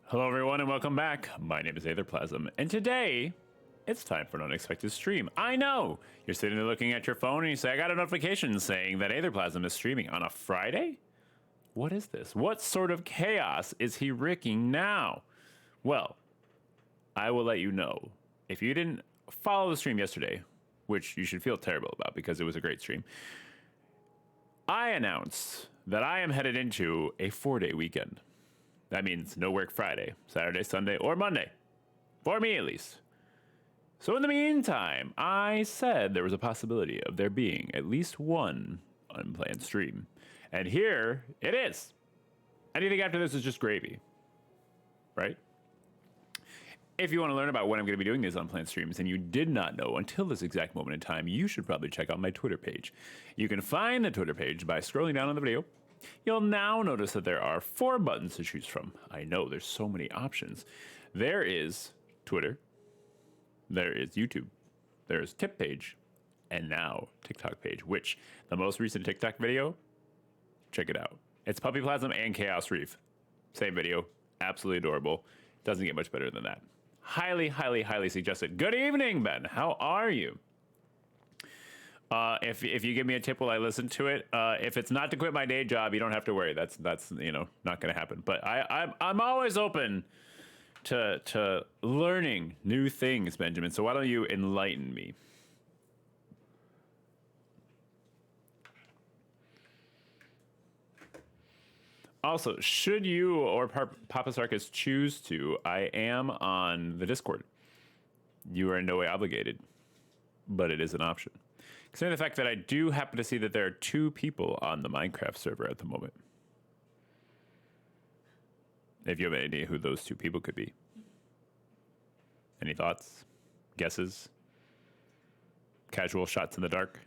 Hello everyone and welcome back. My name is Aetherplasm, and today it's time for an unexpected stream. I know! You're sitting there looking at your phone and you say, I got a notification saying that Aetherplasm is streaming on a Friday? What is this? What sort of chaos is he wreaking now? Well, I will let you know. If you didn't follow the stream yesterday, which you should feel terrible about because it was a great stream, I announced that I am headed into a 4-day weekend. That means no work Friday, Saturday, Sunday, or Monday. For me, at least. So in the meantime, I said there was a possibility of there being at least one unplanned stream. And here it is. Anything after this is just gravy. Right? If you want to learn about when I'm going to be doing these unplanned streams and you did not know until this exact moment in time, you should probably check out my Twitter page. You can find the Twitter page by scrolling down on the video. You'll now notice that there are 4 buttons to choose from. I know, there's so many options. There is Twitter, there is YouTube, there is Tip page, and now TikTok page, which the most recent TikTok video, check it out. It's Puppyplasm and Chaos Reef. Same video, absolutely adorable. Doesn't get much better than that. Highly, highly, highly suggested. Good evening, Ben. How are you? If you give me a tip while I listen to it, if it's not to quit my day job, you don't have to worry. That's not going to happen. But I'm always open to learning new things, Benjamin. So why don't you enlighten me? Also, should you or Papa Sarkis choose to, I am on the Discord. You are in no way obligated, but it is an option. Consider the fact that I do happen to see that there are 2 people on the Minecraft server at the moment. If you have any idea who those 2 people could be. Any thoughts? Guesses? Casual shots in the dark?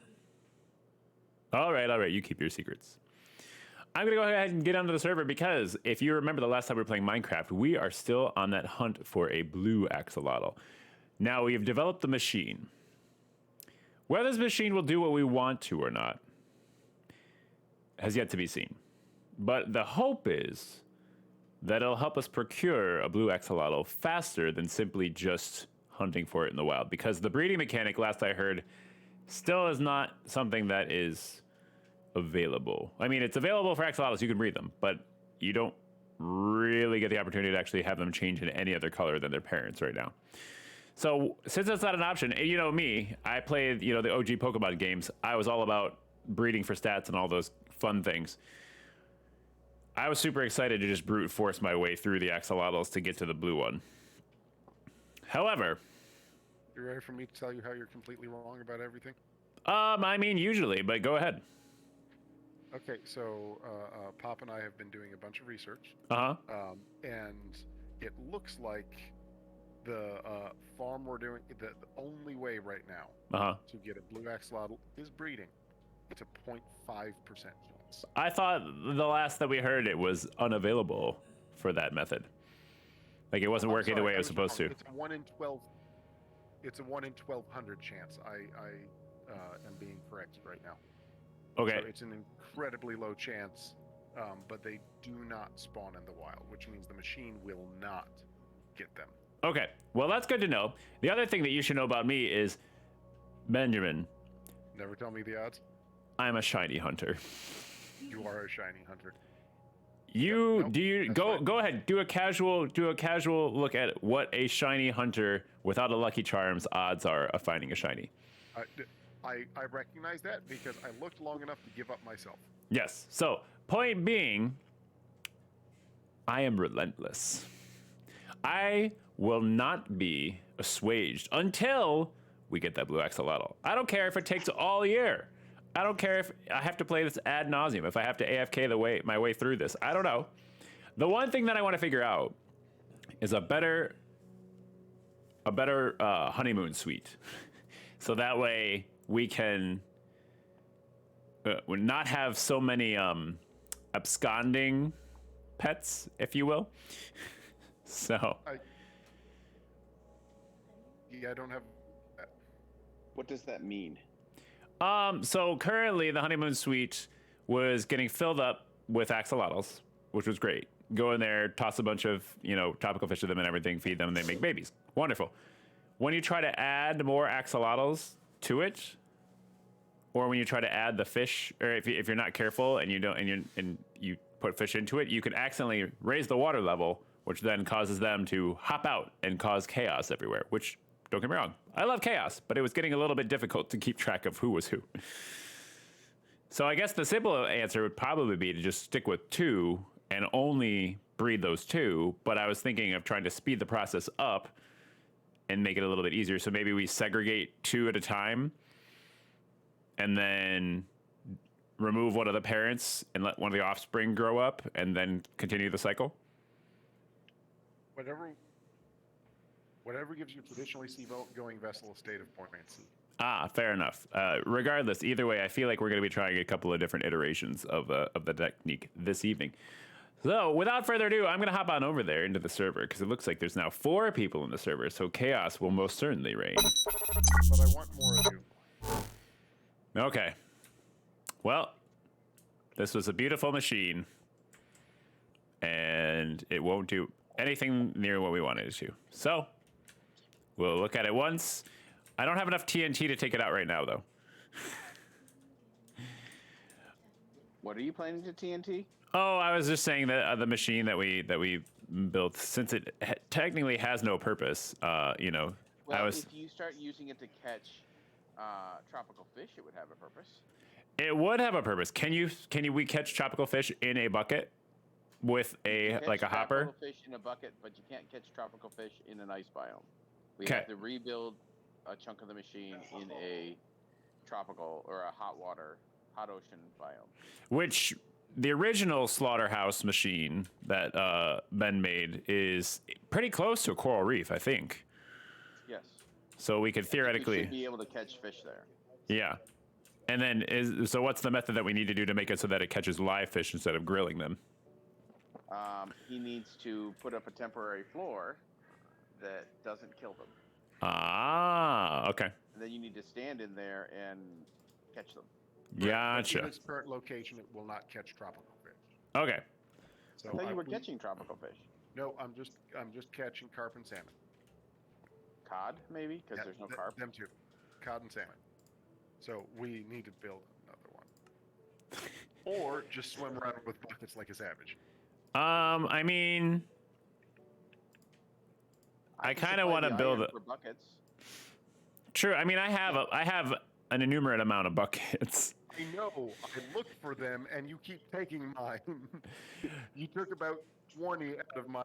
All right, you keep your secrets. I'm going to go ahead and get onto the server because if you remember the last time we were playing Minecraft, we are still on that hunt for a blue axolotl. Now, we have developed the machine. Whether this machine will do what we want to or not has yet to be seen. But the hope is that'll help us procure a blue axolotl faster than simply just hunting for it in the wild. Because the breeding mechanic, last I heard, still is not something that is available. I mean, it's available for axolotls, you can breed them, but you don't really get the opportunity to actually have them change in any other color than their parents right now. So since that's not an option, you know me, I played, the OG Pokemon games. I was all about breeding for stats and all those fun things. I was super excited to just brute force my way through the axolotls to get to the blue one. However, You ready for me to tell you how you're completely wrong about everything? I mean, usually, but go ahead. Okay, so Pop and I have been doing a bunch of research, Uh-huh. and it looks like the farm we're doing, the only way right now Uh-huh. to get a blue axolotl is breeding. It's a 0.5% chance. I thought the last that we heard it was unavailable for that method. Like it wasn't I'm working the sorry, way it I was supposed wrong. to. It's a 1 in 12. It's a 1 in 1,200 chance. I am being correct right now. Okay. So it's an incredibly low chance, but they do not spawn in the wild, which means the machine will not get them. Okay. Well, that's good to know. The other thing that you should know about me is, Benjamin, Never tell me the odds. I'm a shiny hunter. You are a shiny hunter. You Nope, that's fine. go ahead, do a casual look at what a shiny hunter without a Lucky Charms odds are of finding a shiny. I recognize that because I looked long enough to give up myself. Yes. So, point being, I am relentless. I will not be assuaged until we get that blue axolotl. I don't care if it takes all year. I don't care if I have to play this ad nauseum, if I have to AFK my way through this. I don't know. The one thing that I want to figure out is a better honeymoon suite. So that way we can not have so many absconding pets, if you will. So I don't have. What does that mean? So currently the honeymoon suite was getting filled up with axolotls, which was great. Go in there, toss a bunch of, tropical fish to them and everything, feed them, and they make babies. Wonderful. When you try to add more axolotls to it, or when you try to add the fish, or if you're not careful and you put fish into it, you can accidentally raise the water level, which then causes them to hop out and cause chaos everywhere, which, don't get me wrong, I love chaos, but it was getting a little bit difficult to keep track of who was who. So I guess the simple answer would probably be to just stick with 2 and only breed those 2, but I was thinking of trying to speed the process up and make it a little bit easier. So maybe we segregate 2 at a time and then remove one of the parents and let one of the offspring grow up and then continue the cycle. Whatever gives you traditionally seagoing vessel a state of buoyancy. Ah, fair enough. Regardless, either way, I feel like we're going to be trying a couple of different iterations of the technique this evening. So, without further ado, I'm going to hop on over there into the server because it looks like there's now 4 people in the server, so chaos will most certainly reign. But I want more of you. Okay. Well, this was a beautiful machine, and it won't do anything near what we wanted it to. So, we'll look at it once. I don't have enough TNT to take it out right now, though. What are you planning to TNT? Oh, I was just saying that the machine that we built, since it technically has no purpose, Well, I was. if you start using it to catch tropical fish, it would have a purpose. It would have a purpose. Can we catch tropical fish in a bucket with a Catch like a hopper? tropical fish in a bucket, but you can't catch tropical fish in an ice biome. We Okay. have to rebuild a chunk of the machine in a tropical or a hot ocean biome. Which the original slaughterhouse machine that Ben made is pretty close to a coral reef, I think. Yes. So we could We theoretically, should be able to catch fish there. yeah. And then so what's the method that we need to do to make it so that it catches live fish instead of grilling them? He needs to put up a temporary floor that doesn't kill them. Ah, okay. And then you need to stand in there and catch them. But in Gotcha. its current location, it will not catch tropical fish. Okay. So I thought you were we- catching tropical fish. No, I'm just catching carp and salmon. Cod, maybe, because Yeah, there's no carp. Them too, cod and salmon. So we need to build another one, or just swim around with buckets like a savage. I mean, I can kind of supply want to the build iron a. for buckets. True. I mean, I have an innumerate amount of buckets. I know. I look for them, and you keep taking mine. You took about 20 out of my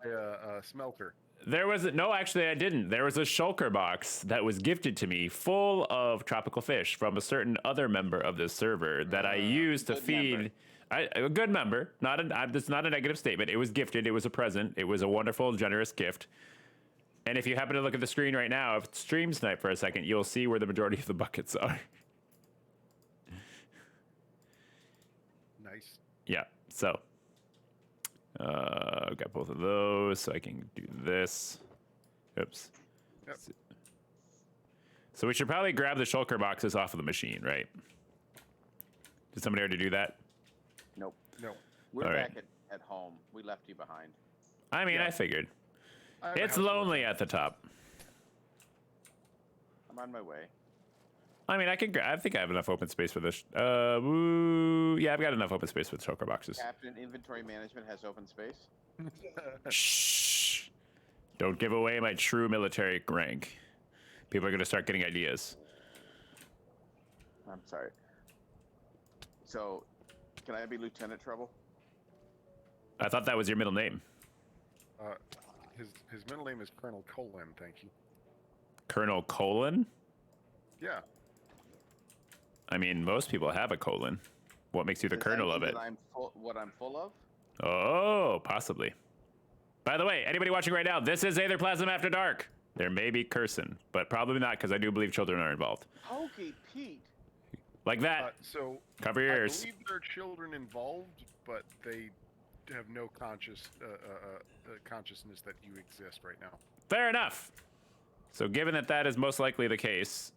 smelter. There was no, actually, I didn't. There was a shulker box that was gifted to me, full of tropical fish from a certain other member of this server that I used to good feed. member. A good member. That's not a negative statement. It was gifted. It was a present. It was a wonderful, generous gift. And if you happen to look at the screen right now, if it's stream snipe for a second, you'll see where the majority of the buckets are. Nice. Yeah. So, I've got both of those, so I can do this. Oops. Yep. So we should probably grab the shulker boxes off of the machine, right? Did somebody already do that? Nope. No. We're All back right. at home. We left you behind. I mean, Yeah. I figured. I have a It's house full of lonely at the top. I'm on my way. I mean, I think I have enough open space for this. Yeah, I've got enough open space for the shulker boxes. Captain Inventory Management has open space. Shh. Don't give away my true military rank. People are going to start getting ideas. I'm sorry. So, can I be Lieutenant Trouble? I thought that was your middle name. His middle name is Colonel Colin. Thank you. Colonel Colon? Yeah. I mean, most people have a colon. What makes you the Does colonel that of mean it? that what I'm full of? Oh, possibly. By the way, anybody watching right now, this is Aetherplasm After Dark. There may be cursing, but probably not, because I do believe children are involved. Hokey Pete. Like that. So Cover your I ears. believe there are children involved, but they have no consciousness that you exist right now. Fair enough. So given that that is most likely the case,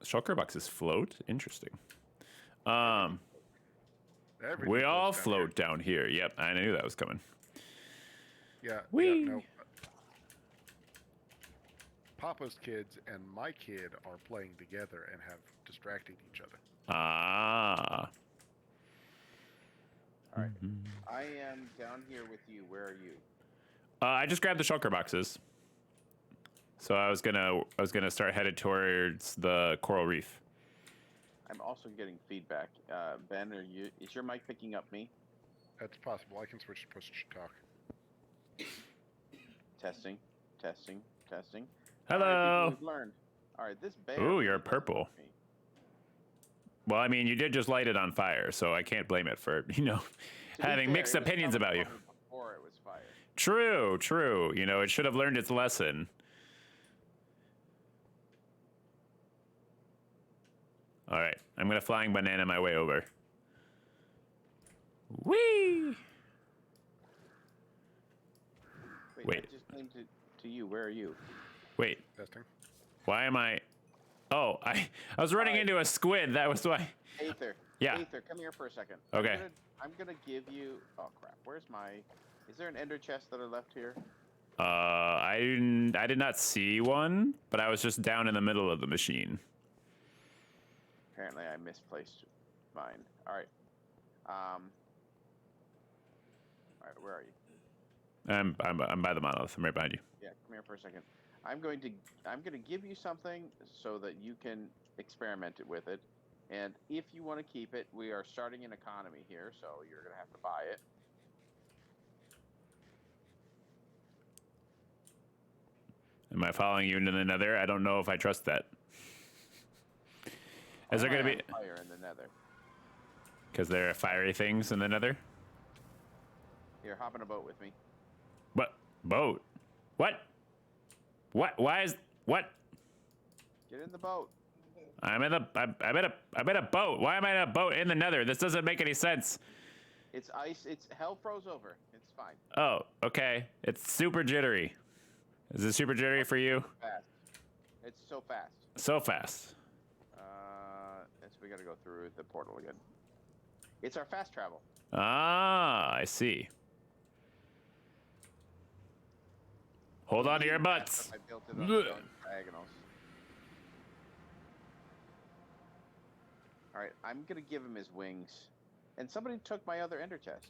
shulker boxes float? Interesting. Everything We all floats down float down here. Yep, I knew that was coming. here. Yeah. Whee! Yeah, no. Papa's kids and my kid are playing together and have distracted each other. Ah. All right. I am down here with you. Where are you? I just grabbed the shulker boxes. So I was gonna start headed towards the coral reef. I'm also getting feedback. Ben, is your mic picking up me? That's possible. I can switch to push to talk. Testing, testing, testing. Hello. All right, people, we've learned. All right, this bear. Ooh, you're really doesn't purple. like me. Well, I mean, you did just light it on fire, so I can't blame it for, To be having fair, mixed it was opinions about you. probably before it was fired. True, true. It should have learned its lesson. All right, I'm gonna flying banana my way over. Whee! Wait. I just came to you. Where are you? Wait, Testing. why am I? Oh, I was running Alright. into a squid. That was why. Aether. Yeah. Aether, come here for a second. Okay. I'm gonna give you. Oh crap! Where's my? Is there an ender chest that I left here? I did not see one, but I was just down in the middle of the machine. Apparently, I misplaced mine. All right. All right. Where are you? I'm by the monolith. I'm right behind you. Yeah, come here for a second. I'm going to give you something so that you can experiment it with it. And if you want to keep it, we are starting an economy here, so you're going to have to buy it. Am I following you into the nether? I don't know if I trust that. Is there Why going to am be... I on fire in the nether? Because there are fiery things in the nether? Here, hop in a boat with me. What? Boat? What? What? Why is... What? Get in the boat. I'm in a boat. Why am I in a boat in the nether? This doesn't make any sense. It's ice. It's hell froze over. It's fine. Oh, okay. It's super jittery. Is it super jittery for you? Fast. It's so fast. So fast. So we got to go through the portal again. It's our fast travel. Ah, I see. Hold on to your Indeed, butts. I built it on Blech. its own diagonals. All right, I'm gonna give him his wings. And somebody took my other ender chest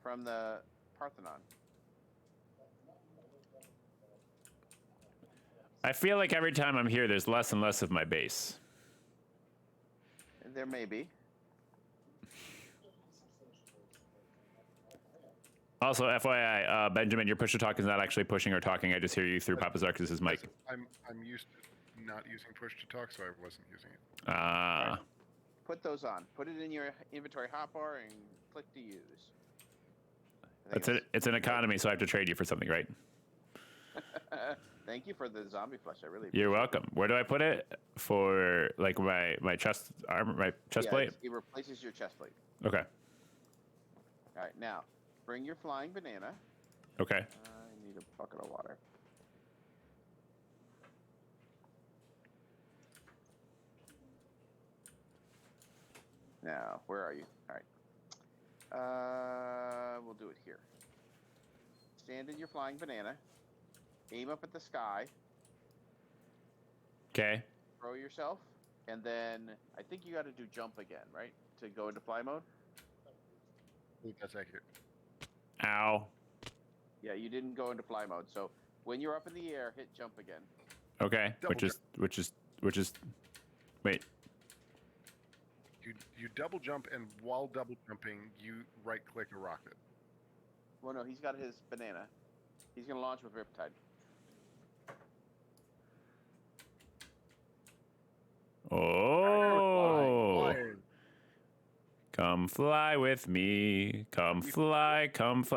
from the Parthenon. I feel like every time I'm here, there's less and less of my base. There may be. Also, FYI, Benjamin, your push-to-talk is not actually pushing or talking. I just hear you through Papa Zarkus' mic. I'm used to not using push to talk, so I wasn't using it. Ah. Right. Put those on. Put it in your inventory hotbar and click to use. I think It's an economy, so I have to trade you for something, right? Thank you for the zombie flesh. I really appreciate You're welcome. Where do I put it? For like my chest armor, my chest plate? It replaces your chest plate. Okay. All right, now bring your flying banana. Okay. I need a bucket of water. Now, where are you? All right. We'll do it here. Stand in your flying banana. Aim up at the sky. Okay. Throw yourself, and then I think you got to do jump again, right? To go into fly mode. I think that's accurate. Ow. Yeah, you didn't go into fly mode. So when you're up in the air, hit jump again. Okay. Double Which is. Wait. You double jump, and while double jumping, you right click a rocket. Well, no, he's got his banana. He's gonna launch with Riptide. Oh. Flying. Come fly with me. Come fly.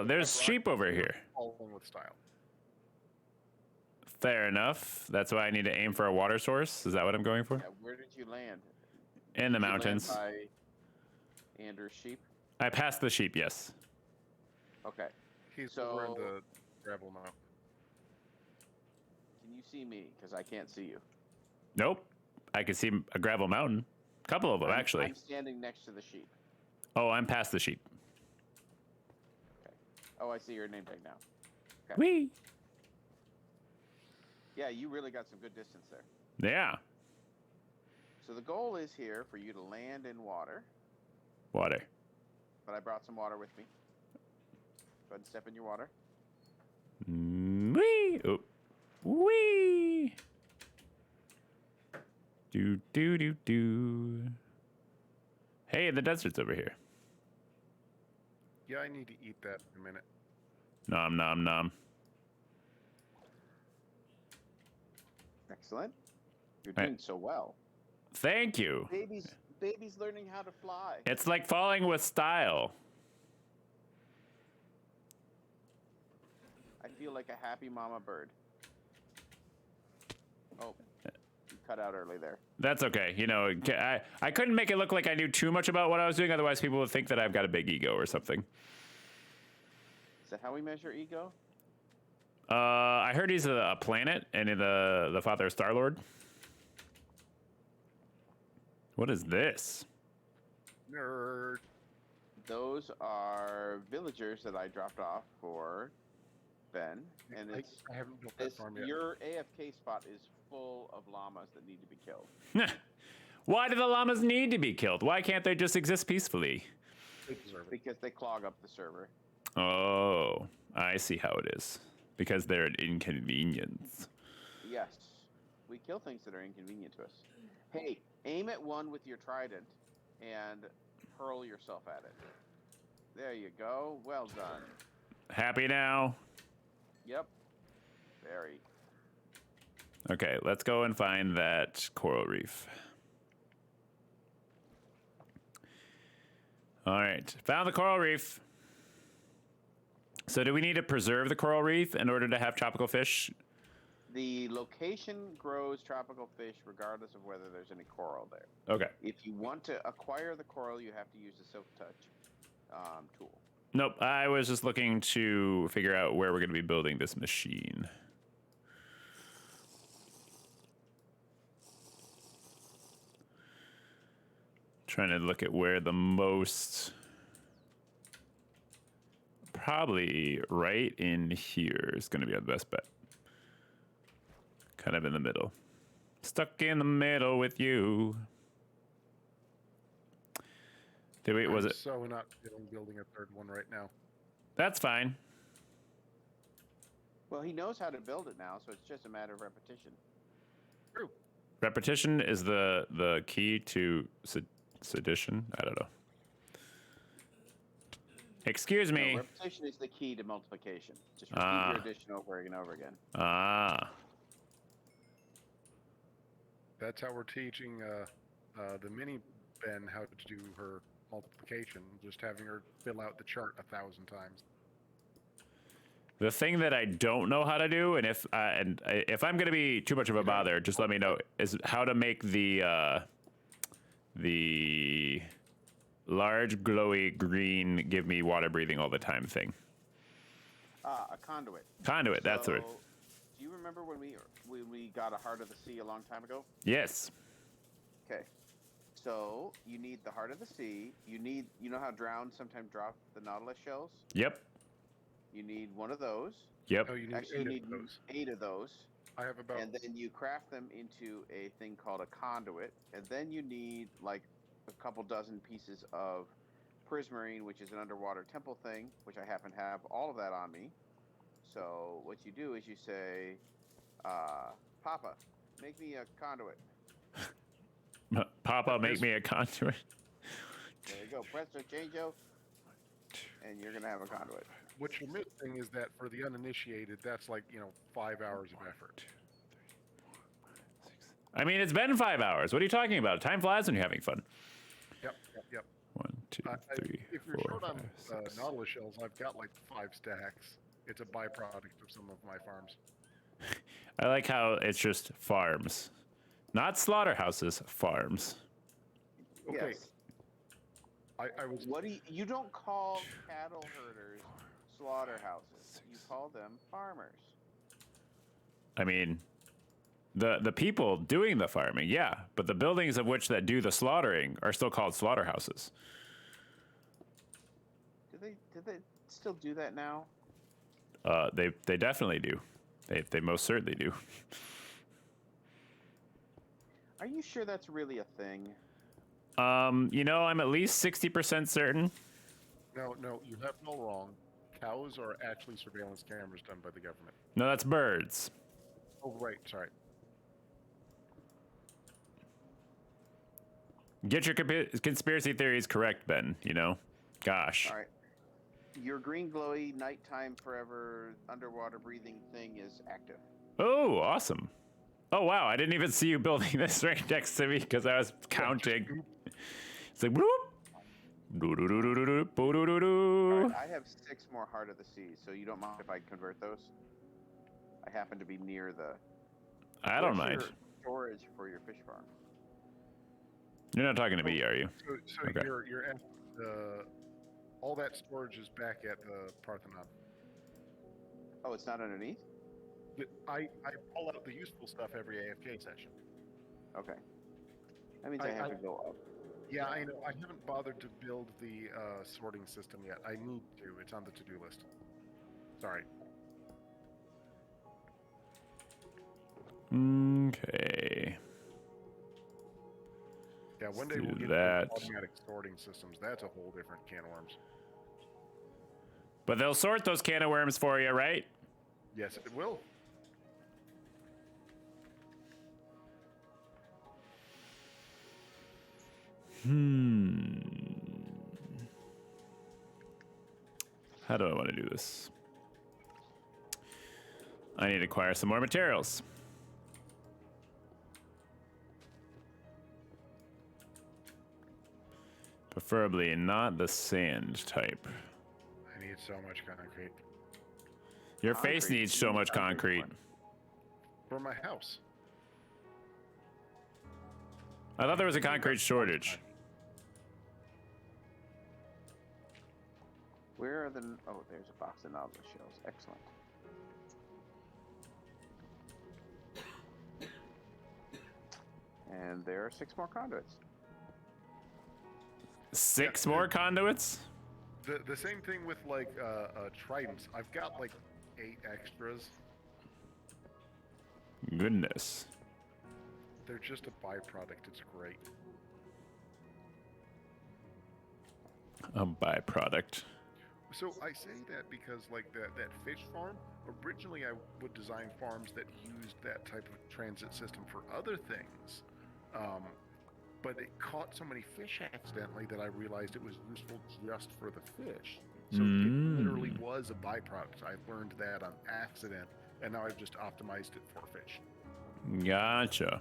There's sheep over here. Following with style. Fair enough. That's why I need to aim for a water source. Is that what I'm going for? Yeah, where did you land? In the Did you land mountains. by Andrew's sheep. I passed the sheep, yes. Okay. He's over in So- the gravel mountain. Can you see me? Because I can't see you. Nope. I can see a gravel mountain. Couple of them, actually. I'm standing next to the sheep. Oh, I'm past the sheep. Oh, I see your name tag now. Okay. Whee! Yeah, you really got some good distance there. Yeah. So the goal is here for you to land in water, Water. but I brought some water with me. Go ahead and step in your water. Whee! Oh. Whee! Do. Hey, the desert's over here. Yeah, I need to eat that in a minute. Nom nom nom. Excellent. You're Right. doing so well. Thank you. Baby's learning how to fly. It's like falling with style. I feel like a happy mama bird. Oh, you cut out early there. That's okay. You know, I couldn't make it look like I knew too much about what I was doing. Otherwise, people would think that I've got a big ego or something. Is that how we measure ego? I heard he's a planet and the father of Star-Lord. What is this? Nerd. Those are villagers that I dropped off for Ben, and it's I haven't built that this, farm yet. your AFK spot is full of llamas that need to be killed. Why do the llamas need to be killed? Why can't they just exist peacefully? They deserve it. Because they clog up the server. Oh, I see how it is. Because they're an inconvenience. Yes, we kill things that are inconvenient to us. Hey, aim at one with your trident and hurl yourself at it. There you go. Well done. Happy now? Yep. Very. Okay, let's go and find that coral reef. All right, found the coral reef. So do we need to preserve the coral reef in order to have tropical fish? The location grows tropical fish regardless of whether there's any coral there. Okay. If you want to acquire the coral, you have to use the Silk Touch tool. Nope, I was just looking to figure out where we're going to be building this machine. Trying to look at where the most... Probably right in here is going to be the best bet. kind of in the middle. Stuck in the middle with you. Wait, was I'm it? so not feeling building a third one right now. That's fine. Well, he knows how to build it now, so it's just a matter of repetition. True. Repetition is the key to sedition. I don't know. Excuse me. No, repetition is the key to multiplication. Just repeat your addition over and over again. Ah. That's how we're teaching the mini Ben how to do her multiplication. Just having her fill out the chart 1,000 times. The thing that I don't know how to do, and if I'm gonna be too much of a bother, just let me know, is how to make the large glowy green give me water breathing all the time thing. A conduit. Conduit, that's the word. So, do you remember when we got a Heart of the Sea a long time ago? Yes. Okay. So you need the Heart of the Sea. You know how drowned sometimes drop the Nautilus shells? Yep. You need one of those. Yep. No, you need Actually, you 8 need of those. 8 of those. I have about. And then you craft them into a thing called a conduit. And then you need like a couple dozen pieces of prismarine, which is an underwater temple thing, which I happen to have all of that on me. So what you do is you say, Papa, make me a conduit. Papa, make me a conduit. There you go. Press the change-o, and you're going to have a conduit. What you're missing is that for the uninitiated, that's like 5 hours of effort. I mean, it's been 5 hours. What are you talking about? Time flies when you're having fun. Yep. 1, 2, 3, If you're 4, short 5, on 6. Nautilus shells, I've got like 5 stacks. It's a byproduct of some of my farms. I like how it's just farms, not slaughterhouses. Farms. Okay. Yes. I was. What do you don't call cattle herders slaughterhouses. You call them farmers. I mean, the people doing the farming, yeah, but the buildings of which that do the slaughtering are still called slaughterhouses. Do they still do that now? They definitely do. They most certainly do. Are you sure that's really a thing? I'm at least 60% certain. No, you have no wrong. Cows are actually surveillance cameras done by the government. No, that's birds. Oh, right. Sorry. Get your conspiracy theories correct, Ben. Gosh. All right. Your green glowy nighttime forever underwater breathing thing is active. Oh, awesome. Oh, wow. I didn't even see you building this right next to me because I was counting. It's like, whoop. All right, I have 6 more Heart of the Sea, so you don't mind if I convert those? I happen to be near the. I don't Where's mind. your storage for your fish farm. You're not talking to me, are you? So Okay. you're at all that storage is back at the Parthenon. Oh, it's not underneath? I pull out the useful stuff every AFK session. Okay. That means I have to go up. Yeah, I know. I haven't bothered to build the sorting system yet. I need to. It's on the to-do list. Sorry. Okay. Yeah, one day do we'll get that. those automatic sorting systems. That's a whole different can of worms. But they'll sort those can of worms for you, right? Yes, it will. How do I want to do this? I need to acquire some more materials. Preferably not the sand type. I need so much concrete Your face Concrete. needs so much concrete. for my house. I thought there was a concrete shortage. Where are the? Oh, there's a box of Nautilus shells. Excellent. And there are 6 more conduits. 6 more conduits? The same thing with like tridents. I've got like 8 extras. goodness. They're just a byproduct. It's great. A byproduct. So I say that because, like, that fish farm, originally I would design farms that used that type of transit system for other things. But it caught so many fish accidentally that I realized it was useful just for the fish. So it literally was a byproduct. I learned that on accident, and now I've just optimized it for fish. Gotcha.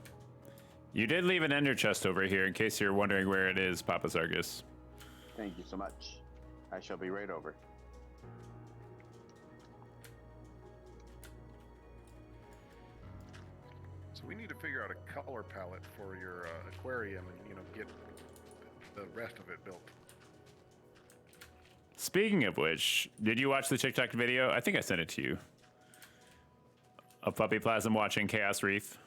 You did leave an ender chest over here in case you're wondering where it is, Papa Zargus. Thank you so much. I shall be right over. So we need to figure out a color palette for your aquarium and, get the rest of it built. Speaking of which, did you watch the TikTok video? I think I sent it to you. Of Puppy Plasm watching Chaos Wreath.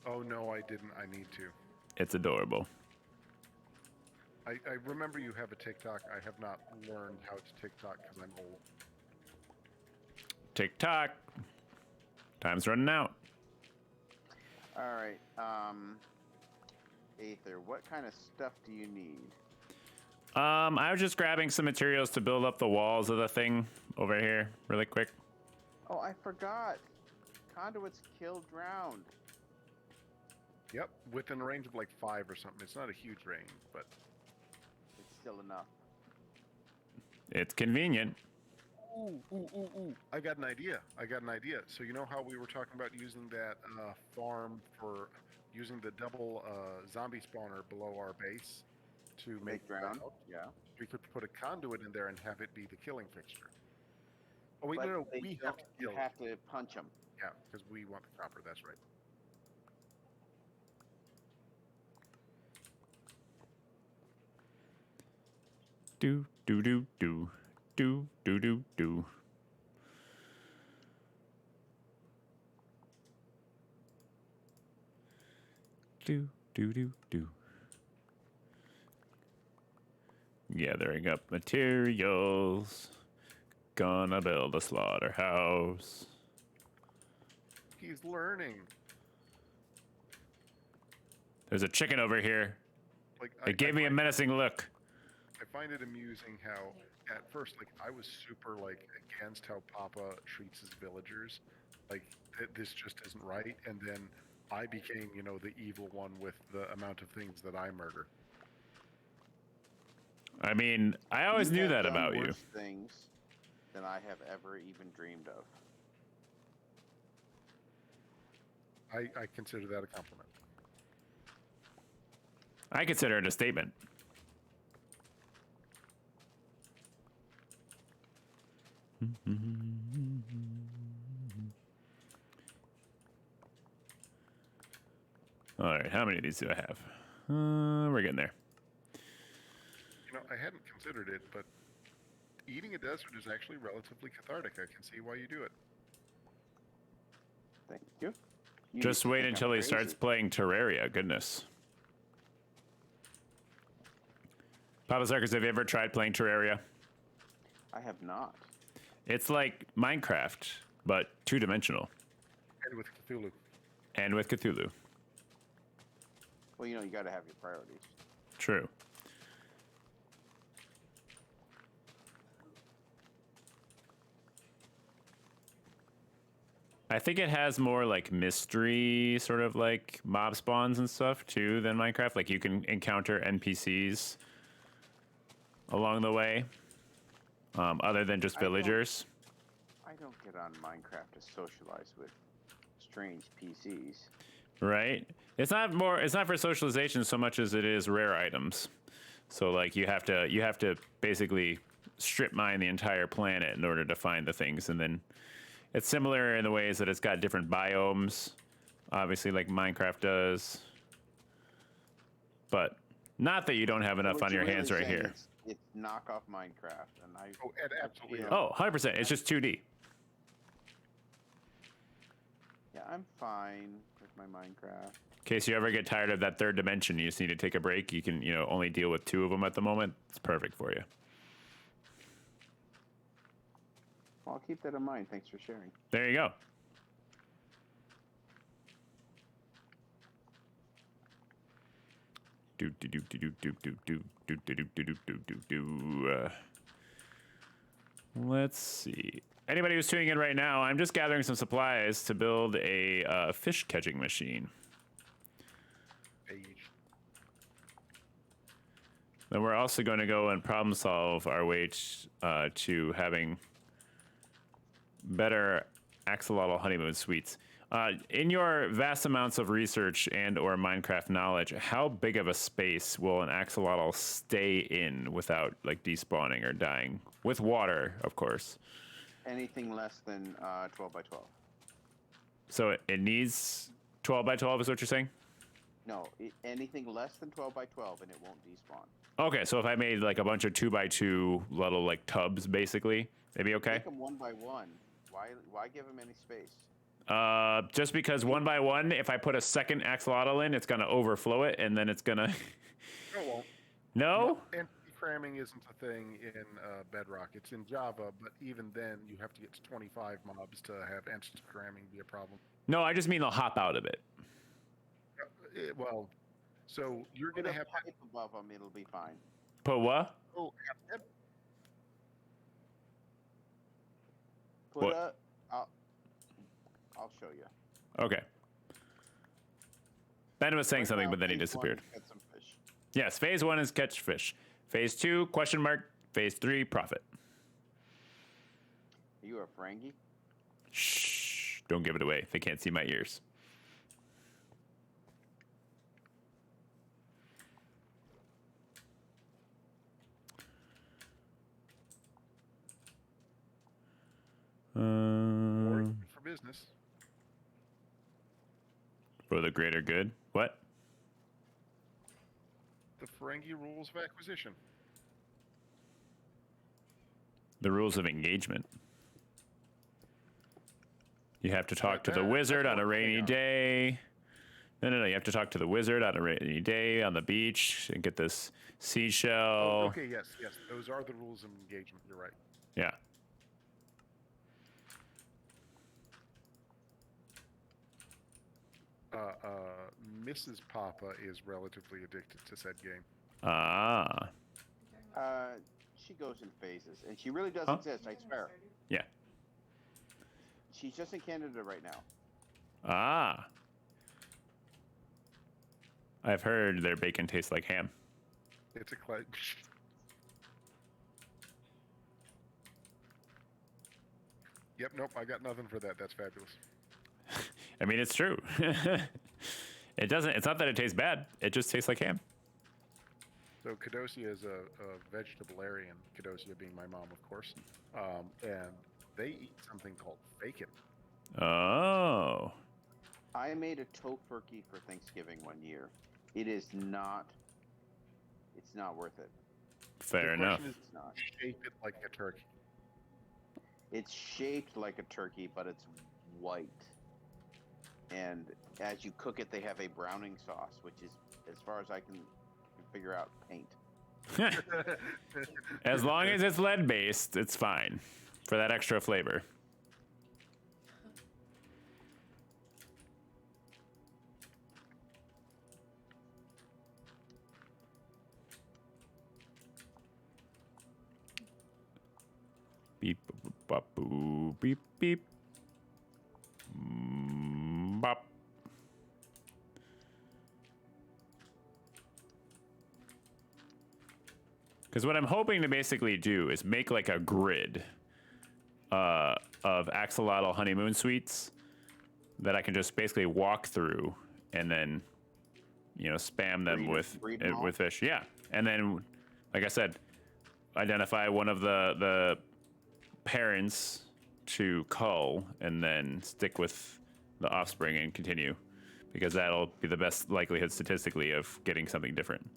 Oh, no, I didn't. I need to. It's adorable. I remember you have a TikTok. I have not learned how to TikTok because I'm old. TikTok. Time's running out. All right. Aether, what kind of stuff do you need? I was just grabbing some materials to build up the walls of the thing over here really quick. Oh, I forgot. Conduits kill drowned. Yep, within a range of like 5 or something. It's not a huge range, but It's still enough. It's convenient. ooh. I got an idea. So you know how we were talking about using that farm for using the double zombie spawner below our base to make drown? drown? Yeah. We could put a conduit in there and have it be the killing fixture. Oh wait, But no, they we don't- have to You kill. have to punch them. Yeah, because we want the copper. That's right. Do do do do do do do do. Do do do do. Gathering up materials. Gonna build a slaughterhouse. He's learning. There's a chicken over here. Like It gave me a menacing look. I find it amusing how at first, like, I was super like against how Papa treats his villagers. Like this just isn't right, and then I became, the evil one with the amount of things that I murder. I mean, I always You knew have that done about you. worse things than I have ever even dreamed of. I consider that a compliment. I consider it a statement. All right, how many of these do I have? We're getting there. I hadn't considered it, but eating a desert is actually relatively cathartic. I can see why you do it. Thank you. You Just wait think I'm until he crazy. starts playing Terraria. Goodness. Papa Sarkis, have you ever tried playing Terraria? I have not. It's like Minecraft, but two-dimensional And with Cthulhu. and with Cthulhu. Well, you got to have your priorities. True. I think it has more like mystery, sort of like mob spawns and stuff too than Minecraft. Like you can encounter NPCs along the way, other than just I don't- villagers. I don't get on Minecraft to socialize with strange PCs. Right? It's not for socialization so much as it is rare items. So like you have to basically strip mine the entire planet in order to find the things, and then it's similar in the ways that it's got different biomes, obviously like Minecraft does. But not that you don't have enough What on you're your hands really right saying here. It's knockoff Minecraft, and I. Oh, it absolutely Yeah. is. Oh, 100%. It's just 2D. Yeah, I'm fine with my Minecraft. In case you ever get tired of that third dimension, you just need to take a break. You can, only deal with 2 of them at the moment. It's perfect for you. Well, I'll keep that in mind. Thanks for sharing. There you go. Let's see. Anybody who's tuning in right now, I'm just gathering some supplies to build a fish catching machine. Page. Then we're also going to go and problem solve our way to having better axolotl honeymoon suites. In your vast amounts of research and or Minecraft knowledge, how big of a space will an axolotl stay in without like despawning or dying? With water, of course. Anything less than 12 by 12. So it needs 12 by 12 is what you're saying? No, anything less than 12 by 12 and it won't despawn. Okay, so if I made like a bunch of 2 by 2 little like tubs, basically, they'd be okay? Make them 1 by 1. Why give them any space? Just because 1 by 1, if I put a second axolotl in, it's gonna overflow it, and then it's gonna. No, it won't. No? Anti-cramming isn't a thing in Bedrock. It's in Java, but even then, you have to get to 25 mobs to have anti-cramming be a problem. No, I just mean they'll hop out of it. Well, so you're Put going a to have pipe above them, it'll be fine. Put what? oh, Put What? I'll show you. Okay. Ben was saying Right something, now, but then he phase one disappeared. is get some fish. Yes, phase 1 is catch fish. Phase 2, question mark. Phase 3, profit. Are you a Ferengi? Shh. Don't give it away. They can't see my ears. or for business. For the greater good. What? The Ferengi rules of acquisition. The rules of engagement. You have to talk to the wizard on a rainy day. No. You have to talk to the wizard on a rainy day on the beach and get this seashell. Okay, yes. Those are the rules of engagement. You're right. Yeah. Mrs. Papa is relatively addicted to said game. Ah. She goes in phases, and she really does Huh? exist. I swear. Yeah. She's just in Canada right now. Ah. I've heard their bacon tastes like ham. It's a Yep, nope, I got nothing for that. That's fabulous. I mean, it's true. It doesn't. It's not that it tastes bad. It just tastes like ham. So Cadocia is a vegetarian, Cadocia being my mom, of course, and they eat something called bacon. Oh. I made a tofurkey for Thanksgiving one year. It is not. It's not worth it. Fair The enough. question is, It's not. shape it like a turkey. It's shaped like a turkey, but it's white. And as you cook it, they have a browning sauce, which is, as far as I can figure out, paint. As long as it's lead based, it's fine for that extra flavor. Beep bop boo beep beep. Bop. Because what I'm hoping to basically do is make like a grid of axolotl honeymoon suites that I can just basically walk through and then, you know, spam them Breed 'em all? with fish. Yeah, and then, like I said, identify one of the parents to cull and then stick with the offspring and continue, because that'll be the best likelihood statistically of getting something different.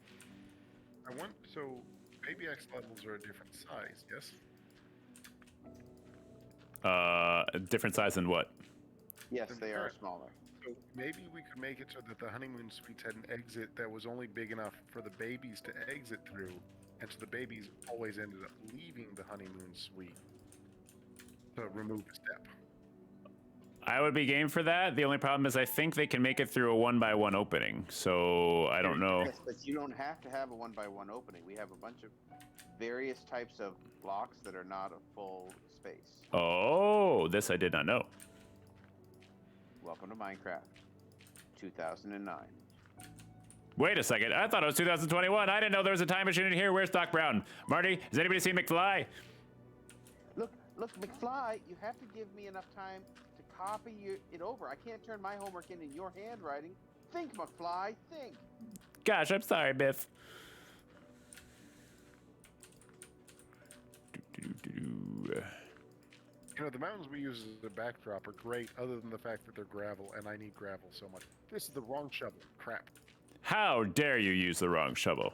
So baby axolotls are a different size, yes? Different size than what? Yes, Then they are current. smaller. So maybe we could make it so that the honeymoon suites had an exit that was only big enough for the babies to exit through, and so the babies always ended up leaving the honeymoon suite to remove a step. I would be game for that. The only problem is I think they can make it through a 1x1 opening. So I don't know. Yes, but you don't have to have a 1x1 opening. We have a bunch of various types of blocks that are not a full space. Oh, this I did not know. Welcome to Minecraft 2009. Wait a second. I thought it was 2021. I didn't know there was a time machine in here. Where's Doc Brown? Marty, has anybody seen McFly? Look, McFly, you have to give me enough time to copy it over. I can't turn my homework in your handwriting. Think, McFly, think. Gosh, I'm sorry, Biff. You know, the mountains we use as a backdrop are great, other than the fact that they're gravel, and I need gravel so much. This is the wrong shovel. Crap. How dare you use the wrong shovel?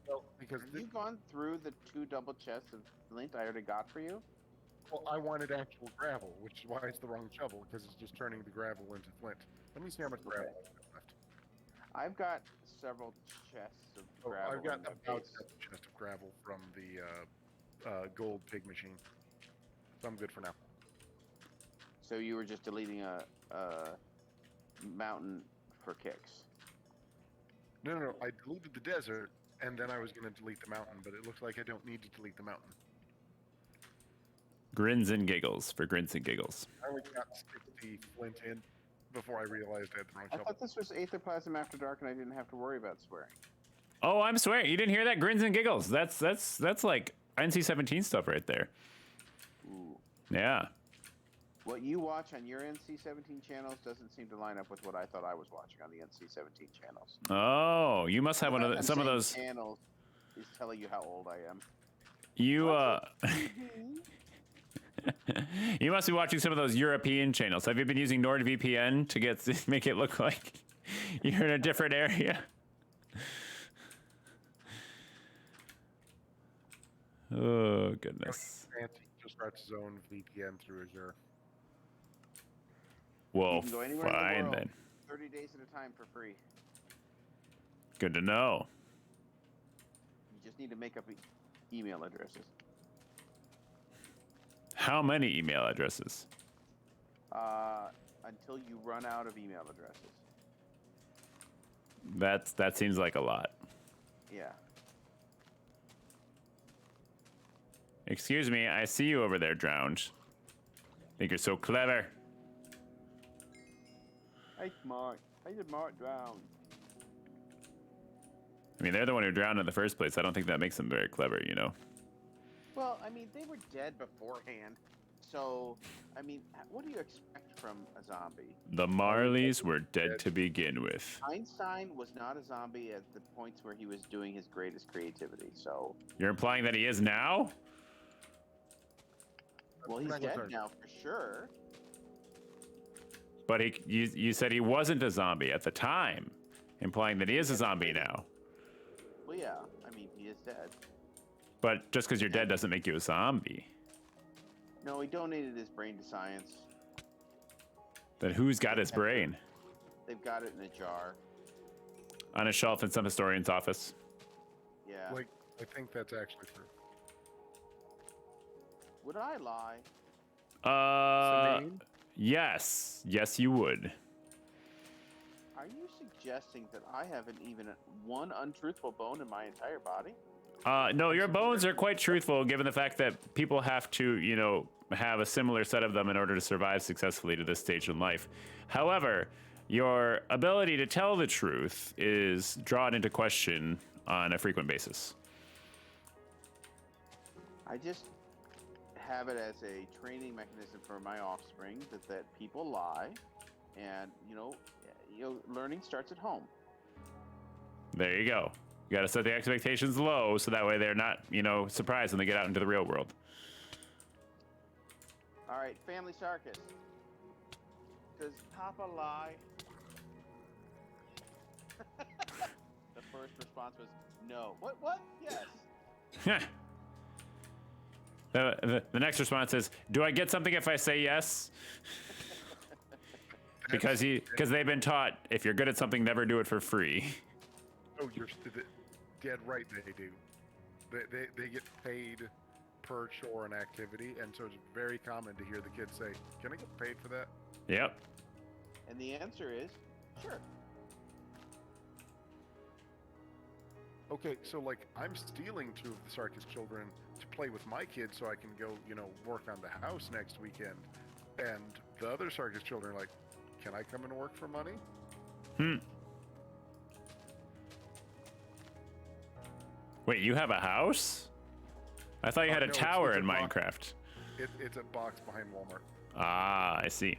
Well, because Have you gone through the 2 double chests of flint I already got for you? well, I wanted actual gravel, which is why it's the wrong shovel, because it's just turning the gravel into flint. Let me see how much gravel I have left. I've got several chests of Oh, gravel. I've got in my about case. a chest of gravel from the gold pig machine. So I'm good for now. So you were just deleting a mountain for kicks. No. I deleted the desert, and then I was going to delete the mountain, but it looks like I don't need to delete the mountain. Grins and giggles for grins and giggles. I only got 60 flint in before I realized I had the wrong I shovel. thought this was Aetherplasm After Dark, and I didn't have to worry about swearing. Oh, I'm swearing. You didn't hear that? Grins and giggles. That's like NC-17 stuff right there. Ooh. Yeah. What you watch on your NC-17 channels doesn't seem to line up with what I thought I was watching on the NC-17 channels. Oh, you must have one of I'm some of saying those. channels is telling you how old I am. You you must be watching some of those European channels. Have you been using NordVPN to make it look like you're in a different area? Oh goodness. Fancy just starts his own VPN through Azure. Well, You can go anywhere in the fine world. then. 30 days at a time for free. Good to know. You just need to make up email addresses. How many email addresses? Until you run out of email addresses. That seems like a lot. Yeah. Excuse me, I see you over there, drowned. Think you're so clever. Hey, Mark. How did Mark drown? I mean, they're the one who drowned in the first place. I don't think that makes them very clever, you know? Well, I mean, they were dead beforehand. So, I mean, what do you expect from a zombie? The Marleys were dead to begin with. Einstein was not a zombie at the points where he was doing his greatest creativity, so... You're implying that he is now? Well, he's Regular dead turn. now for sure. But you said he wasn't a zombie at the time, implying that he is a zombie now. Well, yeah, I mean, he is dead. But just because you're dead doesn't make you a zombie. No, he donated his brain to science. Then who's got his brain? They've got it in a jar. On a shelf in some historian's office. Yeah. Like, I think that's actually true. Would I lie? Yes. Yes, you would. Are you suggesting that I haven't even one untruthful bone in my entire body? No, your bones are quite truthful given the fact that people have to, you know, have a similar set of them in order to survive successfully to this stage in life. However, your ability to tell the truth is drawn into question on a frequent basis. I just have it as a training mechanism for my offspring that people lie, and you know, learning starts at home. There you go. You got to set the expectations low so that way they're not, you know, surprised when they get out into the real world. All right, Family Circus. Does Papa lie? The first response was no. What? Yes. The next response is, do I get something if I say yes? Because they've been taught, if you're good at something, never do it for free. Oh, you're dead right. They do. They get paid per chore and activity, and so it's very common to hear the kids say, "Can I get paid for that?" Yep. And the answer is sure. Okay, so like I'm stealing 2 of the Sarkis children to play with my kids so I can go, work on the house next weekend. And the other Sarkis children are like, "Can I come and work for money?" Wait, you have a house? I thought you had a No, tower it's a in box. Minecraft. It's a box behind Walmart. Ah, I see.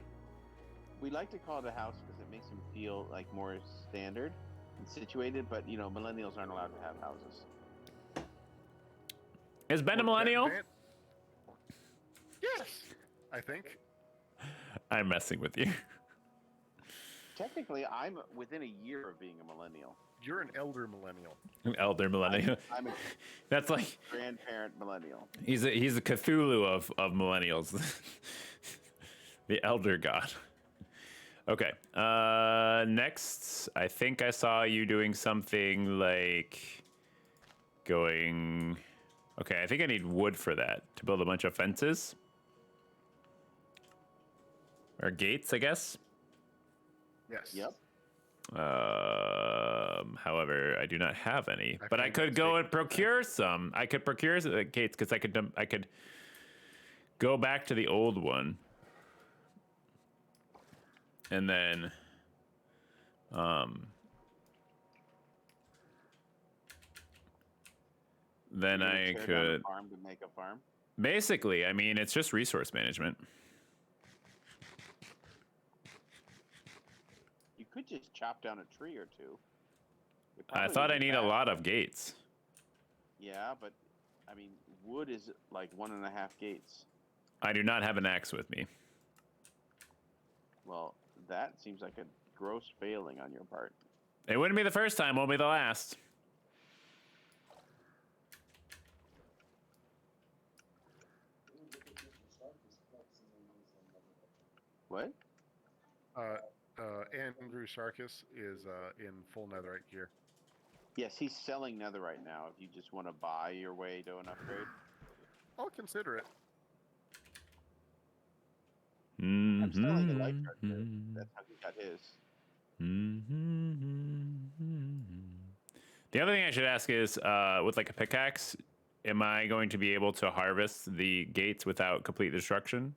We like to call it a house because it makes them feel like more standard and situated, but millennials aren't allowed to have houses. Is Ben a Well, millennial? Yes, I think. I'm messing with you. Technically, I'm within a year of being a millennial. You're an elder millennial. Elder millennial. I'm a That's like grandparent millennial. he's a Cthulhu of millennials. The elder god. Okay. Next, I think I saw you doing something like going. Okay, I think I need wood for that to build a bunch of fences or gates, I guess. Yes. Yep. However, I do not have any, I but I find could that go statement and procure some. I could procure the gates because I could go back to the old one, and then, then You're gonna I tear down a could farm to make a farm. basically. I mean, it's just resource management. You could just chop down a tree or two. It I probably thought I wouldn't be need a bad. lot of gates. Yeah, but I mean, wood is like 1.5 gates. I do not have an axe with me. Well, that seems like a gross failing on your part. It wouldn't be the first time. Won't be the last. What? Andrew Sarkis is in full netherite gear. Yes, he's selling netherite now. If you just want to buy your way to an upgrade, I'll consider it. I'm selling a light card too. That's how he got his. The other thing I should ask is, with like a pickaxe, am I going to be able to harvest the gates without complete destruction?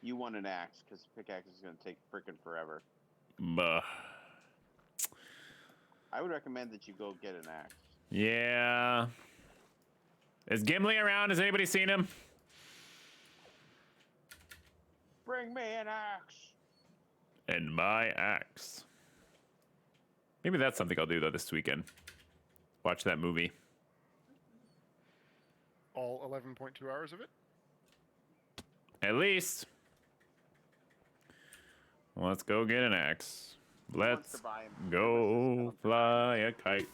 You want an axe because pickaxe is going to take freaking forever. Buh. I would recommend that you go get an axe. Yeah. Is Gimli around? Has anybody seen him? Bring me an axe. And my axe. Maybe that's something I'll do though this weekend. Watch that movie. All 11.2 hours of it? At least. Let's go get an axe. Who wants Let's to buy him? go fly a kite.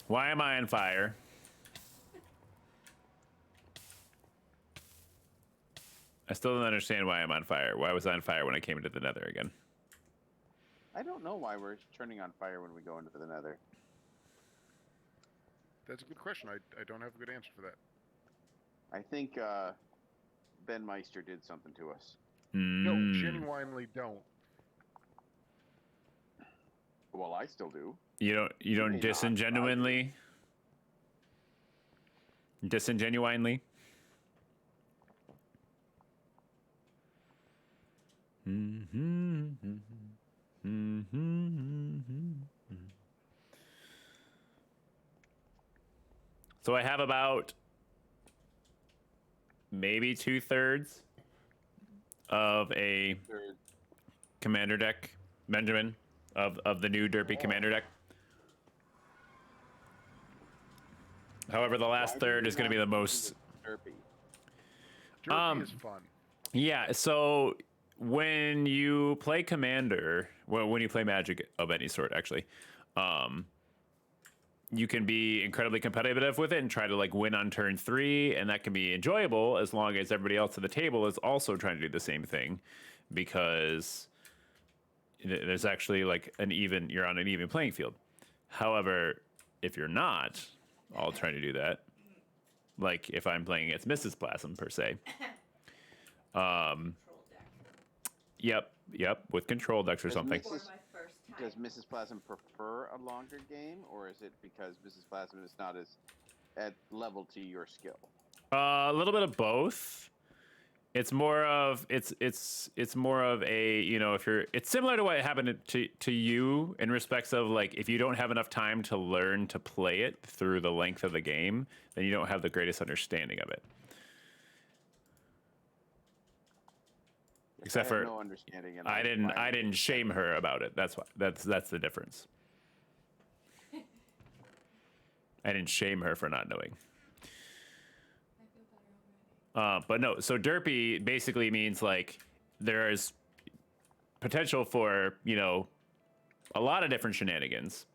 Why am I on fire? I still don't understand why I'm on fire. Why was I on fire when I came into the nether again? I don't know why we're turning on fire when we go into the nether. That's a good question. I don't have a good answer for that. I think Ben Meister did something to us. No, Mm. genuinely don't. Well, I still do. You don't may not, but I do. disingenuinely? So I have about maybe 2/3 of a They're- commander deck, Benjamin, of the new Derpy commander deck. However, the last why third would is you going to be not the most. Derpy. Derpy is fun. Yeah, so when you play Commander, well, when you play Magic of any sort, actually, you can be incredibly competitive with it and try to like win on turn 3, and that can be enjoyable as long as everybody else at the table is also trying to do the same thing, because there's actually like you're on an even playing field. However, if you're not, I'll try to do that. Like if I'm playing against Mrs. Plasm per se. Control deck. Yep, with control decks or Does something. For my first time. Does Mrs. Plasm prefer a longer game, or is it because Mrs. Plasm is not as at level to your skill? A little bit of both. It's more of more of a, you know, if you're, it's similar to what happened to you in respects of like if you don't have enough time to learn to play it through the length of the game, then you don't have the greatest understanding of it. Except I have for no understanding. And I didn't shame her about it. That's why that's the difference. I didn't shame her for not knowing. I feel better already. But no, so derpy basically means like there's potential for, you know, a lot of different shenanigans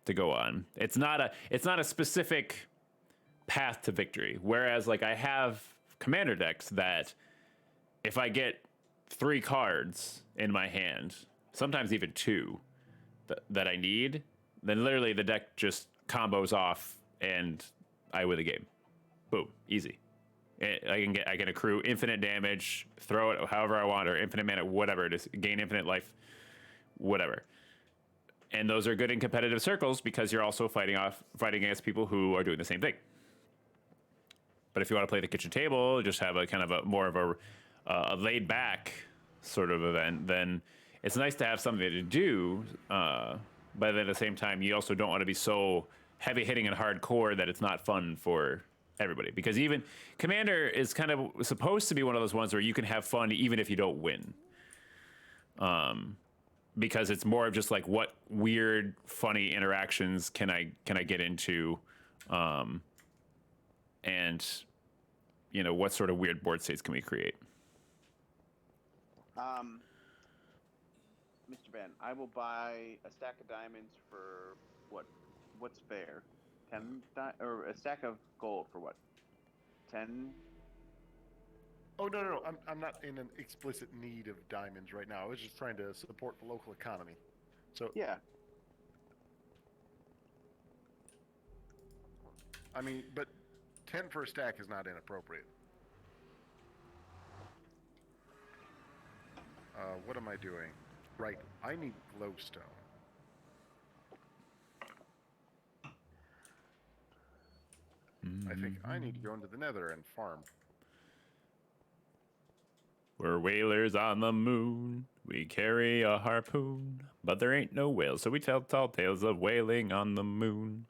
to go on. It's not a specific path to victory. Whereas like I have commander decks that if I get 3 cards in my hand, sometimes even 2 that I need, then literally the deck just combos off and I win the game. Boom, easy. I can accrue infinite damage, throw it however I want, or infinite mana, whatever it is, gain infinite life, whatever. And those are good in competitive circles because you're also fighting against people who are doing the same thing. But if you want to play the kitchen table, just have a kind of a more of a laid back sort of event, then it's nice to have something to do. But at the same time, you also don't want to be so heavy hitting and hardcore that it's not fun for everybody, because even Commander is kind of supposed to be one of those ones where you can have fun even if you don't win, because it's more of just like what weird funny interactions can I get into, and you know, what sort of weird board states can we create. Mr. Ben, I will buy a stack of diamonds for what's fair? 10 or a stack of gold for what? 10? Oh no, I'm not in an explicit need of diamonds right now. I was just trying to support the local economy. So Yeah. I mean, but 10 for a stack is not inappropriate. What am I doing? Right, I need glowstone. I think I need to go into the nether and farm. We're whalers on the moon. We carry a harpoon, but there ain't no whales, so we tell tall tales of whaling on the moon.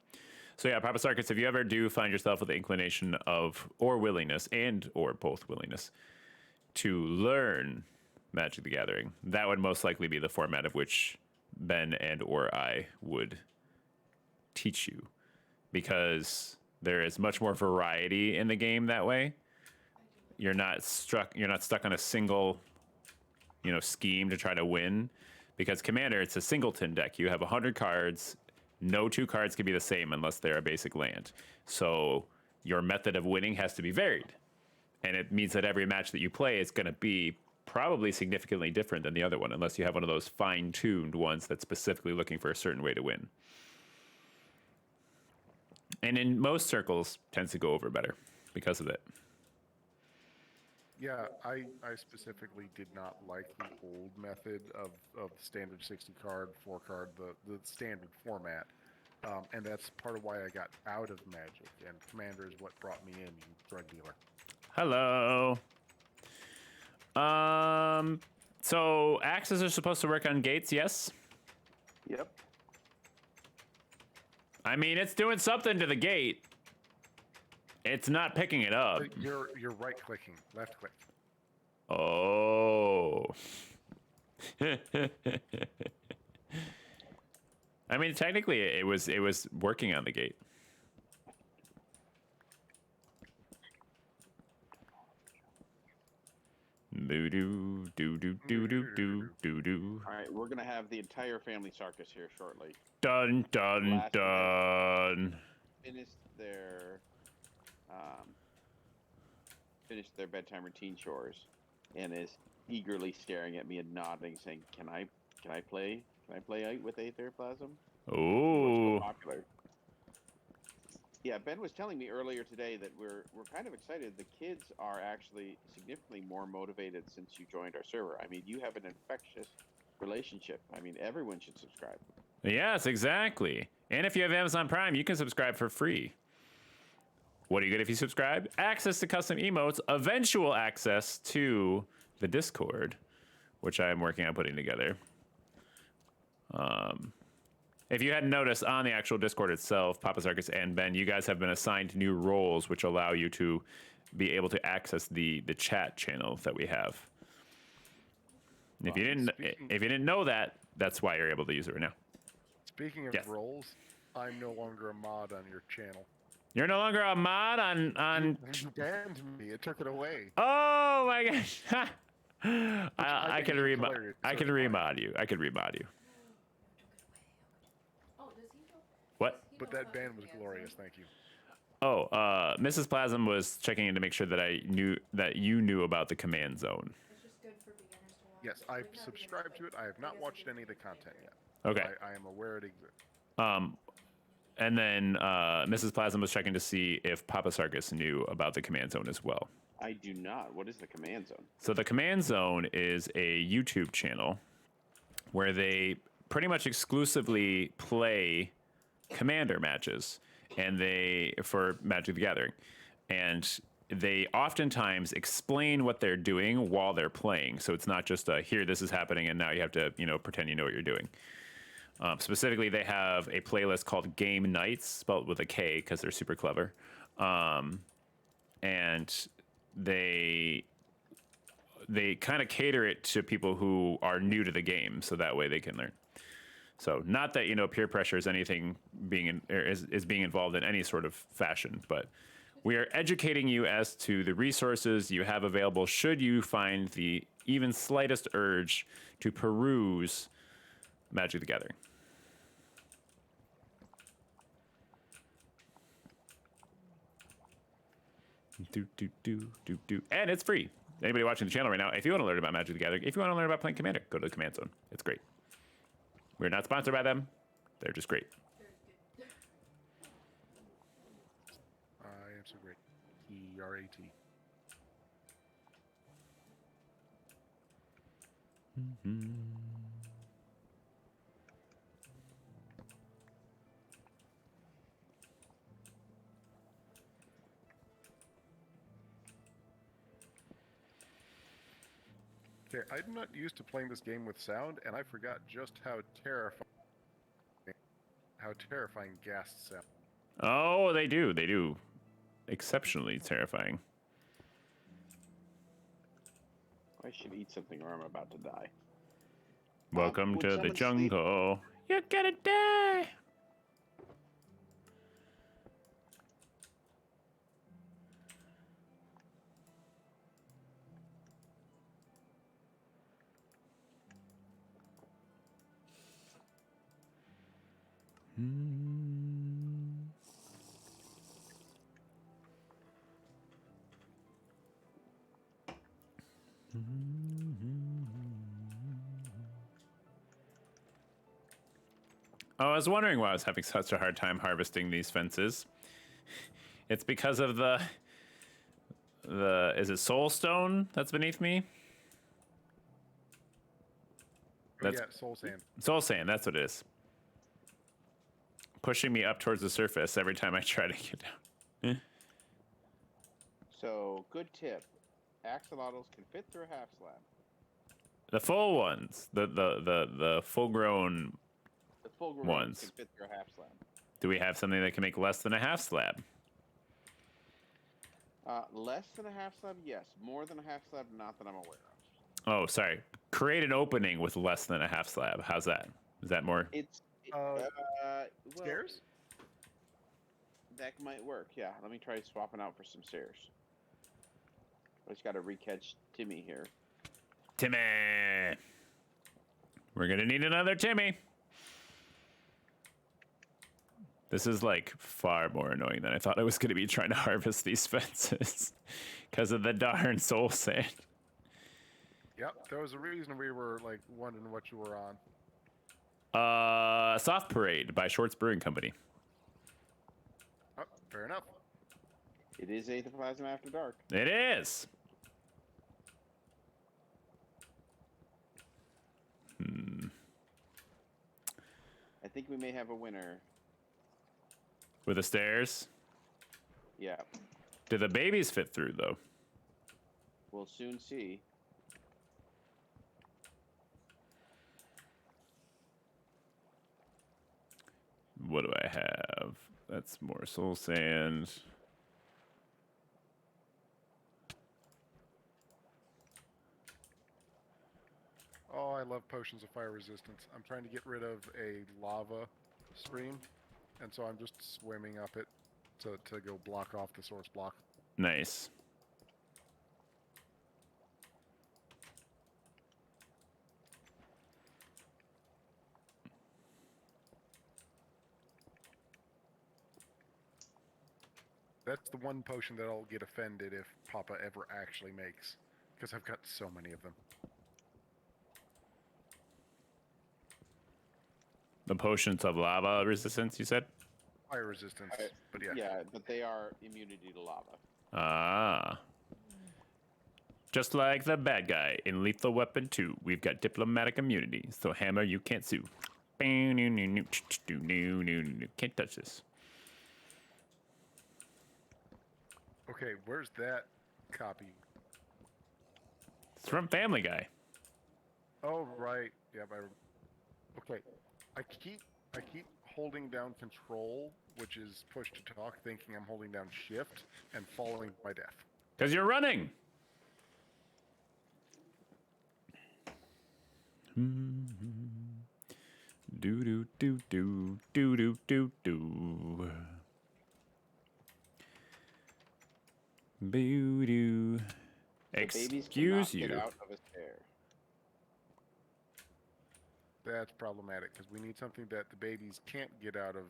So yeah, Papa Sarkis, if you ever do find yourself with the inclination of, or willingness, and or both willingness, to learn Magic the Gathering, that would most likely be the format of which Ben and or I would teach you, because there is much more variety in the game that way. You're not stuck on a single, you know, scheme to try to win, because Commander, it's a singleton deck. You have 100 cards. No 2 cards can be the same unless they're a basic land. So your method of winning has to be varied. And it means that every match that you play is going to be probably significantly different than the other one, unless you have one of those fine-tuned ones that's specifically looking for a certain way to win. And in most circles, tends to go over better because of it. Yeah, I specifically did not like the old method of the standard 60 card, 4 card, the standard format. And that's part of why I got out of Magic, and Commander is what brought me in, you drug dealer. Hello. So axes are supposed to work on gates, yes? Yep. I mean, it's doing something to the gate. It's not picking it up. You're right clicking, left click. Oh. I mean, technically, it was working on the gate. Doo doo doo doo doo doo doo doo doo. All right, we're gonna have the entire family Sarkis here shortly. Dun dun Last dun. Finished their bedtime routine chores, and is eagerly staring at me and nodding, saying, "Can I play? Can I play with Aether Plasm?" Ooh. Popular. Yeah, Ben was telling me earlier today that we're kind of excited. The kids are actually significantly more motivated since you joined our server. I mean, you have an infectious relationship. I mean, everyone should subscribe. Yes, exactly. And if you have Amazon Prime, you can subscribe for free. What do you get if you subscribe? Access to custom emotes, eventual access to the Discord, which I am working on putting together. If you hadn't noticed, on the actual Discord itself, Papa Sarkis and Ben, you guys have been assigned new roles, which allow you to be able to access the chat channel that we have. And if you didn't know that, that's why you're able to use it right now. Speaking of Yes. roles, I'm no longer a mod on your channel. You're no longer a mod on. You banned me. It took it away. Oh my gosh! I can think is remod. hilarious, I so can it's fine. remod you. I can remod you. Oh, does he know? What? He But knows that about ban the was command glorious. zone? Thank you. Oh, Mrs. Plasm was checking in to make sure that I knew that you knew about the command zone. It's just good for beginners to watch. Yes, So I've we've not subscribed to beginners, it. I have but not guess watched we any of the can content do it. yet. Okay. I am aware it exists. And then Mrs. Plasm was checking to see if Papa Sarkis knew about the command zone as well. I do not. What is the command zone? So the command zone is a YouTube channel where they pretty much exclusively play commander matches for Magic the Gathering. And they oftentimes explain what they're doing while they're playing. So it's not just here, this is happening, and now you have to, pretend you know what you're doing. Specifically, they have a playlist called Game Nights, spelled with a K because they're super clever. And they kind of cater it to people who are new to the game, so that way they can learn. So not that peer pressure is anything is being involved in any sort of fashion, but we are educating you as to the resources you have available should you find the even slightest urge to peruse Magic the Gathering. And it's free. Anybody watching the channel right now, if you want to learn about Magic the Gathering, if you want to learn about playing Commander, go to the Command Zone. It's great. We're not sponsored by them. They're just great. I am so great. E-R-A-T. Okay, I'm not used to playing this game with sound, and I forgot just how terrifying ghasts sound. Oh, they do. They do. Exceptionally terrifying. I should eat something or I'm about to die. Welcome would to the someone sleep? jungle. You're gonna die. Oh, I was wondering why I was having such a hard time harvesting these fences. It's because of the is it soul stone that's beneath me? Oh, That's yeah, soul sand. soul sand, that's what it is. Pushing me up towards the surface every time I try to get down. So, good tip. Axolotls can fit through a half slab. The full ones, the full grown. The full grown Ones. can fit through a half slab. Do we have something that can make less than a half slab? Less than a half slab, yes. More than a half slab, not that I'm aware of. Oh, sorry. Create an opening with less than a half slab. How's that? Is that more? Well, Stairs? that might work. Yeah, let me try swapping out for some stairs. I just got to recatch Timmy here. Timmy! We're gonna need another Timmy. This is like far more annoying than I thought I was gonna be trying to harvest these fences because of the darn soul sand. Yep, there was a reason we were like wondering what you were on. Soft Parade by Shorts Brewing Company. Oh, Fair enough. It is Aetherplasm After Dark. It is. I think we may have a winner. With the stairs. Yeah, Do the babies fit through though? we'll soon see. What do I have? That's more soul sand. Oh, I love potions of fire resistance. I'm trying to get rid of a lava stream, and so I'm just swimming up it to go block off the source block. Nice. That's the one potion that I'll get offended if Papa ever actually makes, because I've got so many of them. The potions of lava resistance, you said? Fire resistance, but yeah. Yeah, but they are immunity to lava. Ah. Just like the bad guy in Lethal Weapon 2, we've got diplomatic immunity, so Hammer, you can't sue. Can't touch this. Okay, where's that copy? It's from Family Guy. Oh, right. Yeah, okay. I keep holding down control, which is push to talk, thinking I'm holding down shift and falling to my death. Because you're running. Do do do do do do do do. Boo doo. The babies Excuse cannot you. Get out of a stair. That's problematic because we need something that the babies can't get out of,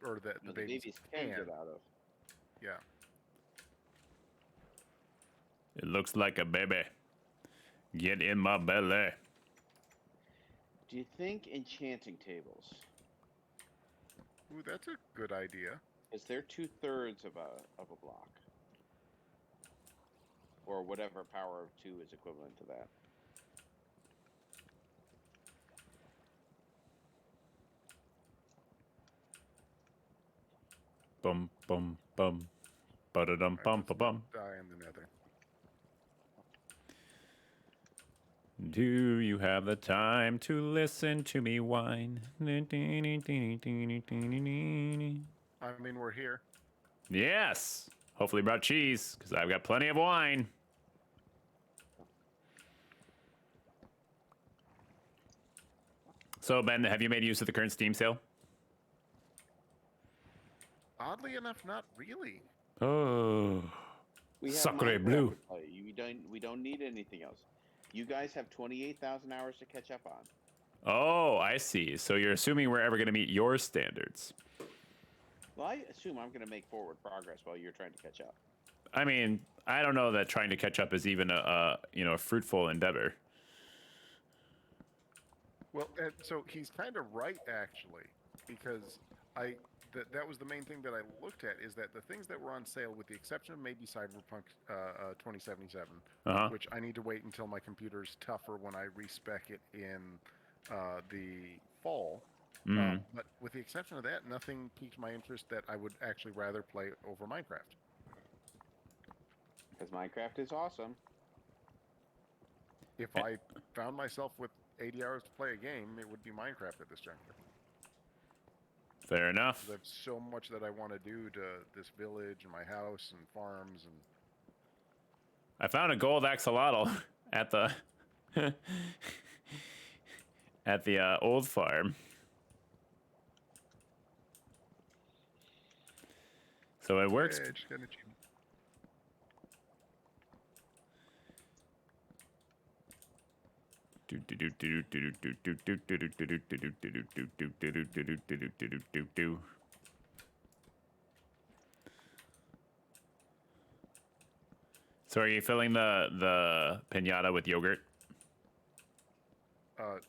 or that No, the babies can get out of. Yeah. It looks like a baby. Get in my belly. Do you think enchanting tables? Ooh, that's a good idea. Is they're 2/3 of a block, or whatever power of 2 is equivalent to that. Bum bum bum. Ba-da-dum Alright, bum let's ba bum. not die in the nether. Do you have the time to listen to me whine? I mean, we're here. Yes. Hopefully brought cheese, because I've got plenty of wine. So, Ben, have you made use of the current Steam sale? Oddly enough, not really. Oh. We have Sacre Minecraft bleu. to play. We don't need anything else. You guys have 28,000 hours to catch up on. Oh, I see. So you're assuming we're ever going to meet your standards. Well, I assume I'm going to make forward progress while you're trying to catch up. I mean, I don't know that trying to catch up is even a fruitful endeavor. Well, so he's kind of right, actually, because that was the main thing that I looked at, is that the things that were on sale, with the exception of maybe Cyberpunk 2077, Uh-huh. which I need to wait until my computer's tougher when I respec it in the fall. But with the exception of that, nothing piqued my interest that I would actually rather play over Minecraft. Because Minecraft is awesome. If I found myself with 80 hours to play a game, it would be Minecraft at this juncture. Fair enough. I have so much that I want to do to this village and my house and farms and. I found a gold axolotl at the at the old farm. So it works. Yeah, just got an achievement. So are you filling the pinata with yogurt?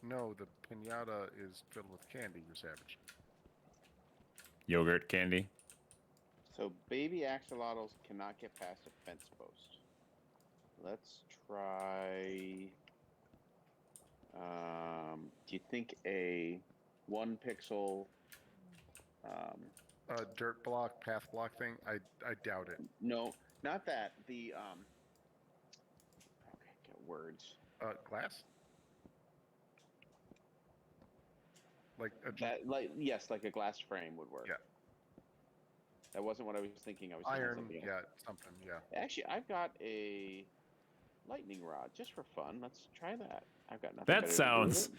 No, the pinata is filled with candy, you savage. Yogurt candy? So baby axolotls cannot get past a fence post. Let's try. Do you think a 1 pixel? Dirt block, path block thing. I doubt it. No, not that. The Okay, get words. Glass. Like a That yes, like a glass frame would work. Yeah. That wasn't what I was thinking. I was thinking iron. something else. Yeah, something. Yeah. Actually, I've got a lightning rod just for fun. Let's try that. I've got nothing. better to do with it.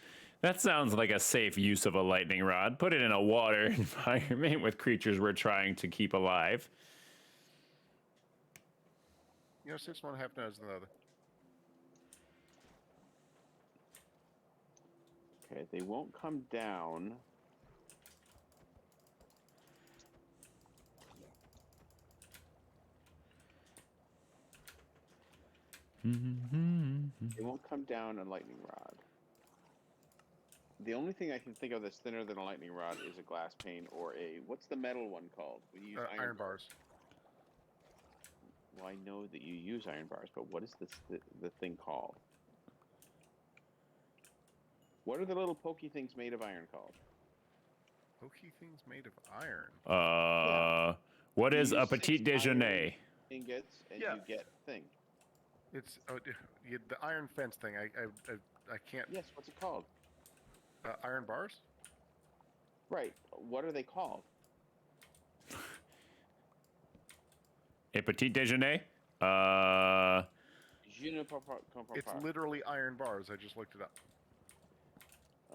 That sounds like a safe use of a lightning rod. Put it in a water environment with creatures we're trying to keep alive. 6 one, half nose another. Okay, they won't come down. They won't come down a lightning rod. The only thing I can think of that's thinner than a lightning rod is a glass pane or a what's the metal one called? We use Iron bars. Well, I know that you use iron bars, but what is the thing called? What are the little pokey things made of iron called? Pokey things made of iron. What You is a use petit 6 iron déjeuner? ingots, and Yeah. you get thing. It's the iron fence thing. I can't. Yes, what's it called? Iron bars. Right. What are they called? A petit déjeuner? Je ne comprends It's pas. literally iron bars. I just looked it up.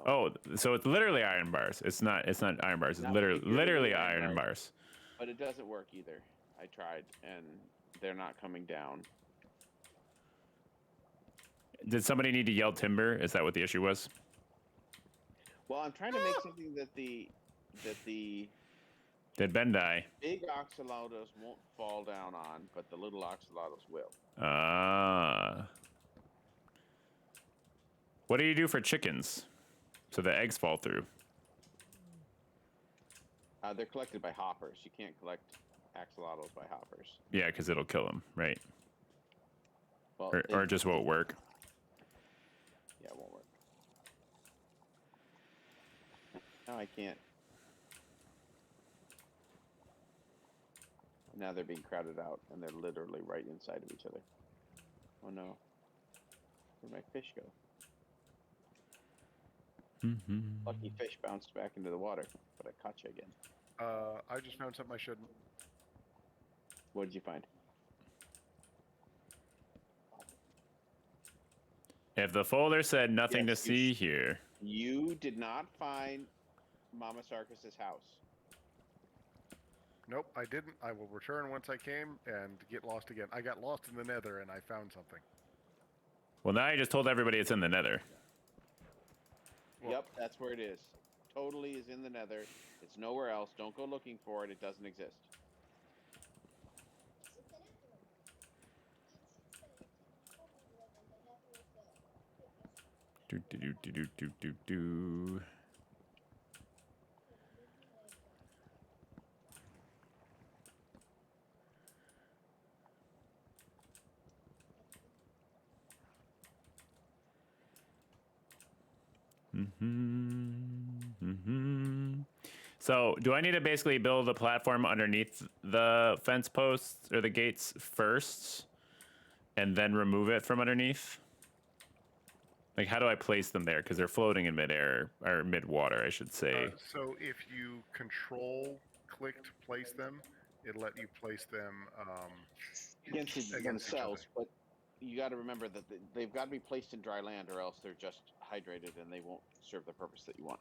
Oh, so it's literally iron bars. It's not iron bars. It's Not literally particularly iron iron bars. But it doesn't work either. I tried, and they're not coming down. Did somebody need to yell timber? Is that what the issue was? Well, I'm trying to make something that the Did Ben die? big axolotls won't fall down on, but the little axolotls will. What do you do for chickens? So the eggs fall through. They're collected by hoppers. You can't collect axolotls by hoppers. Yeah, because it'll kill them, right? Well, Or it just won't work. Yeah, it won't work. No, I can't. Now they're being crowded out, and they're literally right inside of each other. Oh no. Where'd my fish go? Lucky fish bounced back into the water, but I caught you again. I just found something I shouldn't. What did you find? If the folder said nothing Yes, to see here, You did not find Mama Sarkis's house. Nope, I didn't. I will return once I came and get lost again. I got lost in the nether and I found something. well, now you just told everybody it's in the nether. Well- Yep, that's where it is. Totally is in the nether. It's nowhere else. Don't go looking for it. It doesn't exist. Do do do do do do do. So, do I need to basically build a platform underneath the fence posts or the gates first, and then remove it from underneath? Like, how do I place them there? Because they're floating in midair, or mid-water, I should say. So if you click to place them, it'll let you place them Against each themselves, other. but you got to remember that they've got to be placed in dry land, or else they're just hydrated and they won't serve the purpose that you want.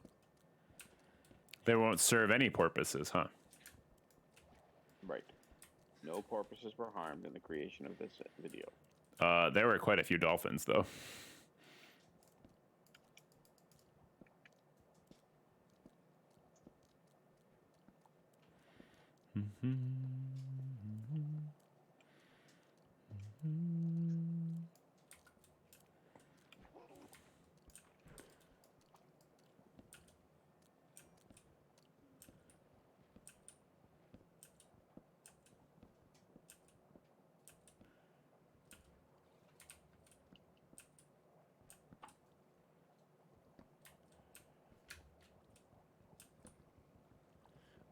They won't serve any purposes, huh? Right. No porpoises were harmed in the creation of this video. There were quite a few dolphins, though.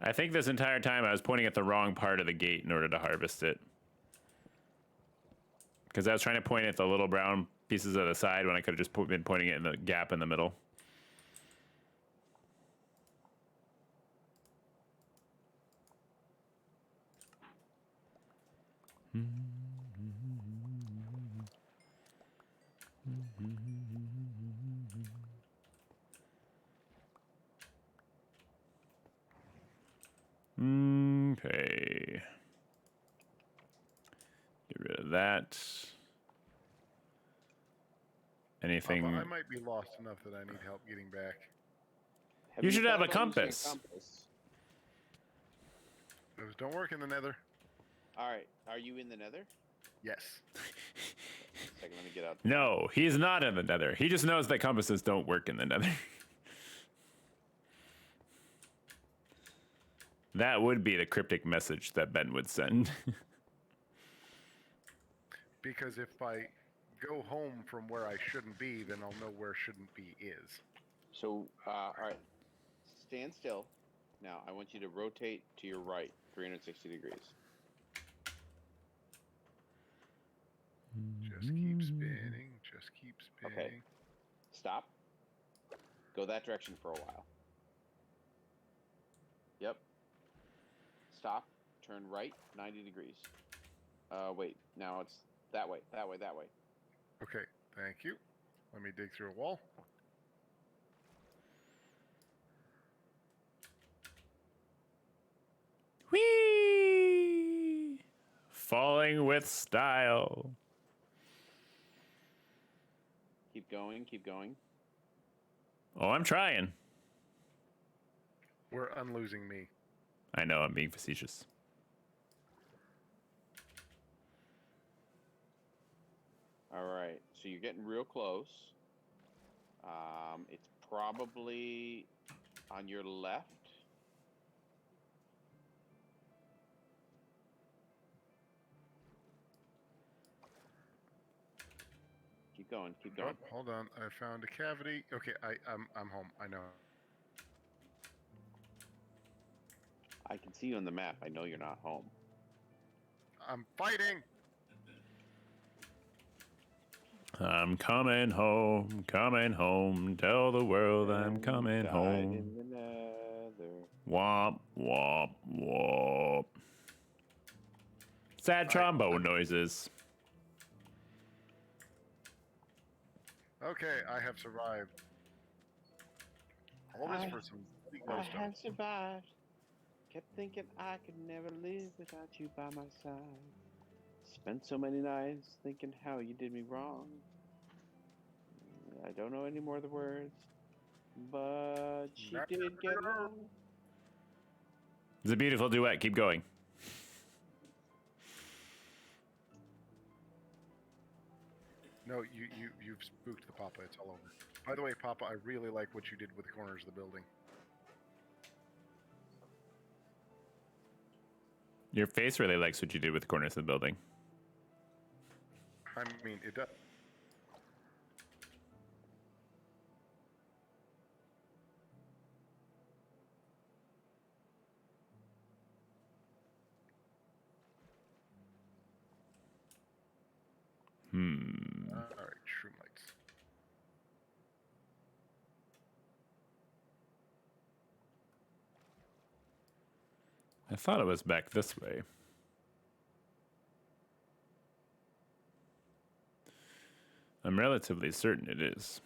I think this entire time I was pointing at the wrong part of the gate in order to harvest it. Because I was trying to point at the little brown pieces of the side when I could have just been pointing it in the gap in the middle. Okay. Get rid of that. Anything? Papa, I might be lost enough that I need help getting back. You should have thought a about using compass. Those don't work in the nether. All right, are you in the nether? Yes. Second, let me get out. No, he's not in the nether. He just knows that compasses don't work in the nether. That would be the cryptic message that Ben would send. Because if I go home from where I shouldn't be, then I'll know where shouldn't be is. So, all right, stand still. Now, I want you to rotate to your right, 360 degrees. Just keep spinning. Just keep spinning. Okay. Stop. Go that direction for a while. Yep. Stop. Turn right, 90 degrees. Wait. Now it's that way. That way. That way. Okay, thank you. Let me dig through a wall. Whee! Falling with style. Keep going. Keep going. Oh, I'm trying. We're unlosing me. I know, I'm being facetious. All right. So you're getting real close. It's probably on your left. Keep going. Keep going. Oh, hold on. I found a cavity. Okay, I'm home. I know. I can see you on the map. I know you're not home. I'm fighting. I'm coming home, tell the world I'm coming Died home. in the nether. Womp, womp, womp. Sad trombone noises. Okay, I have survived. All this for some I ghost have survived. Kept thinking I could never live without you by my side. Spent so many nights thinking how you did me wrong. I don't know any more of the words, but she did get along. It's a beautiful duet. Keep going. No, you've spooked the Papa. It's all over. By the way, Papa, I really like what you did with the corners of the building. Your face really likes what you did with the corners of the building. I mean, it does. All right, shroom lights. I thought it was back this way. I'm relatively certain it is.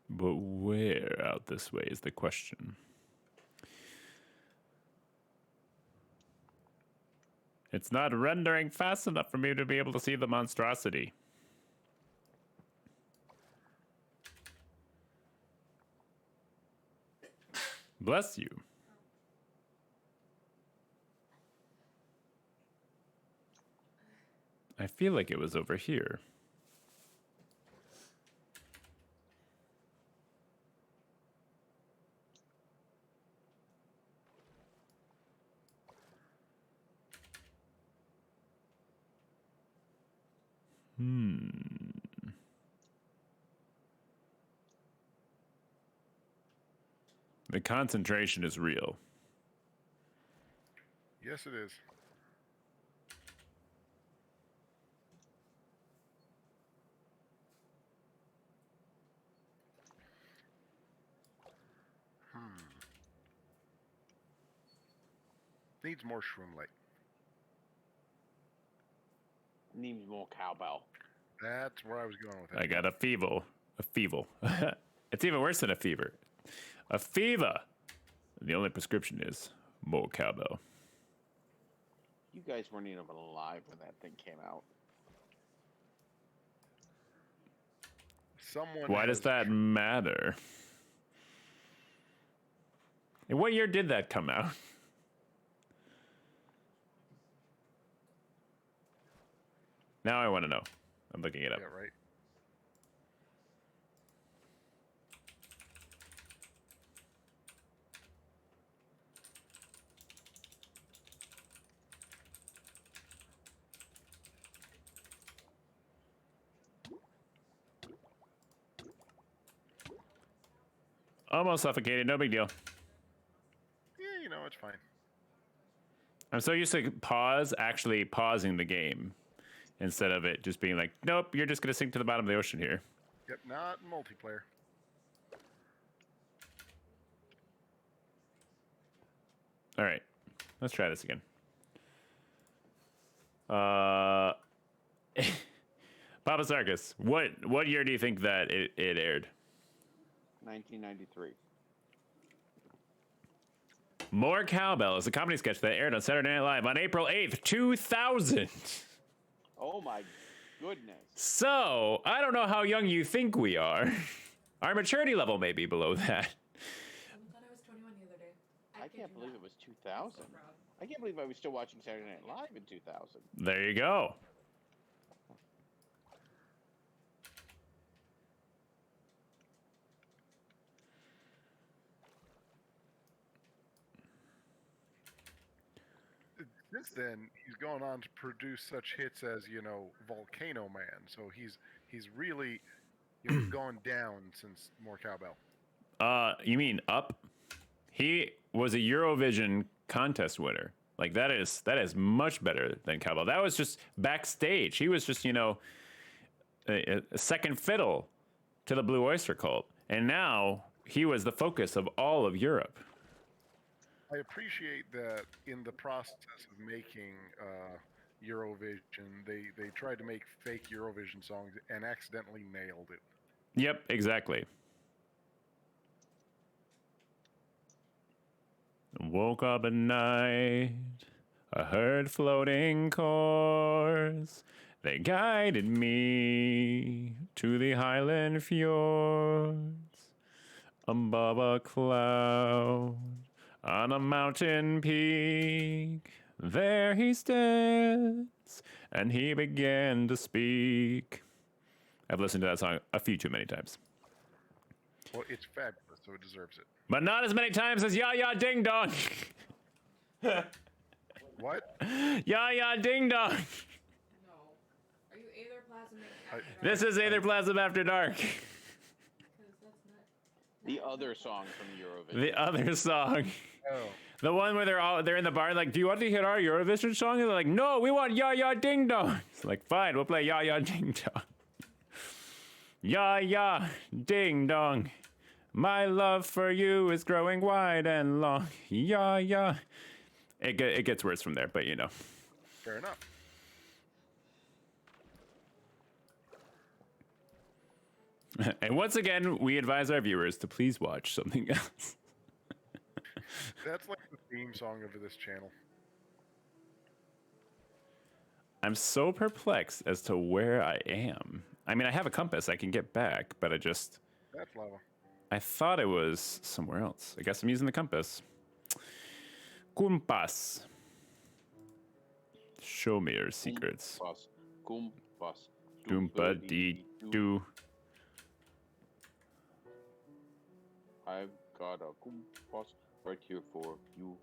But where out this way is the question. It's not rendering fast enough for me to be able to see the monstrosity. Bless you. I feel like it was over here. The concentration is real. Yes, it is. Needs more shroom light. Needs more cowbell. That's where I was going with it. I got a feeble. A feeble. It's even worse than a fever. A fever. The only prescription is more cowbell. You guys weren't even alive when that thing came out. Someone. Why does has that matter? And what year did that come out? Now I want to know. I'm looking it up. Yeah, right. Almost suffocated. No big deal. Yeah, you know, it's fine. I'm so used to actually pausing the game instead of it just being like, nope, you're just going to sink to the bottom of the ocean here. Yep, not multiplayer. All right, let's try this again. Papa Sarkis, what year do you think that it aired? 1993. More Cowbell is a comedy sketch that aired on Saturday Night Live on April 8th, 2000. Oh my goodness. So, I don't know how young you think we are. Our maturity level may be below that. I thought I was 21 the other day. I can't believe it was 2000. I can't believe I was still watching Saturday Night Live in 2000. There you go. Since then, he's gone on to produce such hits as, you know, Volcano Man. So he's really, you know, gone down since More Cowbell. You mean Up? He was a Eurovision contest winner. Like that is much better than Cowbell. That was just backstage. He was just, you know, a second fiddle to the Blue Oyster Cult. And now he was the focus of all of Europe. I appreciate that in the process of making Eurovision, they tried to make fake Eurovision songs and accidentally nailed it. Yep, exactly. Woke up at night, I heard floating chords. They guided me to the highland fjords. Above a cloud, on a mountain peak, there he stands, and he began to speak. I've listened to that song a few too many times. Well, it's fabulous, so it deserves it. But not as many times as Ya Ya Ding Dong. What? Ya Ya Ding Dong. No. Are you Aetherplasmic After Dark? This is Aetherplasm After Dark. 'Cause that's not. The other song from Eurovision. The other song. Oh, The one where they're in the bar like, do you want to hear our Eurovision song? And they're like, no, we want Ya Ya Ding Dong. It's like, fine, we'll play Ya Ya Ding Dong. Ya Ya Ding Dong. My love for you is growing wide and long. Ya ya. It gets worse from there, but you know. fair enough. And once again, we advise our viewers to please watch something else. That's like the theme song of this channel. I'm so perplexed as to where I am. I mean, I have a compass. I can get back, but That's lava. I thought it was somewhere else. I guess I'm using the compass. Kumpas. Show me your secrets. Kumpas. Doompa dee doo. I've got a kumpas right here for you.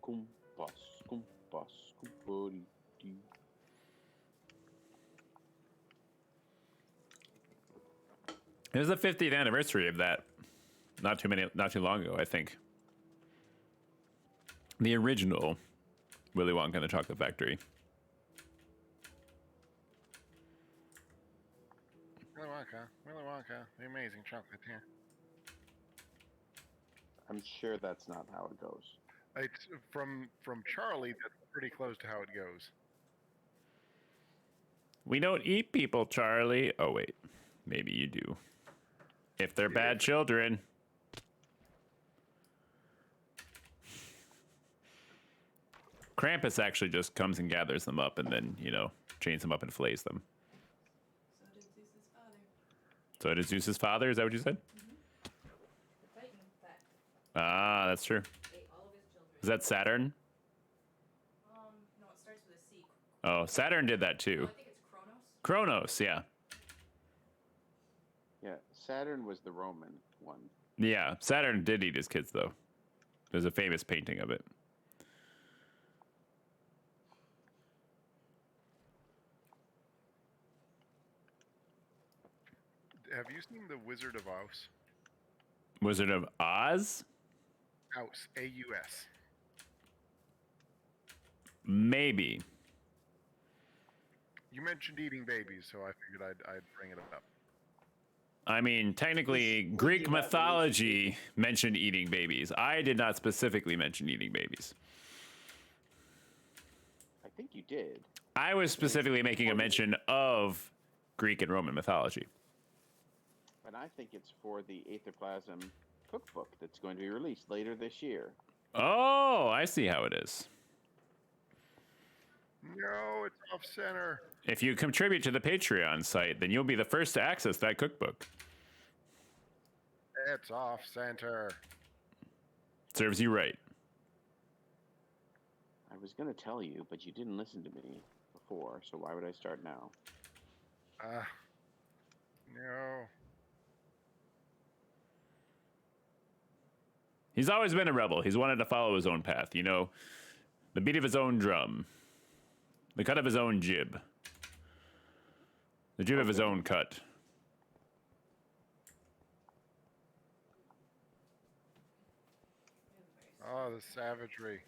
Kumpas, kumpas, kumpari dee. It was the 50th anniversary of that. Not too long ago, I think. The original Willy Wonka and the Chocolate Factory. Willy Wonka, the amazing chocolatier. I'm sure that's not how it goes. It's from Charlie. That's pretty close to how it goes. We don't eat people, Charlie. Oh, wait. Maybe you do. If they're bad children. Krampus actually just comes and gathers them up and then, chains them up and flays them. So did Zeus's father. So did Zeus's father? Is that what you said? The Titan that Ah, that's true. ate all of his children. Is that Saturn? No, it starts with a C. Oh, Saturn did that No, too. I think it's Kronos. Kronos, yeah. Yeah, Saturn was the Roman one. Yeah, Saturn did eat his kids, though. There's a famous painting of it. Have you seen The Wizard of Oz? Wizard of Oz? Aus, A-U-S. Maybe. You mentioned eating babies, so I figured I'd bring it up. I mean, technically, Greek mythology mentioned eating babies. I did not specifically mention eating babies. I think you did. I was specifically making a mention of Greek and Roman mythology. And I think it's for the Aetherplasm cookbook that's going to be released later this year. Oh, I see how it is. No, it's off center. If you contribute to the Patreon site, then you'll be the first to access that cookbook. It's off center. Serves you right. I was going to tell you, but you didn't listen to me before, so why would I start now? No. He's always been a rebel. He's wanted to follow his own path, the beat of his own drum, the cut of his own jib, the jib of his own cut. Oh, the savagery.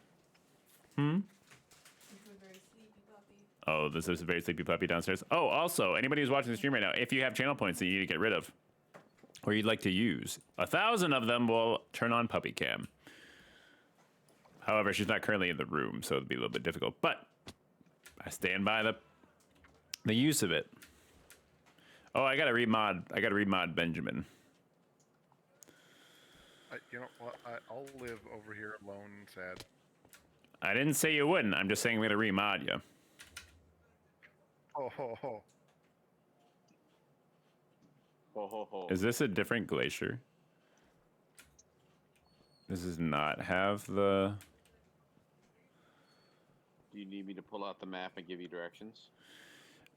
Hmm? This is a very sleepy puppy. Oh, this is a very sleepy puppy downstairs. Oh, also, anybody who's watching the stream right now, if you have channel points that you need to get rid of, or you'd like to use, 1,000 of them will turn on Puppy Cam. However, she's not currently in the room, so it'd be a little bit difficult. But I stand by the use of it. Oh, I gotta remod Benjamin. You know what? I'll live over here alone and sad. I didn't say you wouldn't. I'm just saying I'm gonna remod you. Oh, ho, ho. Ho, ho, ho. Is this a different glacier? This does not have the... Do you need me to pull out the map and give you directions?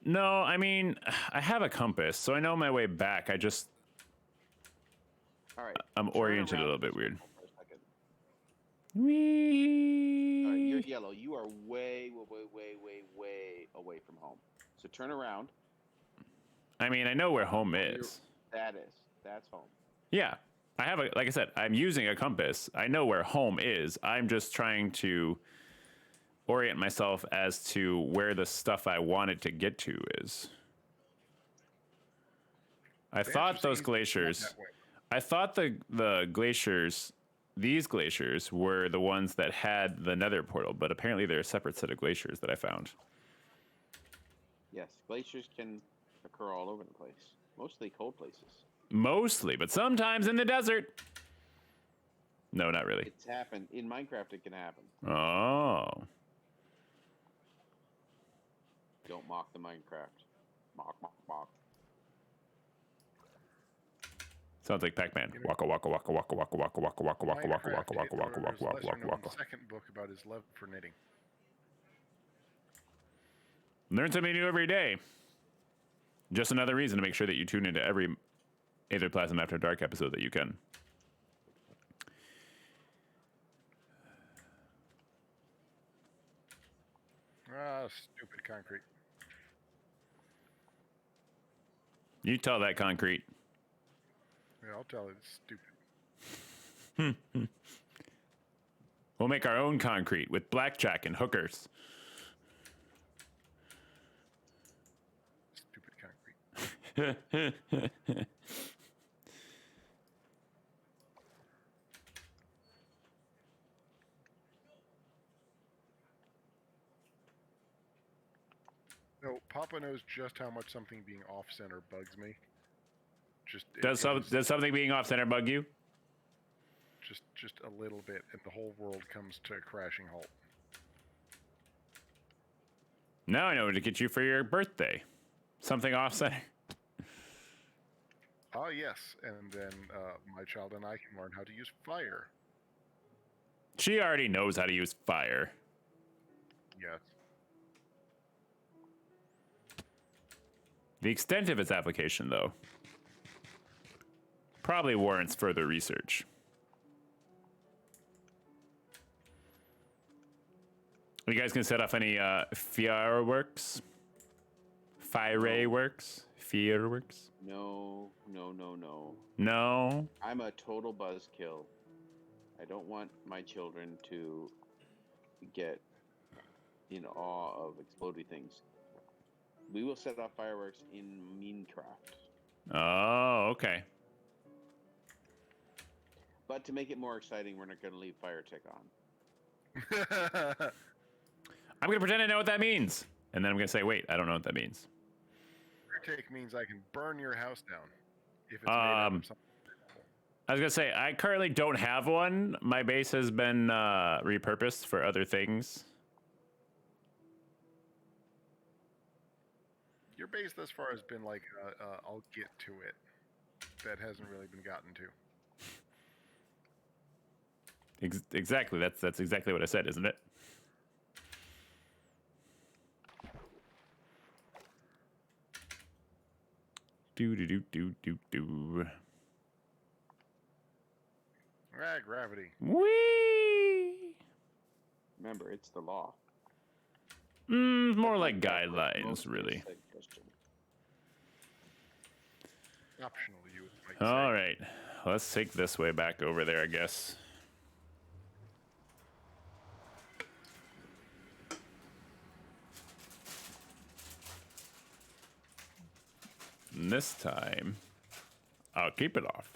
No, I mean, I have a compass, so I know my way back. All right. I'm turn oriented a around little bit this weird. way for a second. Whee! All right, you're yellow. You are way away from home. So turn around. I mean, I know where home is. That's home. Yeah. Like I said, I'm using a compass. I know where home is. I'm just trying to orient myself as to where the stuff I wanted to get to is. I thought those glaciers, I thought the glaciers, these glaciers were the ones that had the nether portal, but apparently they're a separate set of glaciers that I found. Yes, glaciers can occur all over the place. Mostly cold places. Mostly, but sometimes in the desert. No, not really. It's happened. In Minecraft, it can happen. Oh. Don't mock the Minecraft. Mock. Sounds like Pac-Man. Waka waka waka waka waka waka waka waka waka waka waka waka waka waka waka waka waka. Second book about his love for knitting. Learn something new every day. Just another reason to make sure that you tune into every Aetherplasm After Dark episode that you can. Ah, stupid concrete. You tell that concrete. Yeah, I'll tell it. It's stupid. We'll make our own concrete with blackjack and hookers. Stupid concrete. No, Papa knows just how much something being off center bugs me. Just Does something being off center bug you? just a little bit, and the whole world comes to a crashing halt. Now I know what to get you for your birthday. Something off center. Ah, yes, and then my child and I can learn how to use fire. She already knows how to use fire. Yes. The extent of its application, though, probably warrants further research. Are you guys gonna set off any fireworks? Fireworks? Fireworks? No, no, no, no. No? I'm a total buzzkill. I don't want my children to get in awe of exploding things. We will set off fireworks in Minecraft. Oh, okay. But to make it more exciting, we're not going to leave FireTech on. I'm gonna pretend I know what that means. And then I'm gonna say, wait, I don't know what that means. Take means I can burn your house down if it's made out of something. I was gonna say, I currently don't have one. My base has been repurposed for other things. Your base thus far has been like, I'll get to it. That hasn't really been gotten to. Exactly. That's exactly what I said, isn't it? Do. Ah, gravity. Whee! Remember, it's the law. More like guidelines, Most really. question. Optional, you might say. All right, let's take this way back over there, I guess. And this time, I'll keep it off.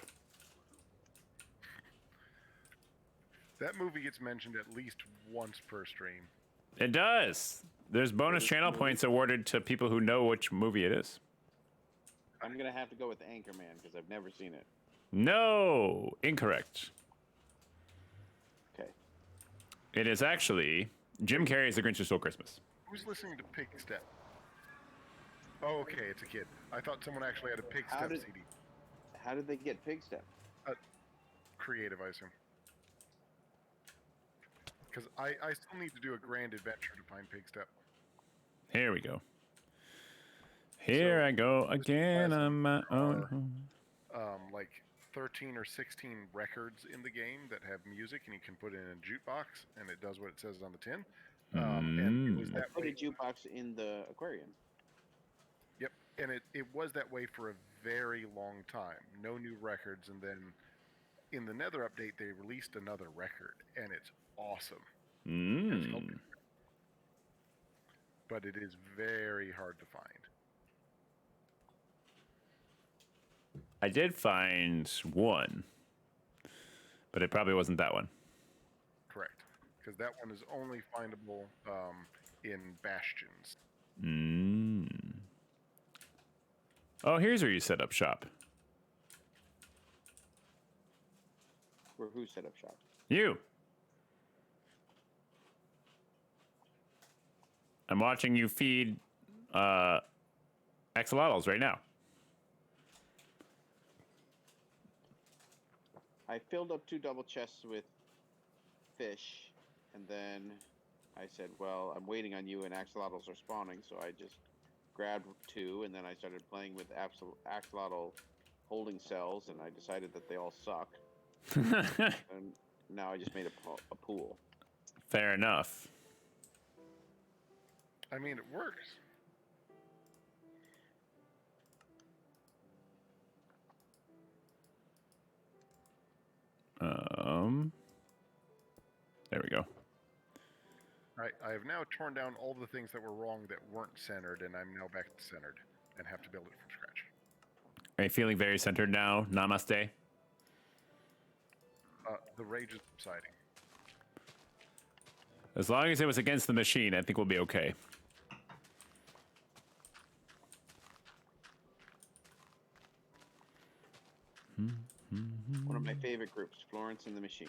That movie gets mentioned at least once per stream. It does. There's bonus channel points awarded to people who know which movie it is. I'm going to have to go with Anchorman because I've never seen it. No, incorrect. Okay. It is actually Jim Carrey's The Grinch Who Stole Christmas. Who's listening to Pig Step? Oh, okay, it's a kid. I thought someone actually had a Pig How Step did- CD. How did they get Pig Step? Creative, I assume. Because I still need to do a grand adventure to find Pig Step. Here we go. Here So, I go Mr. again Plasma, on my there own. Like 13 or 16 records in the game that have music, and you can put it in a jukebox, and it does what it says on the tin. And it was that Put a way. jukebox in the aquarium. Yep, and it was that way for a very long time. No new records, and then in the Nether update, they released another record, and it's awesome. It's called Mm. but it is very hard to find. I did find one, but it probably wasn't that one. Correct, because that one is only findable in bastions. Mm. Oh, here's where you set up shop. Where who set up shop? You. I'm watching you feed axolotls right now. I filled up 2 double chests with fish, and then I said, well, I'm waiting on you, and axolotls are spawning, so I just grabbed 2, and then I started playing with axolotl holding cells, and I decided that they all suck, and now I just made a pool. Fair enough. I mean, it works. There we go. I have now torn down all the things that were wrong that weren't centered, and I'm now back centered and have to build it from scratch. Are you feeling very centered now? Namaste. The rage is subsiding. As long as it was against the machine, I think we'll be okay. One of my favorite groups, Florence and the Machine.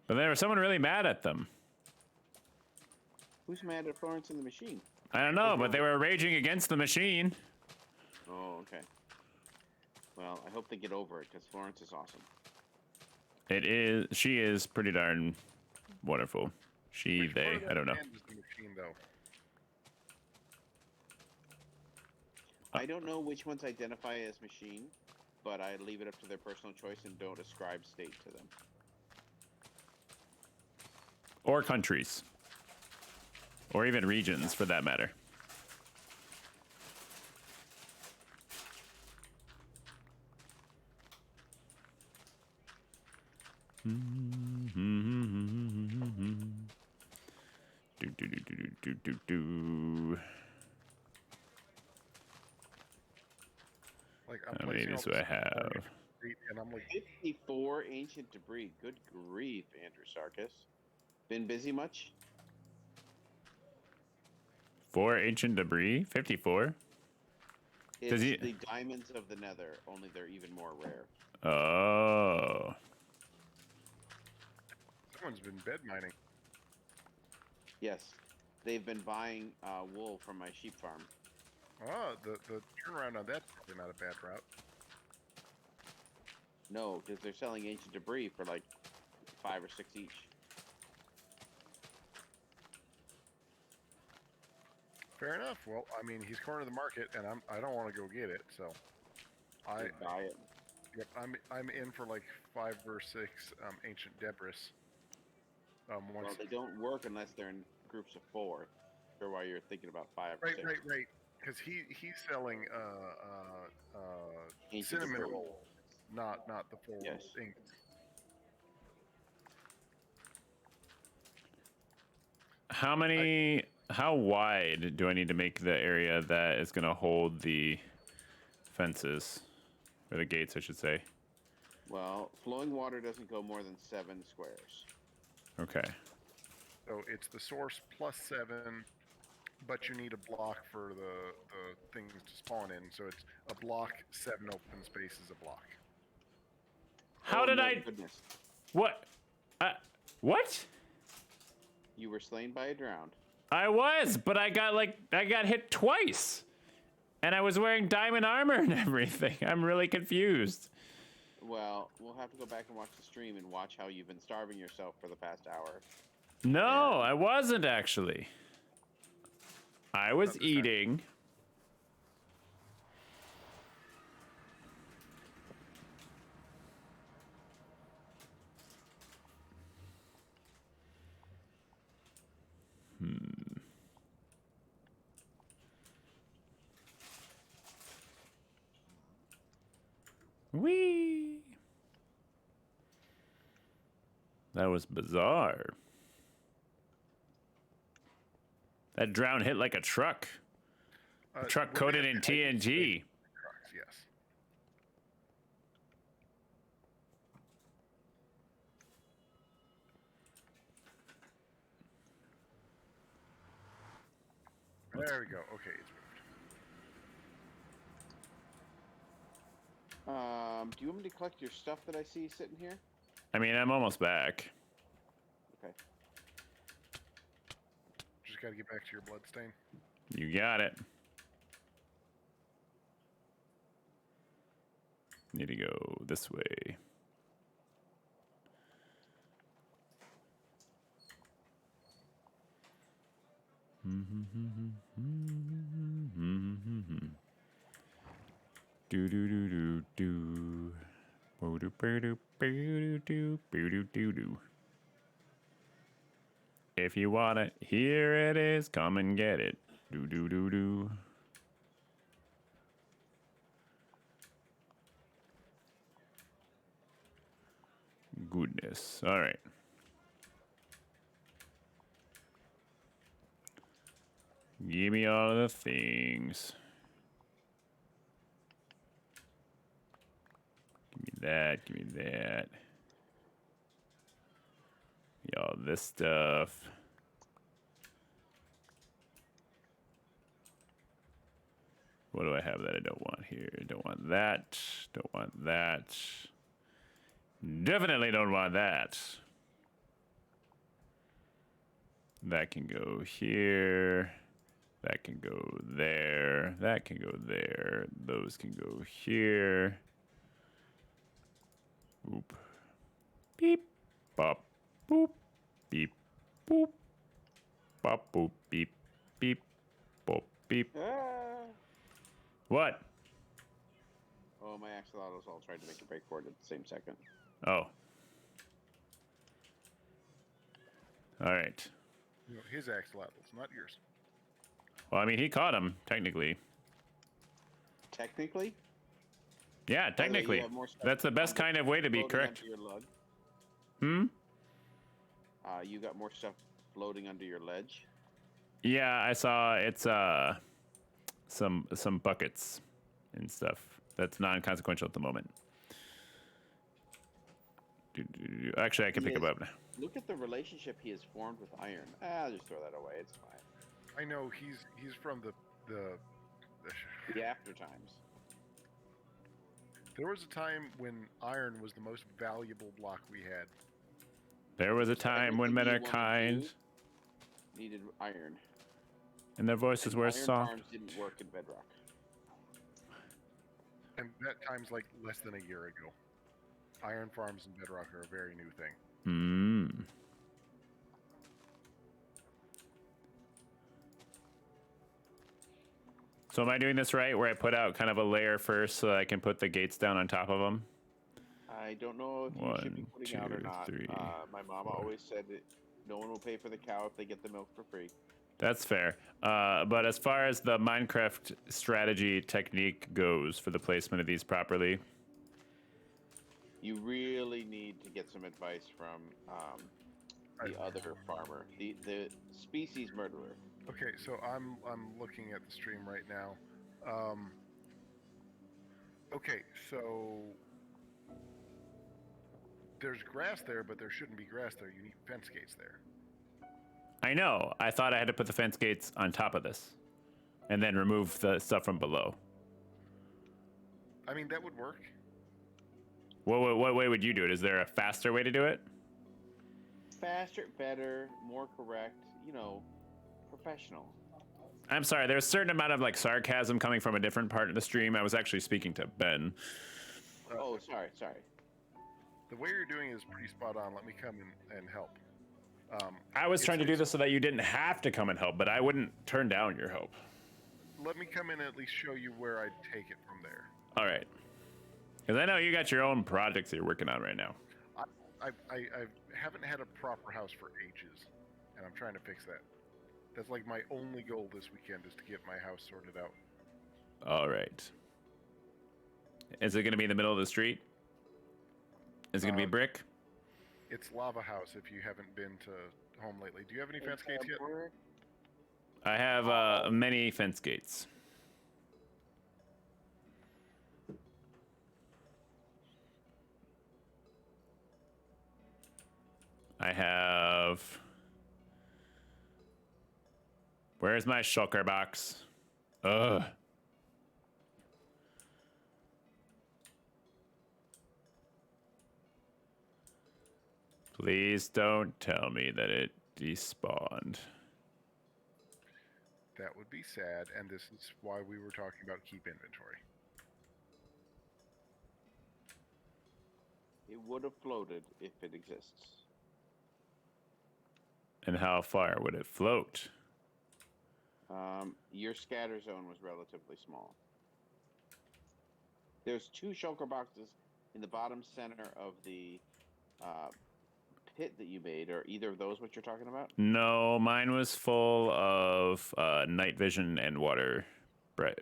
But there was someone really mad at them. Who's mad at Florence and the Machine? I don't know, but they were raging against the machine. Oh, okay. Well, I hope they get over it because Florence is awesome. She is pretty darn wonderful. Which part They, of that I don't know. band is the machine, though? I don't know which ones identify as machine, but I leave it up to their personal choice and don't ascribe state to them. Or countries. Or even regions, for that matter. Do. Like, I'm How many placing all do I this have? and I'm like, 54 ancient debris. Good grief, Andrew Sarkis. Been busy much? 4 ancient debris? 54? It's Does he- the diamonds of the nether, only they're even more rare. Oh. someone's been bed mining. Yes, they've been buying wool from my sheep farm. The turnaround on that's probably not a bad route. No, because they're selling ancient debris for like 5 or 6 each. Fair enough. Well, I mean, he's cornered the market, and I don't want to go get it, so They buy it. yep, I'm in for like 5 or 6 ancient debris. Well, Once they don't work unless they're in groups of 4. Or why you're thinking about 5 or 6. right. Because he's selling Ancient cinnamon debris. roll, not the full Yes. ink. How wide do I need to make the area that is going to hold the fences? Or the gates, I should say. Well, flowing water doesn't go more than 7 squares. Okay. So it's the source plus 7, but you need a block for the things to spawn in. So it's a block, 7 open spaces a block. How Oh, did no, I... Goodness. What? What? You were slain by a drowned. I was, but I got hit twice. And I was wearing diamond armor and everything. I'm really confused. Well, we'll have to go back and watch the stream and watch how you've been starving yourself for the past hour. No, I wasn't actually. I was eating. Whee! That was bizarre. That drown hit like a truck. A truck We're coated gonna in have to TNT. trucks, yes. There we go. Okay, it's moved. Do you want me to collect your stuff that I see sitting here? I mean, I'm almost back. Okay. Just got to get back to your bloodstain. You got it. Need to go this way. Do do do do do. Boo doo boo doo boo doo boo doo doo doo. If you want it, here it is. Come and get it. Do do do do. goodness. All right. Give me all of the things. Give me that. Give me that. Give me all this stuff. What do I have that I don't want here? Don't want that. Don't want that. Definitely don't want that. That can go here. That can go there. That can go there. Those can go here. Boop. Beep. Bop. Boop. Beep. Boop. Bop. Boop. Beep. Beep. Boop. Beep. What? Oh, my axolotls all tried to make a break for it at the same second. Oh. All right. You know, his axolotls, not yours. Well, I mean, he caught him, technically. Technically? Yeah, technically. have more stuff That's the best kind of way to be floating correct. under your lug. Hmm? You got more stuff floating under your ledge. Yeah, I saw it's some buckets and stuff. That's non-consequential at the moment. Actually, I can pick Yes. him up. Look at the relationship he has formed with iron. I'll just throw that away. It's fine. I know he's from the The after times. There was a time when iron was the most valuable block we had. There was a time when men are Everything you wanted kind to do needed iron. and their voices And were iron soft. farms didn't work in Bedrock. And that time's like less than a year ago. Iron farms in Bedrock are a very new thing. Hmm. So am I doing this right, where I put out kind of a layer first so that I can put the gates down on top of them? I don't know if you should be 1, putting out or 2, not. 3, My mom 4. always said that no one will pay for the cow if they get the milk for free. That's fair. But as far as the Minecraft strategy technique goes for the placement of these properly, You really need to get some advice from the other farmer, the species murderer. Okay, so I'm looking at the stream right now. Okay, so there's grass there, but there shouldn't be grass there. You need fence gates there. I know. I thought I had to put the fence gates on top of this and then remove the stuff from below. I mean, that would work. What way would you do it? Is there a faster way to do it? Faster, better, more correct, professional. I'm sorry, there's a certain amount of like sarcasm coming from a different part of the stream. I was actually speaking to Ben. Oh, sorry. The way you're doing is pretty spot on. Let me come and help. I was trying to do it's- this so that you didn't have to come and help, but I wouldn't turn down your help. Let me come in and at least show you where I'd take it from there. All right. Because I know you got your own projects that you're working on right now. I haven't had a proper house for ages, and I'm trying to fix that. That's like my only goal this weekend is to get my house sorted out. All right. Is it going to be in the middle of the street? Is it going to be brick? It's Lava House if you haven't been to home lately. Do you have any fence gates yet? I have many fence gates. I have. Where's my shulker box? Ugh. Please don't tell me that it despawned. That would be sad, and this is why we were talking about keep inventory. It would have floated if it exists. And how far would it float? Your scatter zone was relatively small. There's 2 shulker boxes in the bottom center of the pit that you made. Are either of those what you're talking about? No, mine was full of night vision and water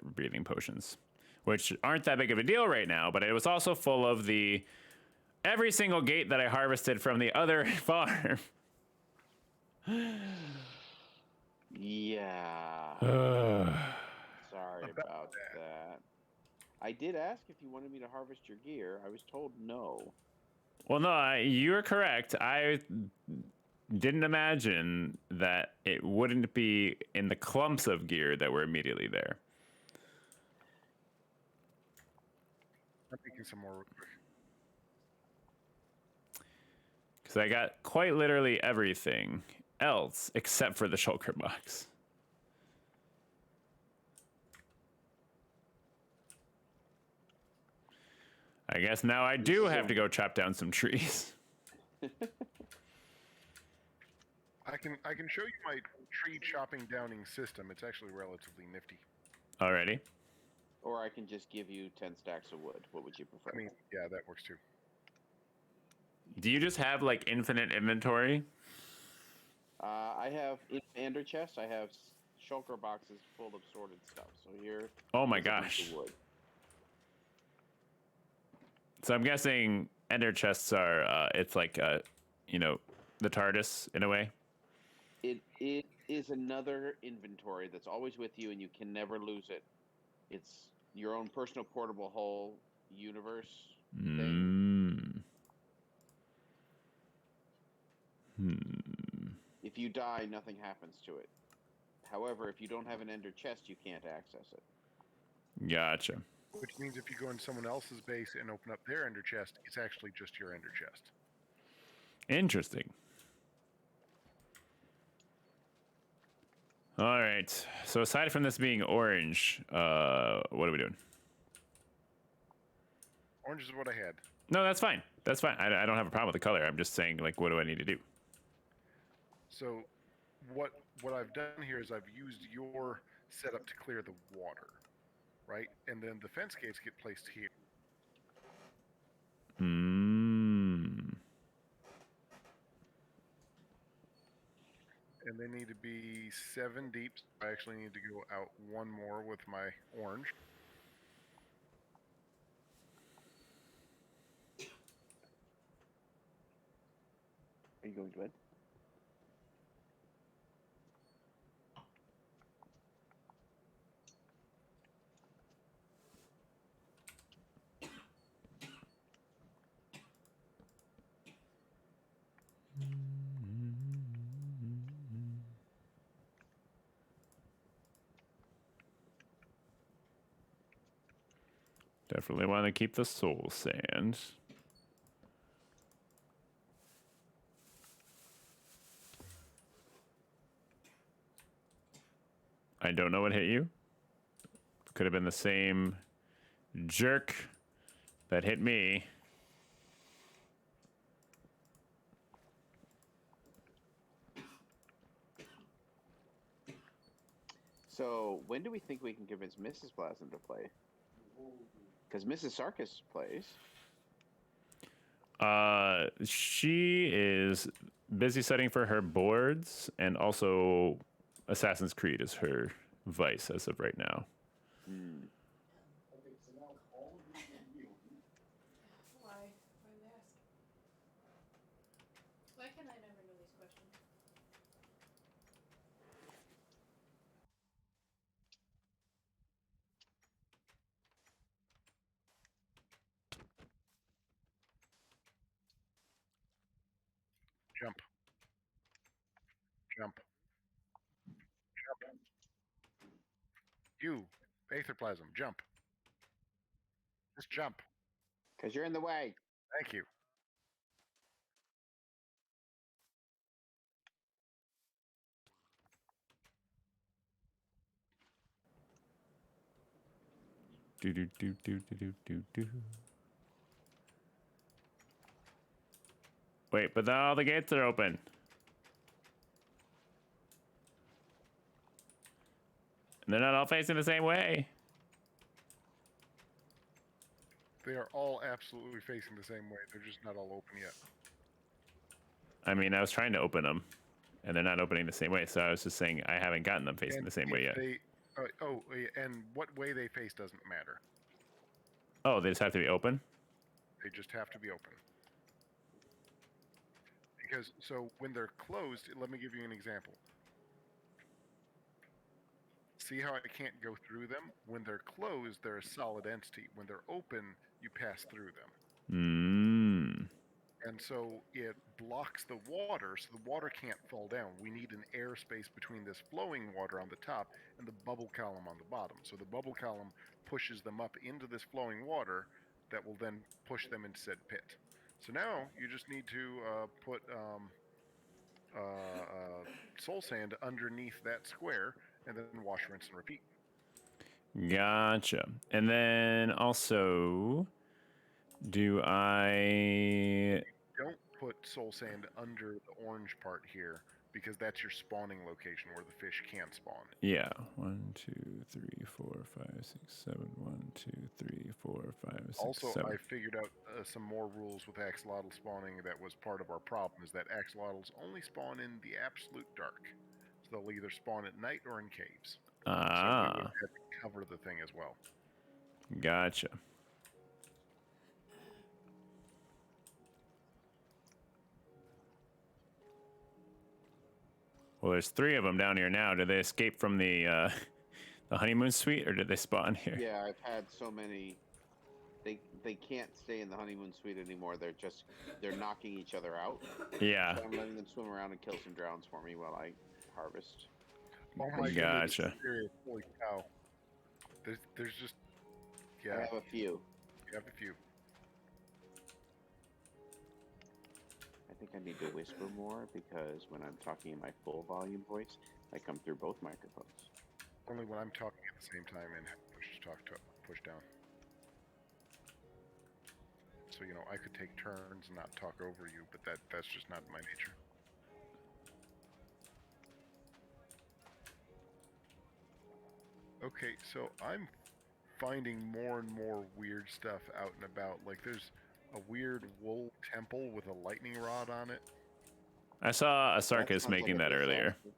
breathing potions, which aren't that big of a deal right now, but it was also full of the every single gate that I harvested from the other farm. Yeah. Well, Sorry about that. I did ask if you wanted me to harvest your gear. I was told no. no, you're correct. I didn't imagine that it wouldn't be in the clumps of gear that were immediately there. I'm making some more real quick. Because I got quite literally everything else except for the shulker box. I guess now I do have to go chop down some trees. I can show you my tree chopping downing system. It's actually relatively nifty. Alrighty. Or I can just give you 10 stacks of wood. What would you prefer? I mean, yeah, that works too. Do you just have like infinite inventory? I have in ender chest. I have shulker boxes full of sorted stuff. So here. Oh my is a bunch gosh. of wood. So I'm guessing ender chests are, it's like, you know, the TARDIS in a way. It is another inventory that's always with you, and you can never lose it. It's your own personal portable whole universe thing. If you die, nothing happens to it. However, if you don't have an ender chest, you can't access it. Gotcha. Which means if you go in someone else's base and open up their ender chest, it's actually just your ender chest. Interesting. All right. So aside from this being orange, what are we doing? Orange is what I had. No, that's fine. That's fine. I don't have a problem with the color. I'm just saying, like, what do I need to do? So what I've done here is I've used your setup to clear the water, right? And then the fence gates get placed here. And they need to be 7 deep. I actually need to go out one more with my orange. Are you going to bed? Definitely want to keep the soul sand. I don't know what hit you. Could have been the same jerk that hit me. So when do we think we can convince Mrs. Plasm to play? Because Mrs. Sarkis plays. She is busy studying for her boards, and also Assassin's Creed is her vice as of right now. Why? Why they ask? Why can I never know these questions? Jump. Jump. Jump. You, Aetherplasm, jump. Just jump. Because you're in the way. Thank you. Do do do do do do do do. Wait, but now all the gates are open. And they're not all facing the same way. They are all absolutely facing the same way. They're just not all open yet. I mean, I was trying to open them, and they're not opening the same way. So I was just saying I haven't gotten them facing And the same way if yet. And what way they face doesn't matter. Oh, they just have to be open? They just have to be open. because so when they're closed, let me give you an example. See how I can't go through them? When they're closed, they're a solid entity. When they're open, you pass through them. Mm. And so it blocks the water, so the water can't fall down. We need an airspace between this flowing water on the top and the bubble column on the bottom. So the bubble column pushes them up into this flowing water that will then push them into said pit. So now you just need to put soul sand underneath that square and then wash, rinse, and repeat. Gotcha. And then also, do I... Don't put soul sand under the orange part here because that's your spawning location where the fish can spawn. Yeah. 1, 2, 3, 4, 5, 6, 7. 1, 2, 3, 4, 5, 6, Also, 7. I figured out some more rules with axolotl spawning that was part of our problem, is that axolotls only spawn in the absolute dark. So they'll either spawn at night or in caves. So we would Ah, have to cover the thing as well. gotcha. Well, there's 3 of them down here now. Did they escape from the honeymoon suite, or did they spawn here? Yeah, I've had so many. They can't stay in the honeymoon suite anymore. They're knocking each other out. Yeah. So I'm letting them swim around and kill some drowns for me while I harvest. Oh my Gotcha. goodness, serious. Holy cow. There's just, I yeah, have a few. you have a few. I think I need to whisper more because when I'm talking in my full volume voice, I come through both microphones. Only when I'm talking at the same time and push down. So, you know, I could take turns and not talk over you, but that's just not my nature. Okay, so I'm finding more and more weird stuff out and about. Like there's a weird wool temple with a lightning rod on it. I saw a That circus sounds like making a that earlier. disaster.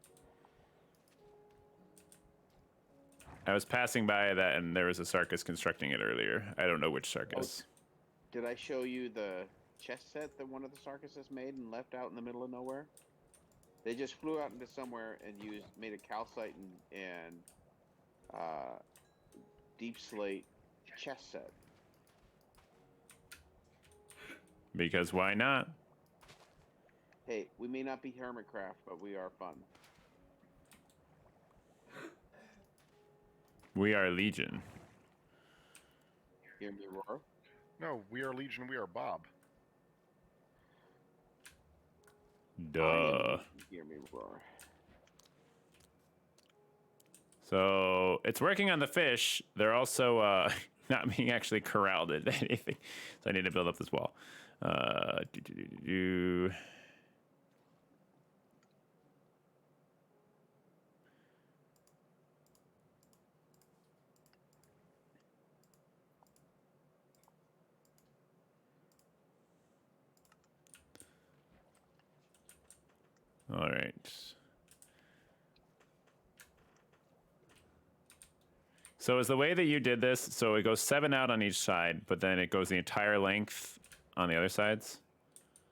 I was passing by that, and there was a circus constructing it earlier. I don't know which circus. Did I show you the chest set that one of the circuses made and left out in the middle of nowhere? They just flew out into somewhere and made a calcite and deep slate chest set. Because why not? Hey, we may not be Hermitcraft, but we are fun. We are Legion. Hear me roar? No, we are Legion, we are Bob. Duh. Hear me roar. So it's working on the fish. They're also not being actually corralled into anything. So I need to build up this wall. All right. So is the way that you did this, so it goes 7 out on each side, but then it goes the entire length on the other sides?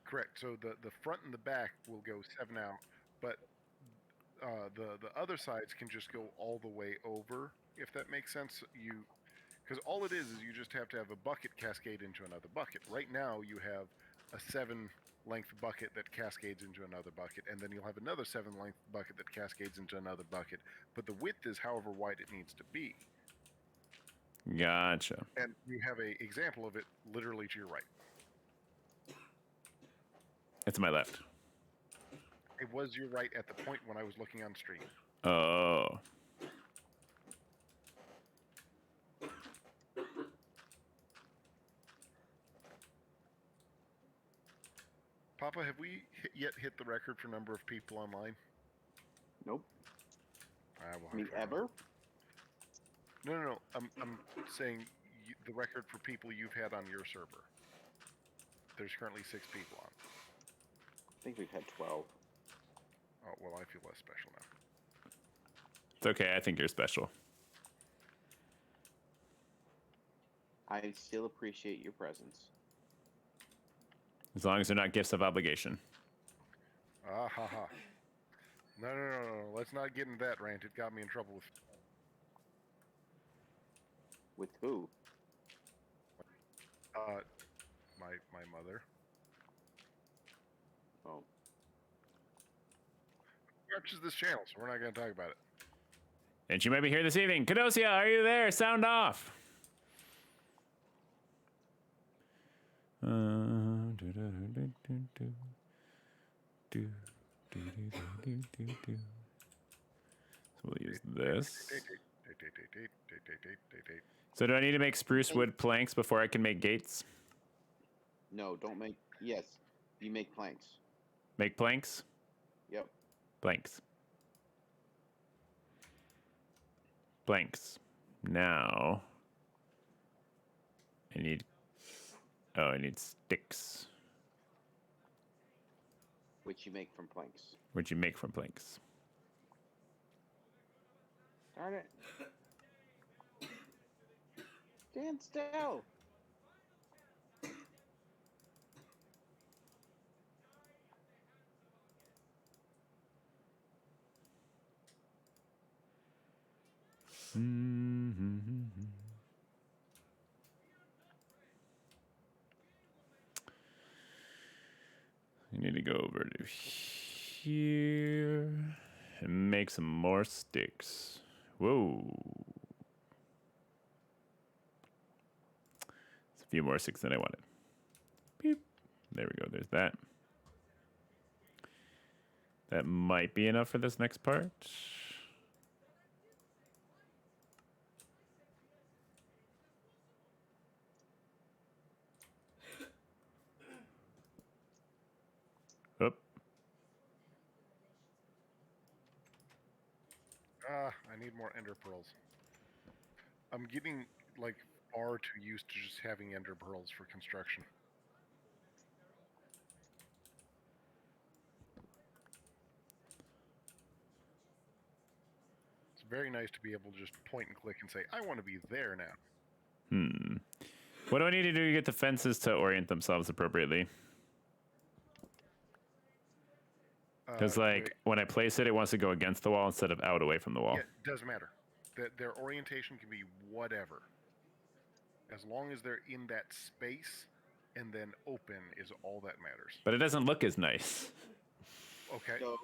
Correct. So the front and the back will go 7 out, but the other sides can just go all the way over, if that makes sense. Because all it is you just have to have a bucket cascade into another bucket. Right now you have a 7 length bucket that cascades into another bucket, and then you'll have another 7 length bucket that cascades into another bucket. But the width is however wide it needs to be. Gotcha. And you have a example of it literally to your right. It's to my left. It was your right at the point when I was looking on stream. Oh. Papa, have we yet hit the record for number of people online? Nope. I will I mean, have to- ever? No. I'm saying the record for people you've had on your server. There's currently 6 people on. I think we've had 12. Oh, well, I feel less special now. It's okay. I think you're special. I still appreciate your presence. As long as they're not gifts of obligation. Ah ha ha. No. Let's not get into that rant. It got me in trouble With who? with my mother. Oh, Watches this channel, so we're not going to talk about it. And she might be here this evening. Cadosia, are you there? Sound off. So we'll use this. So do I need to make spruce wood planks before I can make gates? no, don't make. Yes, you make planks. Make planks? Yep. Blanks. Blanks. Now I need sticks, Which you make from planks. which you make from planks. Darn it. Stand still. I need to go over to here and make some more sticks. Whoa. It's a few more sticks than I wanted. Beep. There we go. There's that. That might be enough for this next part. Oop. I need more ender pearls. I'm getting like far too used to just having ender pearls for construction. It's very nice to be able to just point and click and say, I want to be there now. What do I need to do to get the fences to orient themselves appropriately? Because, like, when I place it, it wants to go against the wall instead of out away from the wall. Yeah, it doesn't matter. Their orientation can be whatever. As long as they're in that space and then open is all that matters. But it doesn't look as nice. Okay. So,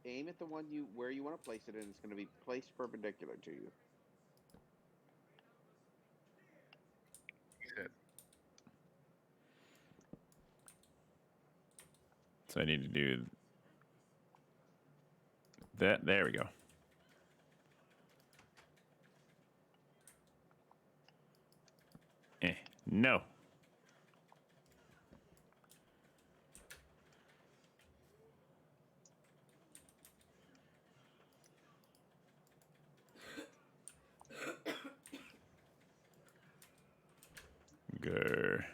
aim at the one where you want to place it, and it's going to be placed perpendicular to you. He said, So I need to do that. There we go. No. Grr.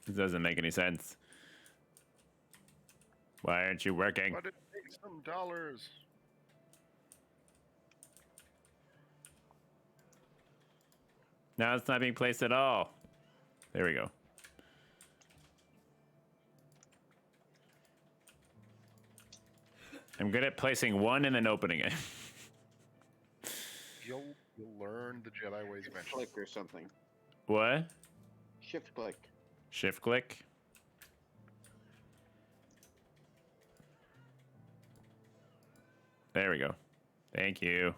This doesn't make any sense. Why aren't you working? but it takes some dollars. Now it's not being placed at all. There we go. I'm good at placing one and then opening it. You'll learn the Jedi ways eventually. Click or something. What? Shift click. Shift click. There we go. Thank you.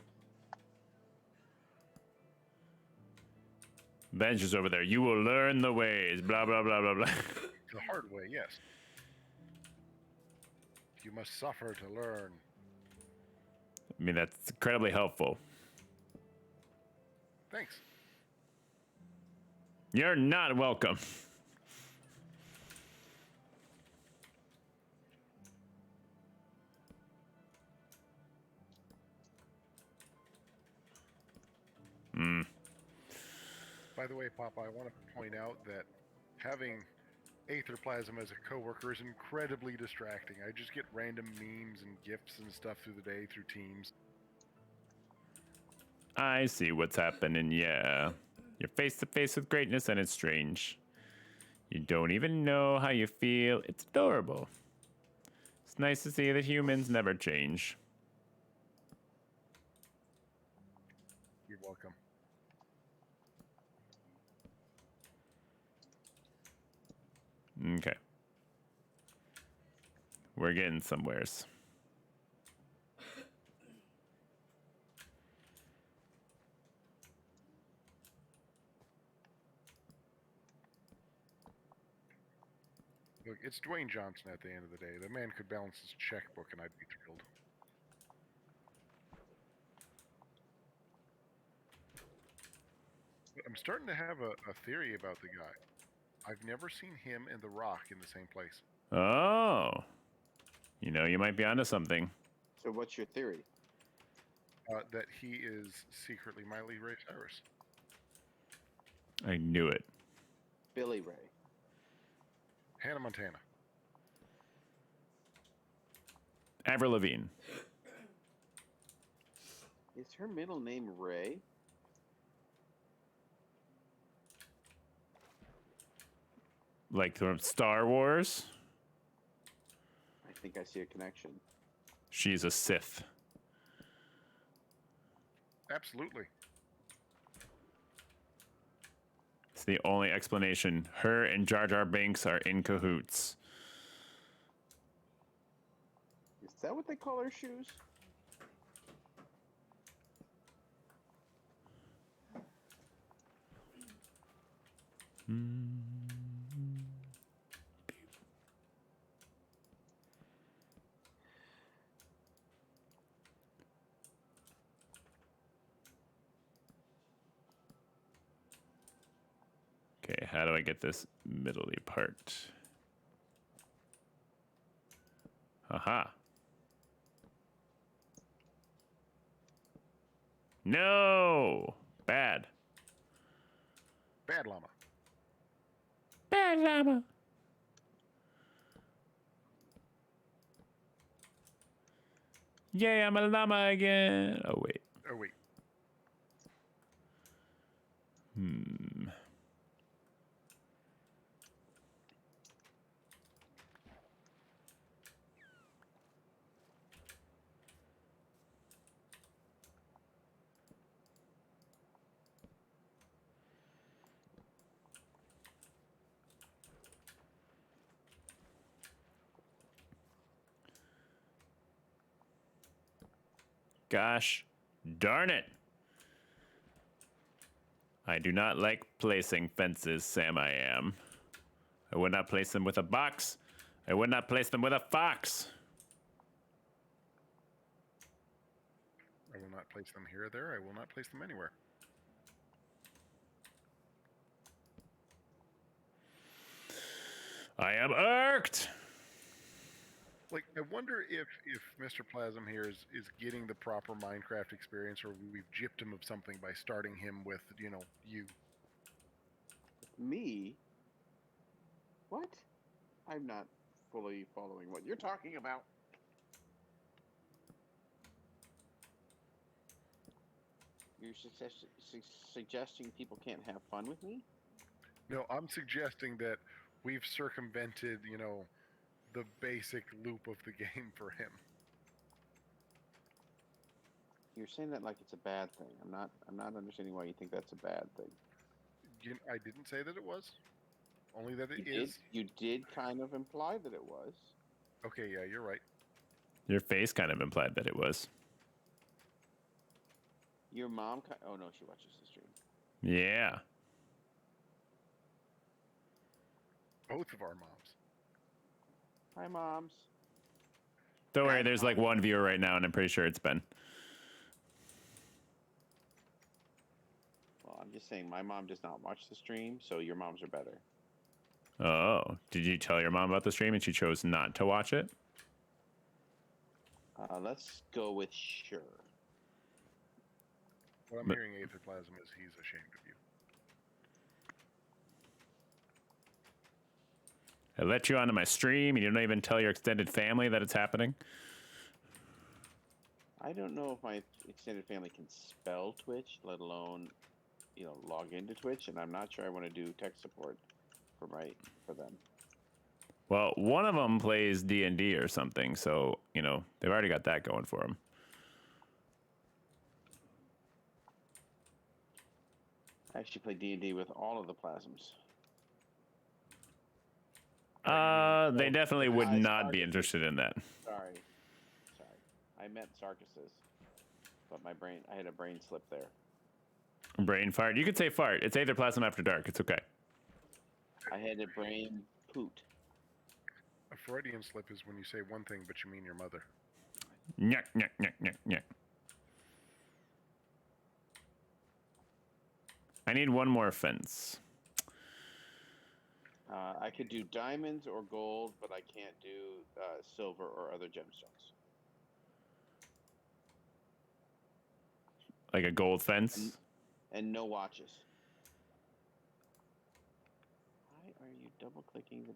Ben's over there. You will learn the ways. Blah, blah, blah, blah, blah. The hard way, yes. You must suffer to learn. I mean, that's incredibly helpful. Thanks. You're not welcome. By the way, Papa, I want to point out that having Aetherplasm as a coworker is incredibly distracting. I just get random memes and gifs and stuff through the day through Teams. I see what's happening, yeah. You're face to face with greatness and it's strange. You don't even know how you feel. It's adorable. It's nice to see that humans never change. You're welcome. Okay. We're getting somewheres. Look, it's Dwayne Johnson at the end of the day. The man could balance his checkbook and I'd be thrilled. But I'm starting to have a theory about the guy. I've never seen him and The Rock in the same place. Oh. You know, you might be onto something. So what's your theory? That he is secretly Miley Ray Cyrus. I knew it. Billy Ray. Hannah Montana. Avril Lavigne. Is her middle name Ray? Like from Star Wars. I think I see a connection. She's a Sith. Absolutely. It's the only explanation. Her and Jar Jar Binks are in cahoots. Is that what they call her shoes? Okay, how do I get this middle-y part? Aha. No! Bad. Bad llama. Bad llama. Yay, I'm a llama again. Oh, wait. Oh, wait. Gosh darn it. I do not like placing fences, Sam I am. I would not place them with a box. I would not place them with a fox. I will not place them here or there. I will not place them anywhere. I am irked. Like, I wonder if Mr. Plasm here is getting the proper Minecraft experience, or we've gypped him of something by starting him with, you know, you. Me? What? I'm not fully following what you're talking about. You're suggesting people can't have fun with me? No, I'm suggesting that we've circumvented, you know, the basic loop of the game for him. You're saying that like it's a bad thing. I'm not understanding why you think that's a bad thing. I didn't say that it was. Only that it You is. did, you did kind of imply that it was. Okay, yeah, you're right. Your face kind of implied that it was. Your mom oh no, she watches the stream. Yeah. Both of our moms. Hi, moms. Don't worry, there's like one viewer right now, and I'm pretty sure it's Ben. Well, I'm just saying my mom does not watch the stream, so your moms are better. Oh, did you tell your mom about the stream and she chose not to watch it? Let's go with sure. What I'm hearing, Aetherplasm, is he's ashamed of you. I let you onto my stream, and you don't even tell your extended family that it's happening. I don't know if my extended family can spell Twitch, let alone, log into Twitch, and I'm not sure I want to do tech support for them. Well, one of them plays D&D or something, so, they've already got that going for them. I actually play D&D with all of the Plasms. They definitely would guys, not be interested in that. Sorry. I meant Sarkisses, but I had a brain slip there. Brain fart. You could say fart. It's Aetherplasm After Dark. It's okay. I had a brain poot. A Freudian slip is when you say one thing but you mean your mother. Nyek, nyek, nyek, nyek, nyek. I need one more fence. I could do diamonds or gold, but I can't do silver or other gemstones. Like a gold fence? And no watches. Why are you double clicking the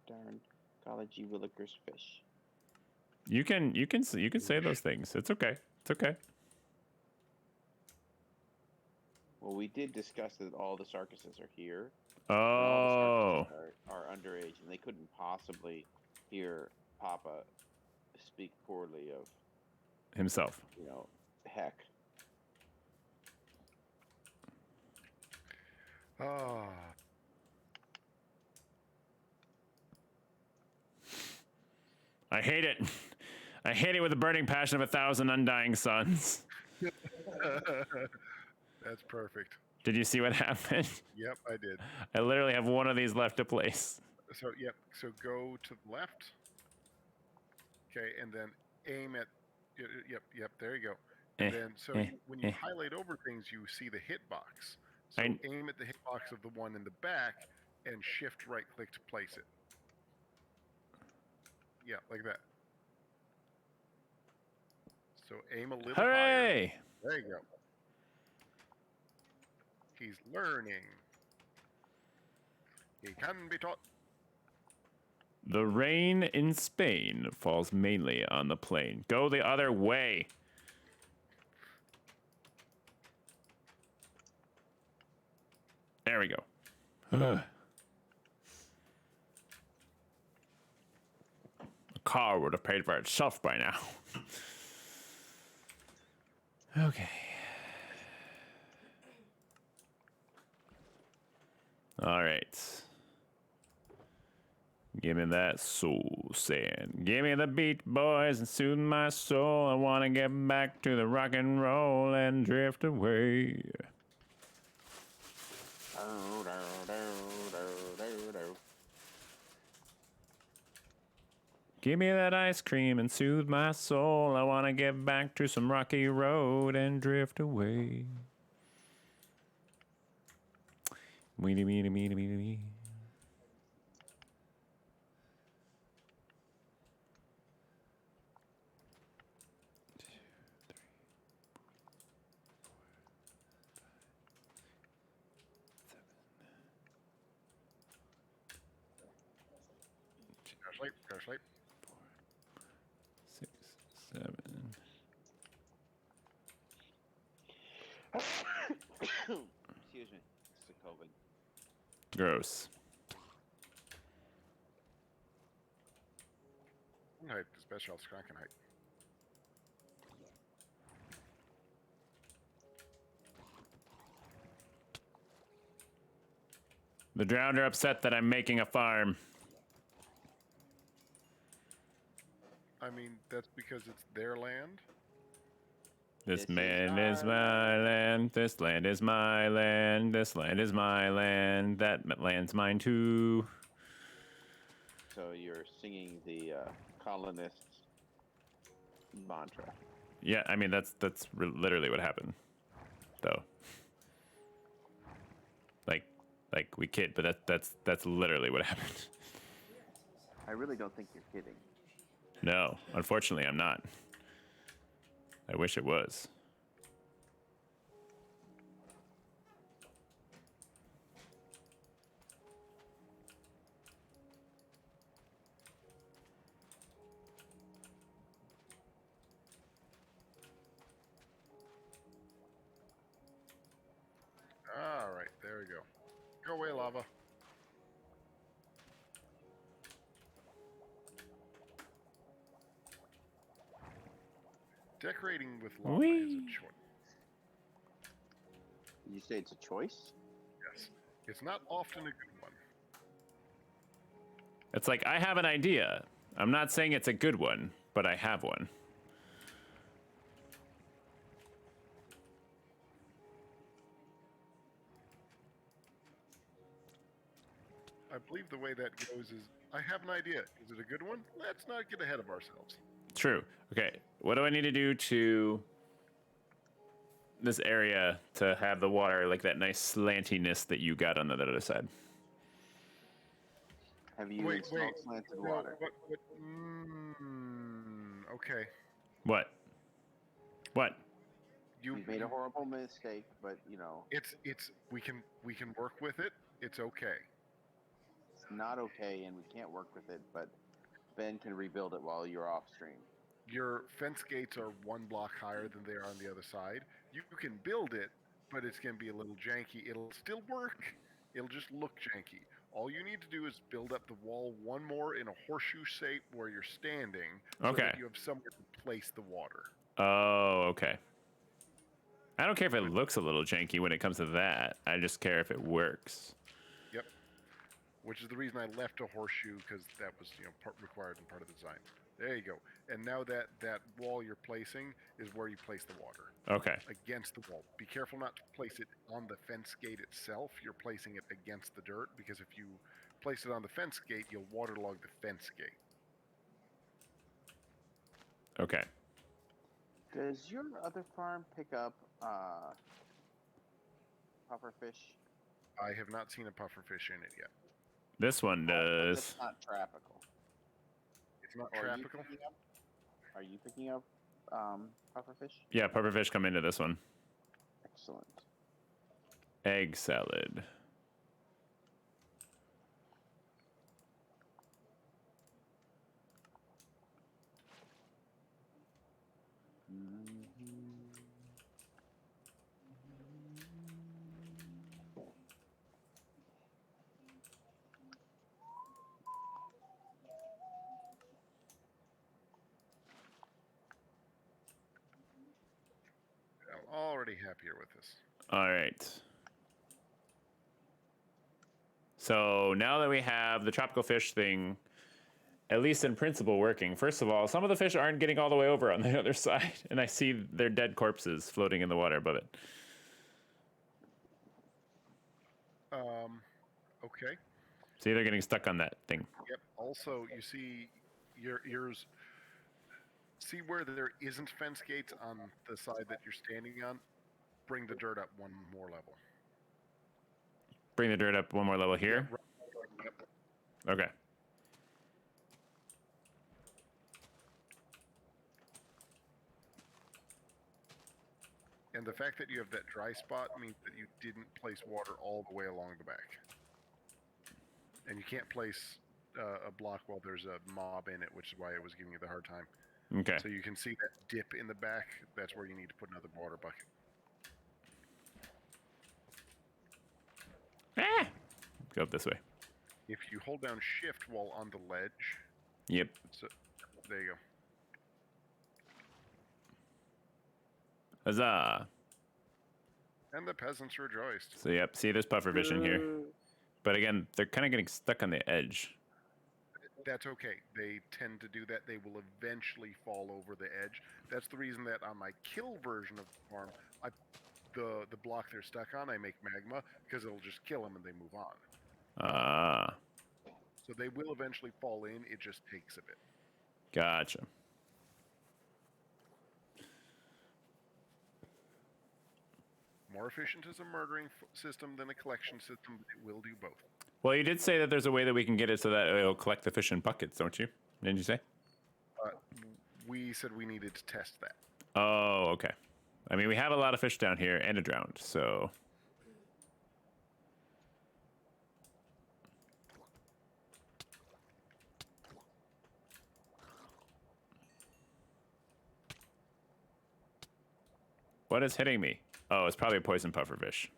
darn Ecology Willikers fish? You can say those things. It's okay. It's okay. Well, we did discuss that all the Sarkisses are here. Oh. All the Sarkisses are underage, and they couldn't possibly hear Papa speak poorly of Himself. heck. Ah. I hate it. I hate it with the burning passion of 1,000 undying suns. That's perfect. Did you see what happened? Yep, I did. I literally have one of these left to place. So, yep. So go to the left. Okay, and then aim at. Yep. There you go. And then, when you highlight over things, you see the hitbox. So aim at the hitbox of the one in the back, and shift right-click to place it. Yeah, like that. So aim a little higher. Hooray! There you go. He's learning. He can be taught. The rain in Spain falls mainly on the plain. Go the other way. There we go. A car would have paid for itself by now. Okay. All right. Give me that soul sand. Give me the Beach Boys and soothe my soul. I want to get back to the rock and roll and drift away. Give me that ice cream and soothe my soul. I want to get back to some rocky road and drift away. Weedy, weedy, weedy, weedy, weedy. Go sleep. 6, 7. Excuse me. It's the COVID. Gross. Height, the special Krakenheit. The Drowned are upset that I'm making a farm. I mean, that's because it's their land. This land is my land. This land is my land. This land is my land. That land's mine too. So you're singing the colonists' mantra. Yeah, I mean that's literally what happened, though. Like we kid, but that's literally what happened. I really don't think you're kidding. No, unfortunately, I'm not. I wish it was. Decorating with lava is Whee! a choice. You say it's a choice? Yes. It's not often a good one. It's like I have an idea. I'm not saying it's a good one, but I have one. I believe the way that goes is I have an idea. Is it a good one? Let's not get ahead of ourselves. True. Okay. What do I need to do to this area to have the water like that nice slantiness that you got on the other side? Have you installed slanted No, water? what, okay. What? What? You've made a horrible mistake, but you know It's we can work with it. It's okay. it's not okay, and we can't work with it. But Ben can rebuild it while you're off stream. Your fence gates are 1 block higher than they are on the other side. You can build it, but it's going to be a little janky. It'll still work. It'll just look janky. All you need to do is build up the wall one more in a horseshoe shape where you're standing, so Okay. that you have somewhere to place the water. Oh, okay. I don't care if it looks a little janky when it comes to that. I just care if it works. Yep. Which is the reason I left a horseshoe, because that was required and part of the design. There you go. And now that wall you're placing is where you place the water. Okay. Against the wall. Be careful not to place it on the fence gate itself. You're placing it against the dirt, because if you place it on the fence gate, you'll waterlog the fence gate. Okay. Does your other farm pick up pufferfish? I have not seen a pufferfish in it yet. This one But does. it's not tropical. It's not Or tropical. Are you picking up pufferfish? Yeah, pufferfish come into this one. Excellent. Egg salad. I'm already happier with this. All right. So now that we have the tropical fish thing, at least in principle, working, first of all, some of the fish aren't getting all the way over on the other side, and I see their dead corpses floating in the water above it. Okay. See, they're getting stuck on that thing. Yep. Also, you see yours. See where there isn't fence gates on the side that you're standing on? Bring the dirt up one more level. Bring the dirt up one more level here. Yep. Okay. And the fact that you have that dry spot means that you didn't place water all the way along the back. And you can't place a block while there's a mob in it, which is why I was giving you the hard time. Okay. So you can see that dip in the back. That's where you need to put another water bucket. Ah! Go up this way. If you hold down shift while on the ledge, Yep. so there you go. Huzzah. And the peasants rejoiced. So, yep. See, there's pufferfish in here. But again, they're kind of getting stuck on the edge. That's okay. They tend to do that. They will eventually fall over the edge. That's the reason that on my kill version of the farm, the block they're stuck on, I make magma, because it'll just kill them and they move on. Ah. So they will eventually fall in. It just takes a bit. Gotcha. More efficient as a murdering system than a collection system. It will do both. Well, you did say that there's a way that we can get it so that it'll collect the fish in buckets, don't you? Didn't you say? We said we needed to test that. Oh, okay. I mean, we have a lot of fish down here and a drowned, so. What is hitting me? Oh, it's probably a poison pufferfish.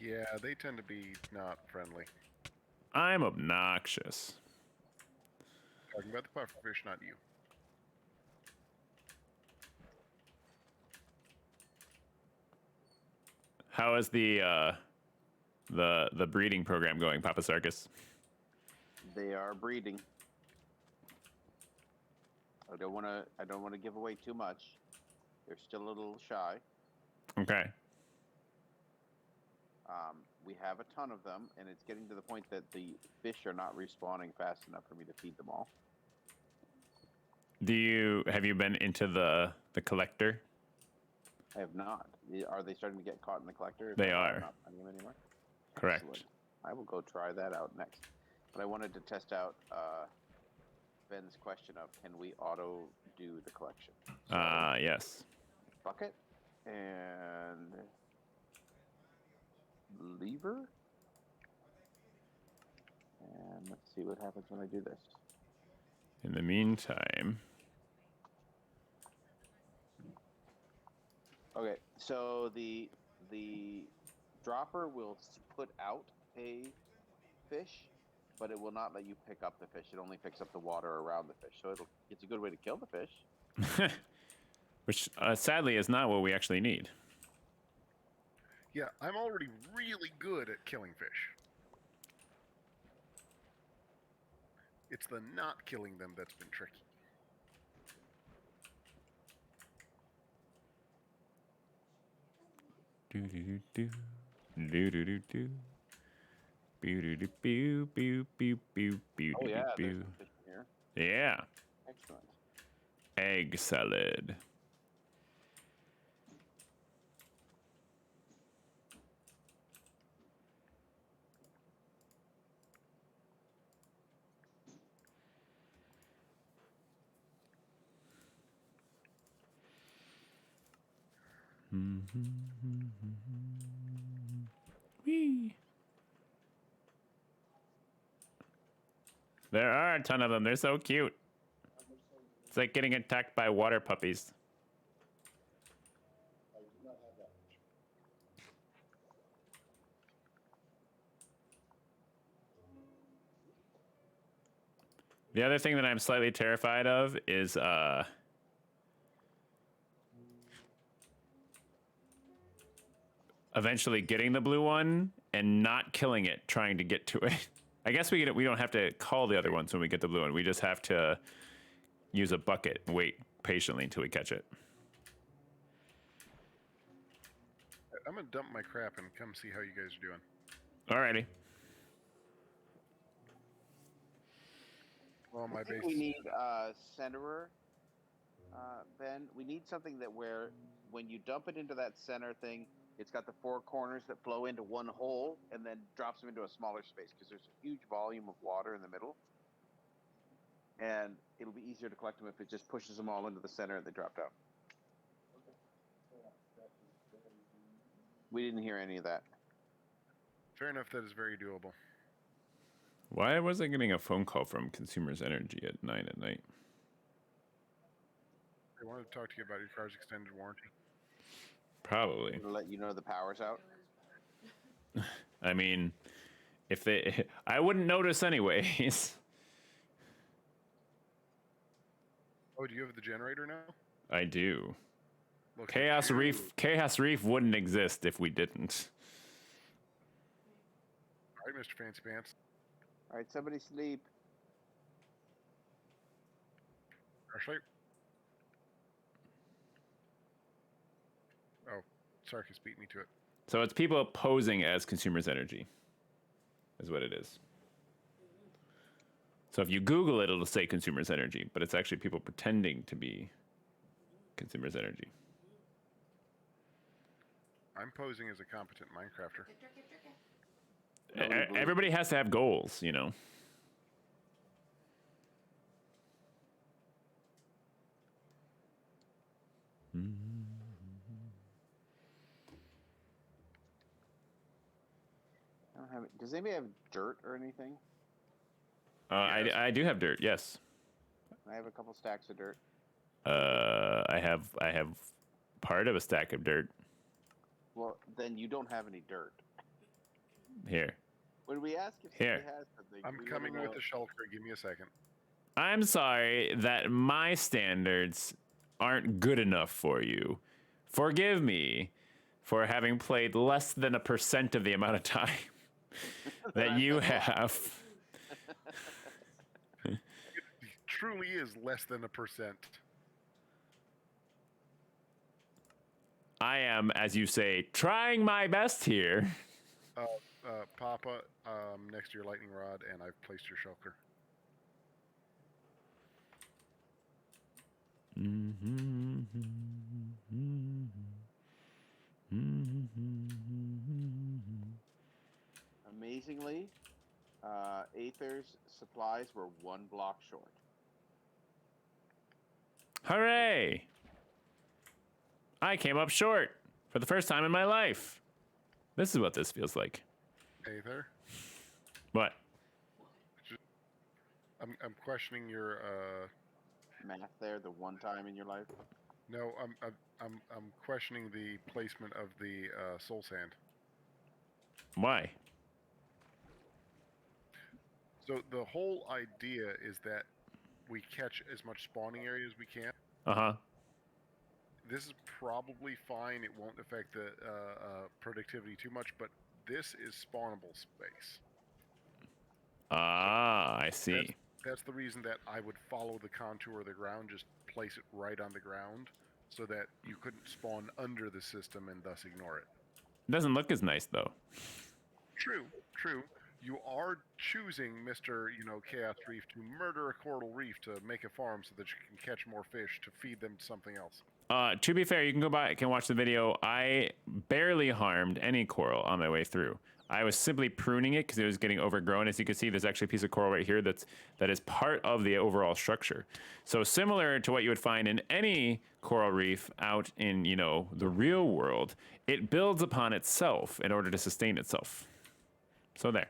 Yeah, they tend to be not friendly. I'm obnoxious. Talking about the pufferfish, not you. How is the breeding program going, Papa Sarkis? They are breeding. I don't want to give away too much. They're still a little shy. Okay. We have a ton of them, and it's getting to the point that the fish are not respawning fast enough for me to feed them all. Have you been into the collector? I have not. Are they starting to get caught in the collector? They are. Not finding them anymore? Correct. Excellent. I will go try that out next. But I wanted to test out Ben's question of, can we auto do the collection? Yes. Bucket and lever. And let's see what happens when I do this. In the meantime, okay, so the dropper will put out a fish, but it will not let you pick up the fish. It only picks up the water around the fish. So it's a good way to kill the fish. which sadly is not what we actually need. Yeah, I'm already really good at killing fish. It's the not killing them that's been tricky. Do do do do do do do do. Pew do pew pew pew pew pew. Oh yeah, there's pew. some fish in here. Yeah. Excellent. Egg salad. Whee. There are a ton of them. They're so cute. It's like getting attacked by water puppies. The other thing that I'm slightly terrified of is eventually getting the blue one and not killing it, trying to get to it. I guess we don't have to call the other ones when we get the blue one. We just have to use a bucket and wait patiently until we catch it. I'm gonna dump my crap and come see how you guys are doing. Alrighty. Well, my I think base. we need centerer, Ben. We need something that where when you dump it into that center thing, it's got the four corners that flow into one hole and then drops them into a smaller space because there's a huge volume of water in the middle. And it'll be easier to collect them if it just pushes them all into the center and they drop down. We didn't hear any of that. Fair enough, that is very doable. Why was I getting a phone call from Consumers Energy at 9 at night? I wanted to talk to you about your car's extended warranty. Probably. To let you know the power's out. I mean, if they, I wouldn't notice anyways. Oh, do you have the generator now? I do. Look, Chaos Reef wouldn't exist if we didn't. All right, Mr. Fancy Pants. All right, somebody sleep. Ashley? Oh, Sarkis beat me to it. So it's people posing as Consumers Energy, is what it is. So if you Google it, it'll say Consumers Energy, but it's actually people pretending to be Consumers Energy. I'm posing as a competent Minecrafter. Everybody has to have goals, you know. I don't have it. Does anybody have dirt or anything? Yes. I do have dirt, yes. I have a couple stacks of dirt. I have part of a stack of dirt Well, then you don't have any dirt. here. When we ask if Here. somebody has something, I'm we coming wanna with know- the shulker. Give me a second. I'm sorry that my standards aren't good enough for you. Forgive me. for having played less than 1% of the amount of time that you have. It truly is less than 1%. I am, as you say, trying my best here. Papa, next to your lightning rod, and I've placed your shulker. Amazingly, Aether's supplies were 1 block short. Hooray! I came up short for the first time in my life. This is what this feels like. Aether, What? I'm questioning your Math there, the one time in your life. no, I'm questioning the placement of the soul sand. Why? So the whole idea is that we catch as much spawning area as we can. Uh-huh. This is probably fine. It won't affect the productivity too much, but this is spawnable space. Ah, I see. That's the reason that I would follow the contour of the ground, just place it right on the ground, so that you couldn't spawn under the system and thus ignore it. It doesn't look as nice, though. True, true. You are choosing, Mr. Chaos Reef, to murder a coral reef to make a farm so that you can catch more fish to feed them to something else. To be fair, you can go back and watch the video. I barely harmed any coral on my way through. I was simply pruning it because it was getting overgrown. As you can see, there's actually a piece of coral right here that is part of the overall structure. So similar to what you would find in any coral reef out in, the real world, it builds upon itself in order to sustain itself. So there.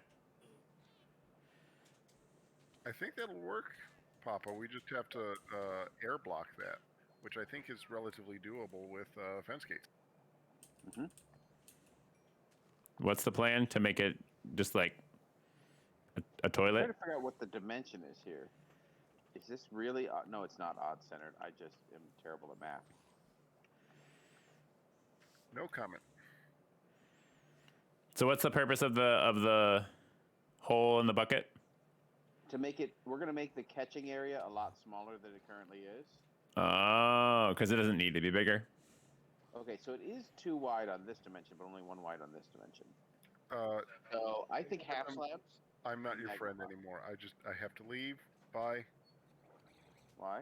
I think that'll work, Papa. We just have to air block that, which I think is relatively doable with fence gates. Mm-hmm. What's the plan to make it just like a I'm toilet? trying to figure out what the dimension is here. Is this really? No, it's not odd centered. I just am terrible at math. No comment. So what's the purpose of the hole in the bucket? To make it, we're going to make the catching area a lot smaller than it currently is. Oh, because it doesn't need to be bigger. Okay, so it is 2 wide on this dimension, but only 1 wide on this dimension. Uh, So I think half slabs. I'm not your friend Magnify. anymore. I have to leave. Bye. Why?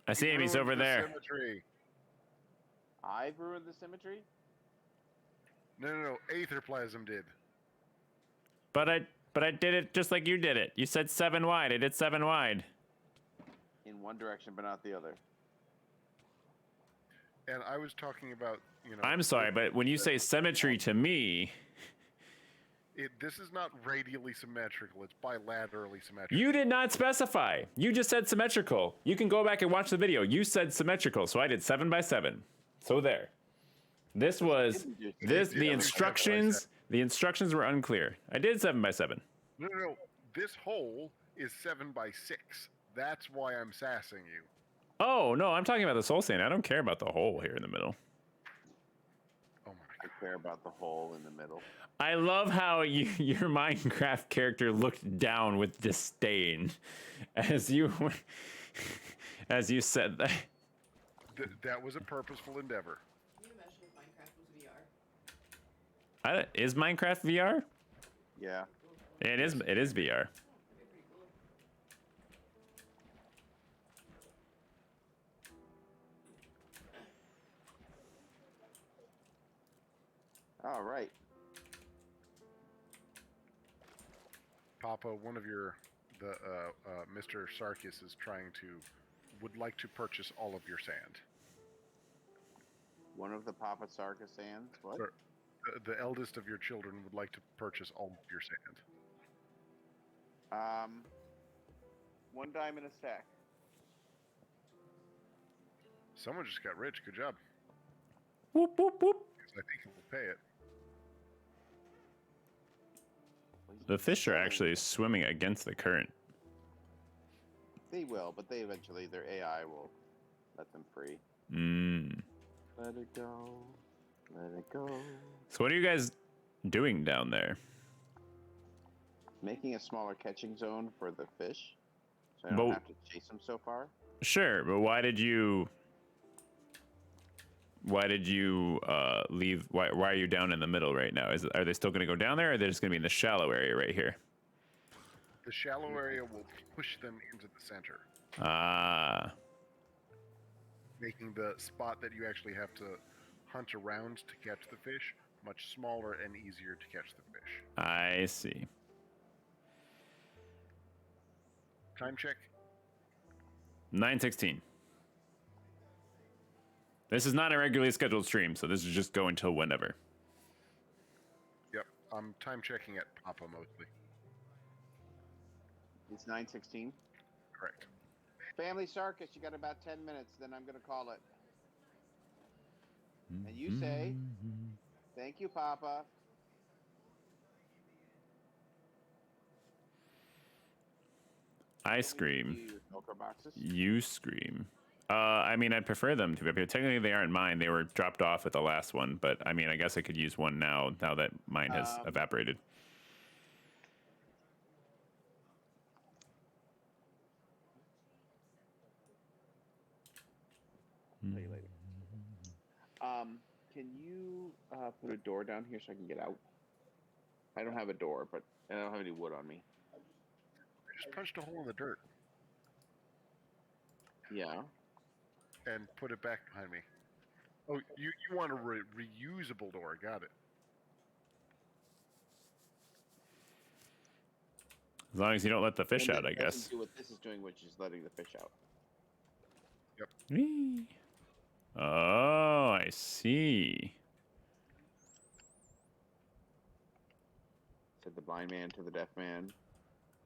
I see him. He's Ruined over the there. Symmetry. I've ruined the symmetry. No. Aetherplasm did. But I did it just like you did it. You said 7 wide. I did 7 wide. In one direction, but not the other. And I was talking about, I'm sorry, but when you say symmetry to me, this is not radially symmetrical. It's bilaterally symmetrical. you did not specify. You just said symmetrical. You can go back and watch the video. You said symmetrical, so I did 7 by 7. So there. This was this the instructions. The instructions were unclear. I did 7 by 7. No. This hole is 7 by 6. That's why I'm sassing you. Oh no, I'm talking about the soul sand. I don't care about the hole here in the middle. Oh my I care about the hole in the middle. I love how your Minecraft character looked down with disdain as you said that. That was a purposeful endeavor. Can you imagine if Minecraft was VR? Is Minecraft VR? Yeah. It is. It is VR. That'd be pretty cool. All right. Papa, one of Mr. Sarkis would like to purchase all of your sand. One of the Papa Sarka sands. What? Sir, the eldest of your children would like to purchase all of your sand. 1 diamond a stack. Someone just got rich. Good job. Whoop whoop whoop. I think he will pay it. The fish are actually swimming against the current. They will, but they eventually, their AI will let them free. Mm. Let it go. Let it go. So what are you guys doing down there? Making a smaller catching zone for the fish, so I But- don't have to chase them so far. Sure, but why did you leave? Why are you down in the middle right now? Are they still going to go down there, or are they just going to be in the shallow area right here? The shallow area will push them into the center, Ah, making the spot that you actually have to hunt around to catch the fish much smaller and easier to catch the fish. I see. Time check. 9:16. This is not a regularly scheduled stream, so this is just go until whenever. Yep, I'm time checking at Papa mostly. It's 9:16. Correct. Family circus. You got about 10 minutes. Then I'm gonna call it. And you say, "Thank you, Papa." I scream. You Velcro boxes. You scream. I mean, I'd prefer them to be up here. Technically, they aren't mine. They were dropped off at the last one, but I mean, I guess I could use one now that mine has evaporated. Tell you later. Can you put a door down here so I can get out? I don't have a door, but I don't have any wood on me. I just punched a hole in the dirt Yeah. and put it back behind me. Oh, you want a reusable door? Got it. As long as you don't let the fish And out, I it doesn't guess. do what this is doing, which is letting the fish out. Whee. Oh, I see. Said the blind man to the deaf man.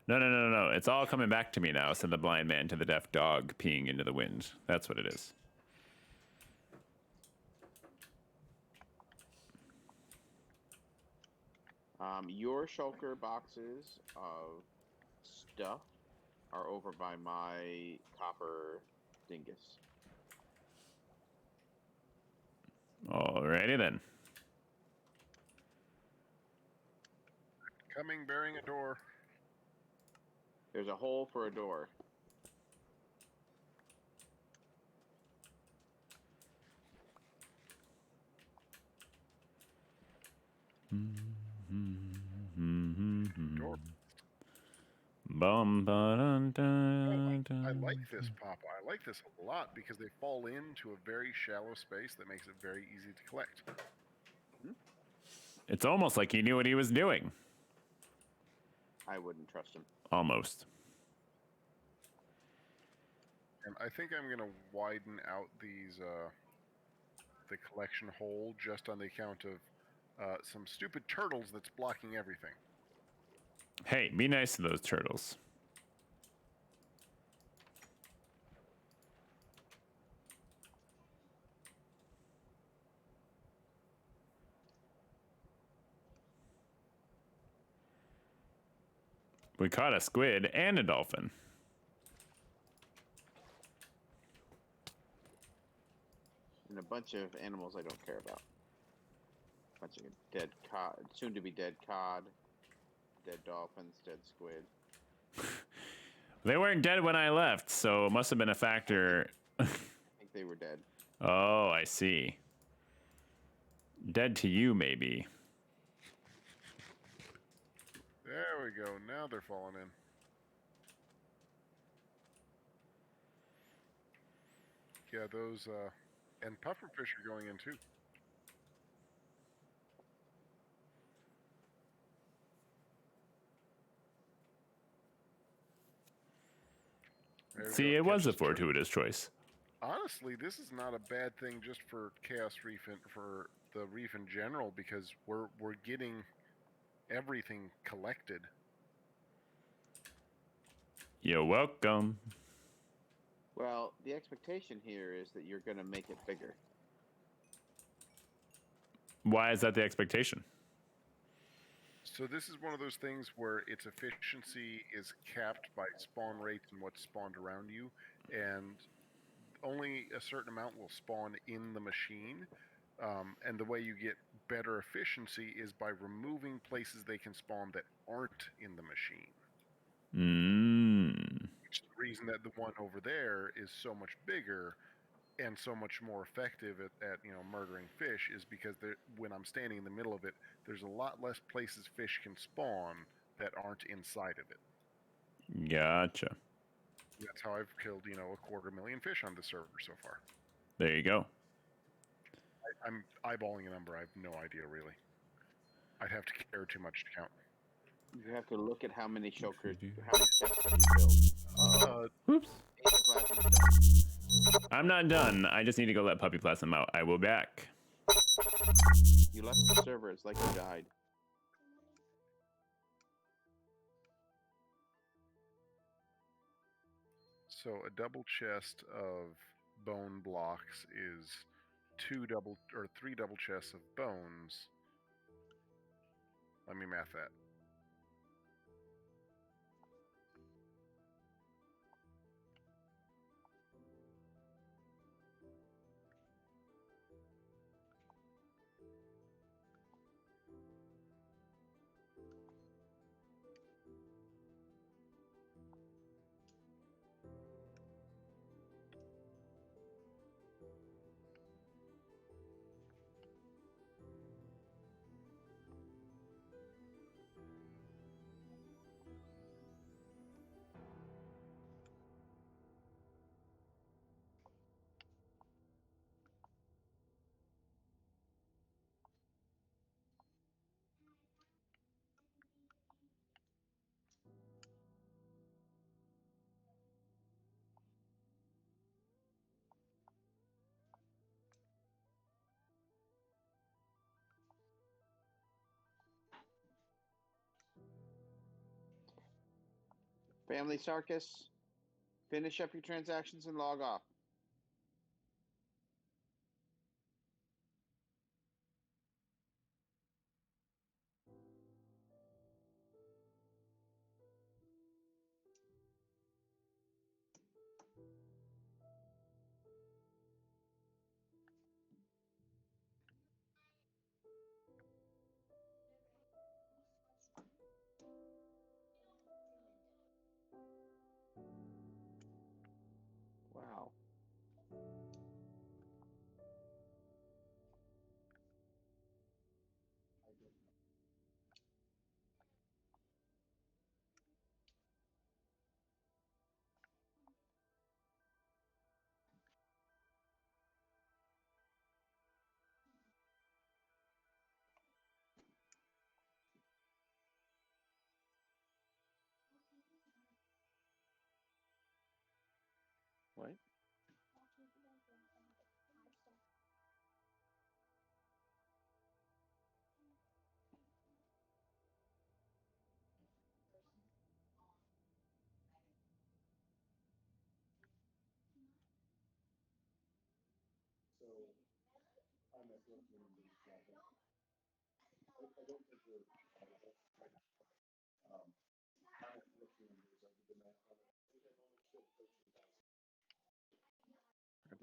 No. It's all coming back to me now, said the blind man to the deaf dog peeing into the wind. That's what it is. Your shulker boxes of stuff are over by my copper dingus. Alrighty then. Coming, bearing a door. There's a hole for a door. Door. Bum, ba, dun, dun, I dun. like this, Papa. I like this a lot because they fall into a very shallow space that makes it very easy to collect. It's almost like he knew what he was doing. I wouldn't trust him. Almost. And I think I'm gonna widen out these the collection hole just on the account of some stupid turtles that's blocking everything. Hey, be nice to those turtles. We caught a squid and a dolphin. And a bunch of animals I don't care about. A bunch of dead cod, soon to be dead cod, dead dolphins, dead squid. They weren't dead when I left, so it must have been a factor. I think they were dead. Oh, I see. Dead to you, maybe. There we go. Now they're falling in. Yeah, those and pufferfish are going in too. There we See, go. it was Catch a this turtle. fortuitous choice. Honestly, this is not a bad thing just for Chaos Reef and for the reef in general because we're getting everything collected. You're welcome. Well, the expectation here is that you're going to make it bigger. Why is that the expectation? So this is one of those things where its efficiency is capped by spawn rates and what's spawned around you, and only a certain amount will spawn in the machine. And the way you get better efficiency is by removing places they can spawn that aren't in the machine. Which is the reason that the one over there is so much bigger and so much more effective at murdering fish, is because when I'm standing in the middle of it, there's a lot less places fish can spawn that aren't inside of it. Gotcha. That's how I've killed 250,000 fish on the server so far. There you go. I'm eyeballing a number. I have no idea really. I'd have to care too much to count. You have to look at how many shulkers, how many chests have you killed. Oops. Aether Plasm's done. I'm not done. I just need to go let Puppy Plasm out. I will be back. You left the server. It's like you died. So a double chest of bone blocks is 3 double chests of bones. Let me math that. Family Sarkis, finish up your transactions and log off. Wow. What?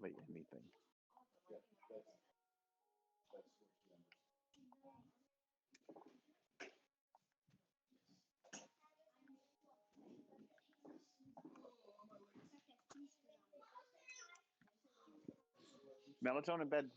Hardly anything. Melatonin bed.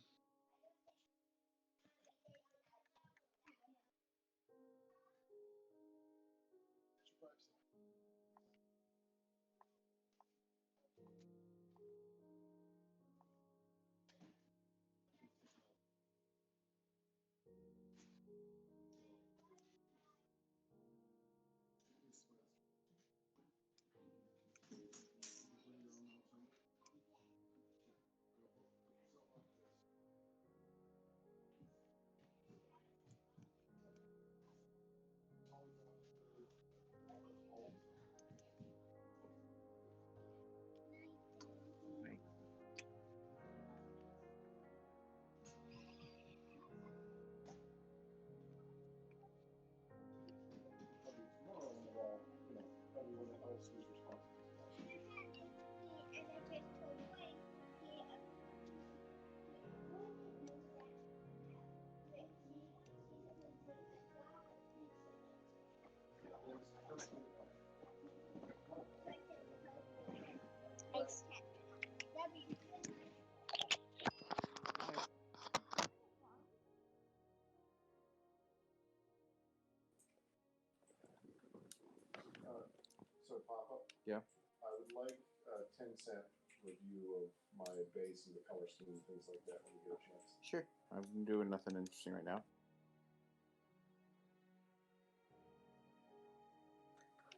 10-cent review of my base and the color scheme and things like that when you get a chance. Sure. I'm doing nothing interesting right now.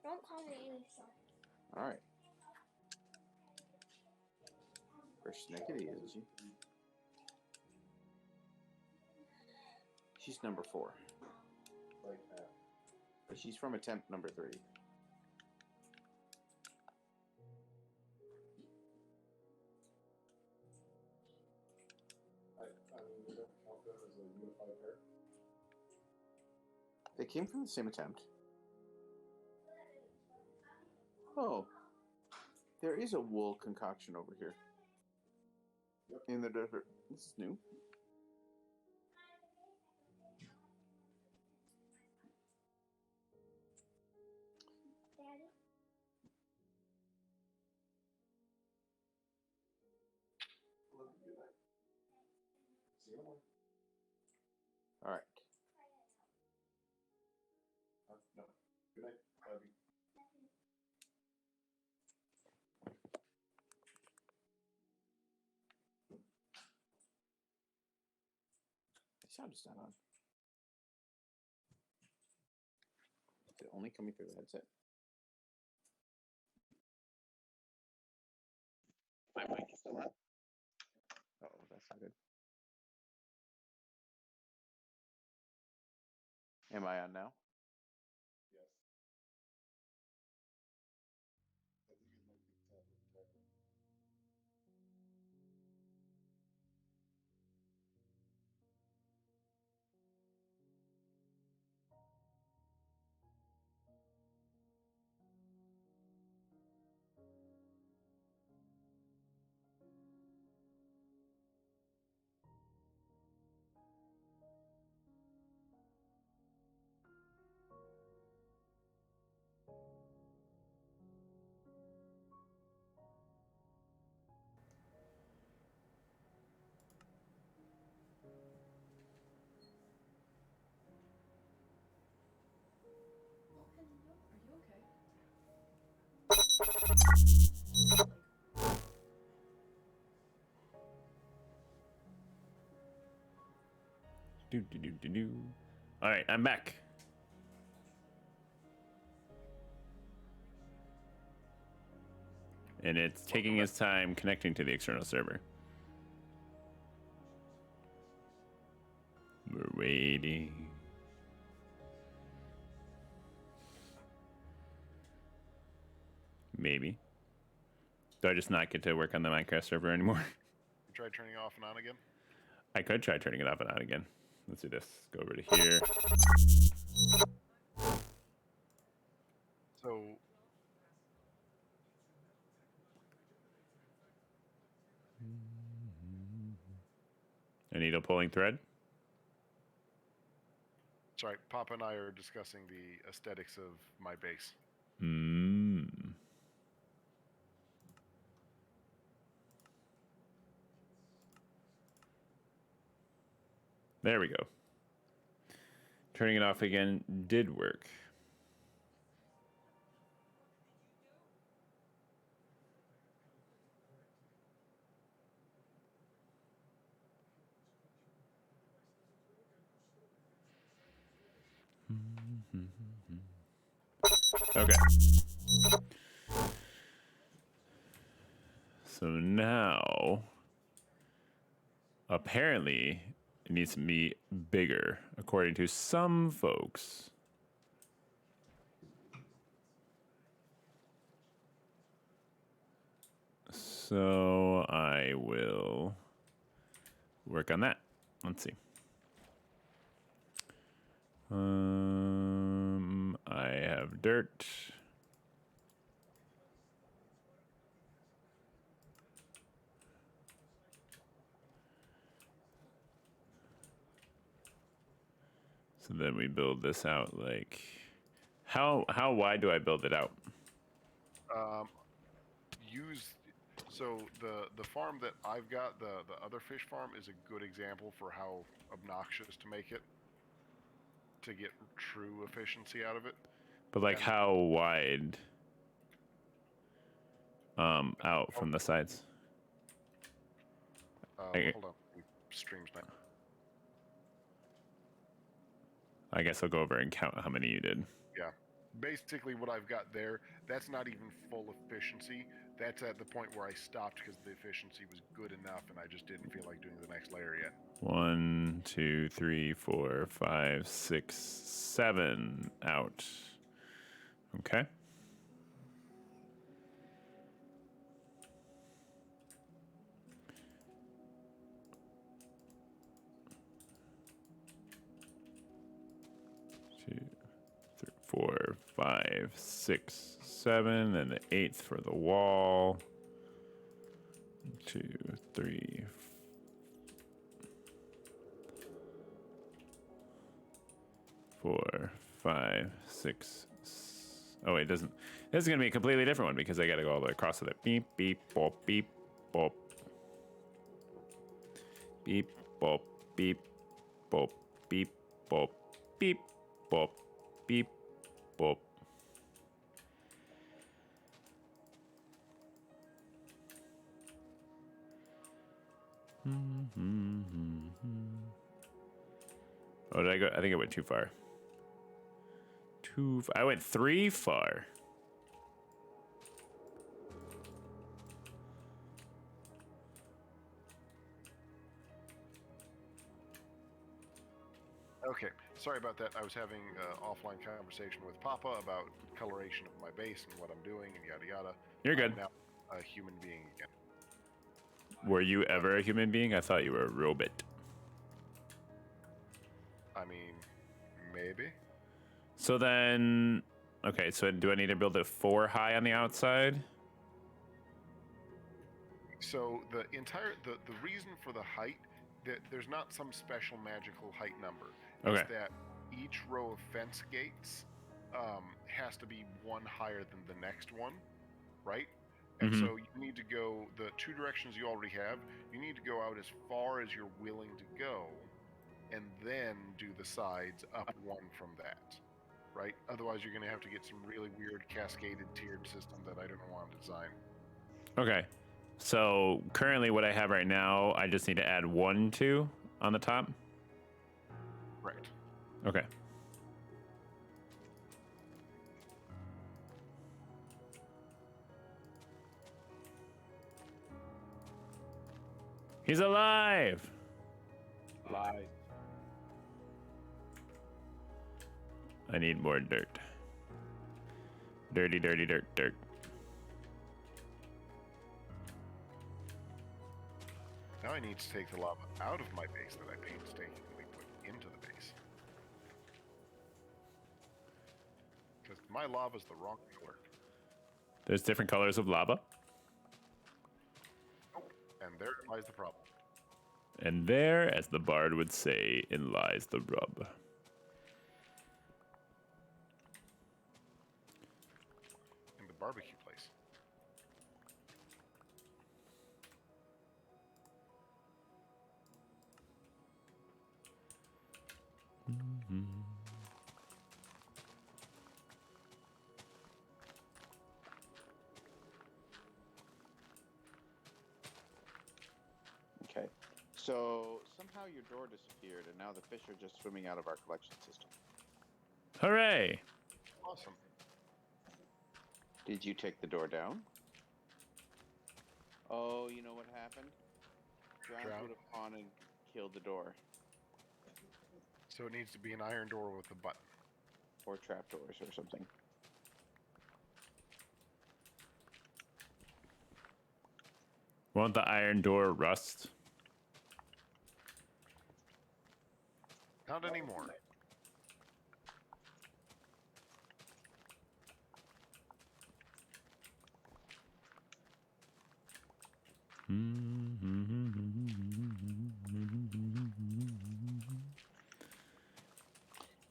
Don't call me any stuff. All right. Persnickety, isn't she? She's number 4. Like that. But she's from attempt number 3. I mean, we don't count them as a unified pair. They came from the same attempt. Oh. There is a wool concoction over here. Yep. In the desert. This is new. Daddy? Love you. Good night. See you tomorrow. All right. No. Good night. Love you. The sound is not on. Is it only coming through the headset? My mic is still on. Oh, that's not good. Am I on now? Yes. I think it might be tablet typing. Are you okay? Do. All right, I'm back. And it's taking its time connecting to the external server. We're waiting. Maybe. Do I just not get to work on the Minecraft server anymore? You try turning it off and on again. I could try turning it off and on again. Let's do this. Go over to here. So A needle pulling thread. sorry, Papa and I are discussing the aesthetics of my base. Mm. There we go. Turning it off again did work. Okay. So now, apparently, it needs to be bigger, according to some folks. So I will work on that. Let's see. I have dirt. So then we build this out like how wide do I build it out? So the farm that I've got, the other fish farm, is a good example for how obnoxious to make it to get true efficiency out of it. But like And- how wide? out from the sides. I- Hold on. Stream's not. I guess I'll go over and count how many you did. Yeah. Basically, what I've got there, that's not even full efficiency. That's at the point where I stopped because the efficiency was good enough and I just didn't feel like doing the next layer yet. 1, 2, 3, 4, 5, 6, 7 out. Okay. Two, three, 4, 5, 6, 7, and the 8th for the wall. 2, 3, 4, 5, 6. Oh, wait, it doesn't. This is going to be a completely different one because I got to go all the way across with it. Beep, beep, bop, beep, bop. Beep, bop, beep, bop, beep, bop, beep, bop, beep, bop. Oh, did I go? I think I went too far. I went 3 far. Okay, sorry about that. I was having an offline conversation with Papa about coloration of my base and what I'm doing and yada yada. You're good. I'm now a human being again. Were you ever a human being? I thought you were a robot. I mean, maybe. So then, okay, so do I need to build it 4 high on the outside? So the reason for the height, there's not some special magical height number. Okay. It's that each row of fence gates has to be one higher than the next one, right? And Mhm. so you need to go the 2 directions you already have. You need to go out as far as you're willing to go, and then do the sides up 1 from that, right? Otherwise, you're going to have to get some really weird cascaded tiered system that I don't want to design. Okay. So currently what I have right now, I just need to add 1, 2 on the top. Right. Okay. He's alive! Lies. I need more dirt. Dirty, dirty, dirt, dirt. Now I need to take the lava out of my base that I painstakingly put into the base. Because my lava's the wrong color. There's different colors of lava. And there lies the problem. And there, as the bard would say, in lies the rub. In the barbecue place. Okay. So somehow your door disappeared, and now the fish are just swimming out of our collection system. Hooray! Awesome. Did you take the door down? Oh, you know what happened? Drowns Drown. would have gone and killed the door, So it needs to be an iron door with a button. or trapdoors, or something. Won't the iron door rust? Not anymore.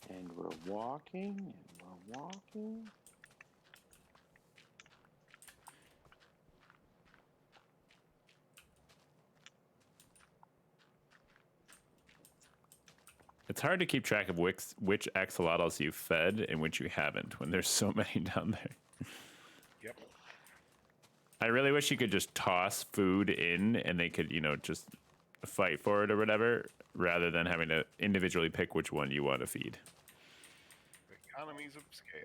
And we're walking, and we're walking. It's hard to keep track of which axolotls you fed and which you haven't when there's so many down there. Yep. I really wish you could just toss food in and they could, just fight for it or whatever, rather than having to individually pick which one you want to feed. Economies of scale.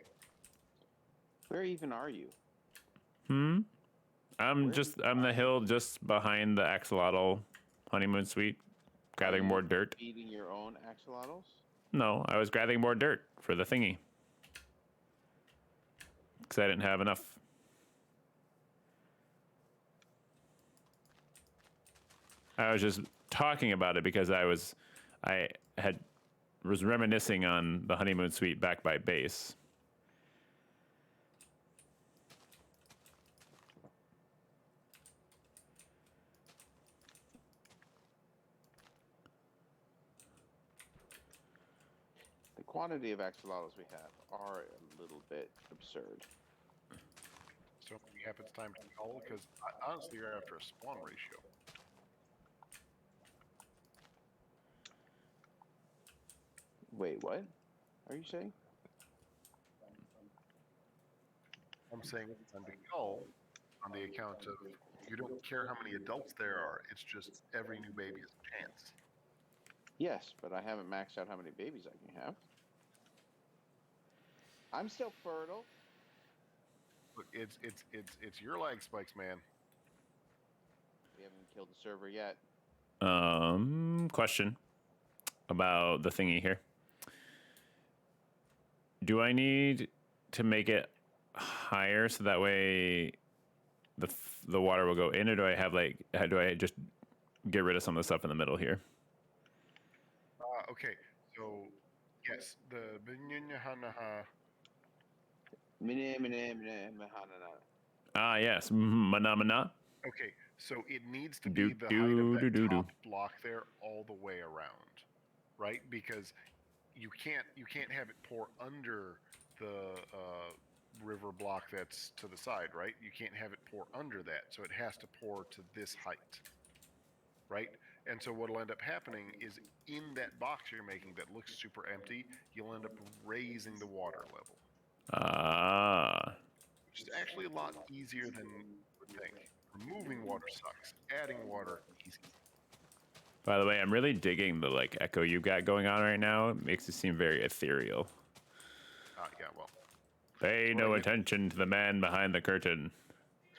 Where even are you? I'm Where I'm the hill just behind the axolotl honeymoon suite, gathering more dirt. Feeding your own axolotls? No, I was gathering more dirt for the thingy. Because I didn't have enough. I was just talking about it because I was reminiscing on the honeymoon suite back by base. The quantity of axolotls we have are a little bit absurd. So when you have it's time to call, because honestly, you're after a spawn ratio. Wait, what are you saying? I'm saying it's time to call on the account of you don't care how many adults there are. It's just every new baby is a chance. Yes, but I haven't maxed out how many babies I can have. I'm still fertile. Look, it's your lag spikes, man. We haven't killed the server yet. Question about the thingy here. Do I need to make it higher so that way the water will go in, or do I just get rid of some of the stuff in the middle here? Okay, so yes, the Ah, yes. Mana. okay, so it needs to be the height of that top block there all the way around, right? Because you can't have it pour under the river block that's to the side, right? You can't have it pour under that, so it has to pour to this height, right? And so what'll end up happening is in that box you're making that looks super empty, you'll end up raising the water level. Ah. Which is actually a lot easier than you would think. Removing water sucks. Adding water, easy. By the way, I'm really digging the echo you've got going on right now. It makes it seem very ethereal. Yeah, well. Pay no attention to the man behind the curtain.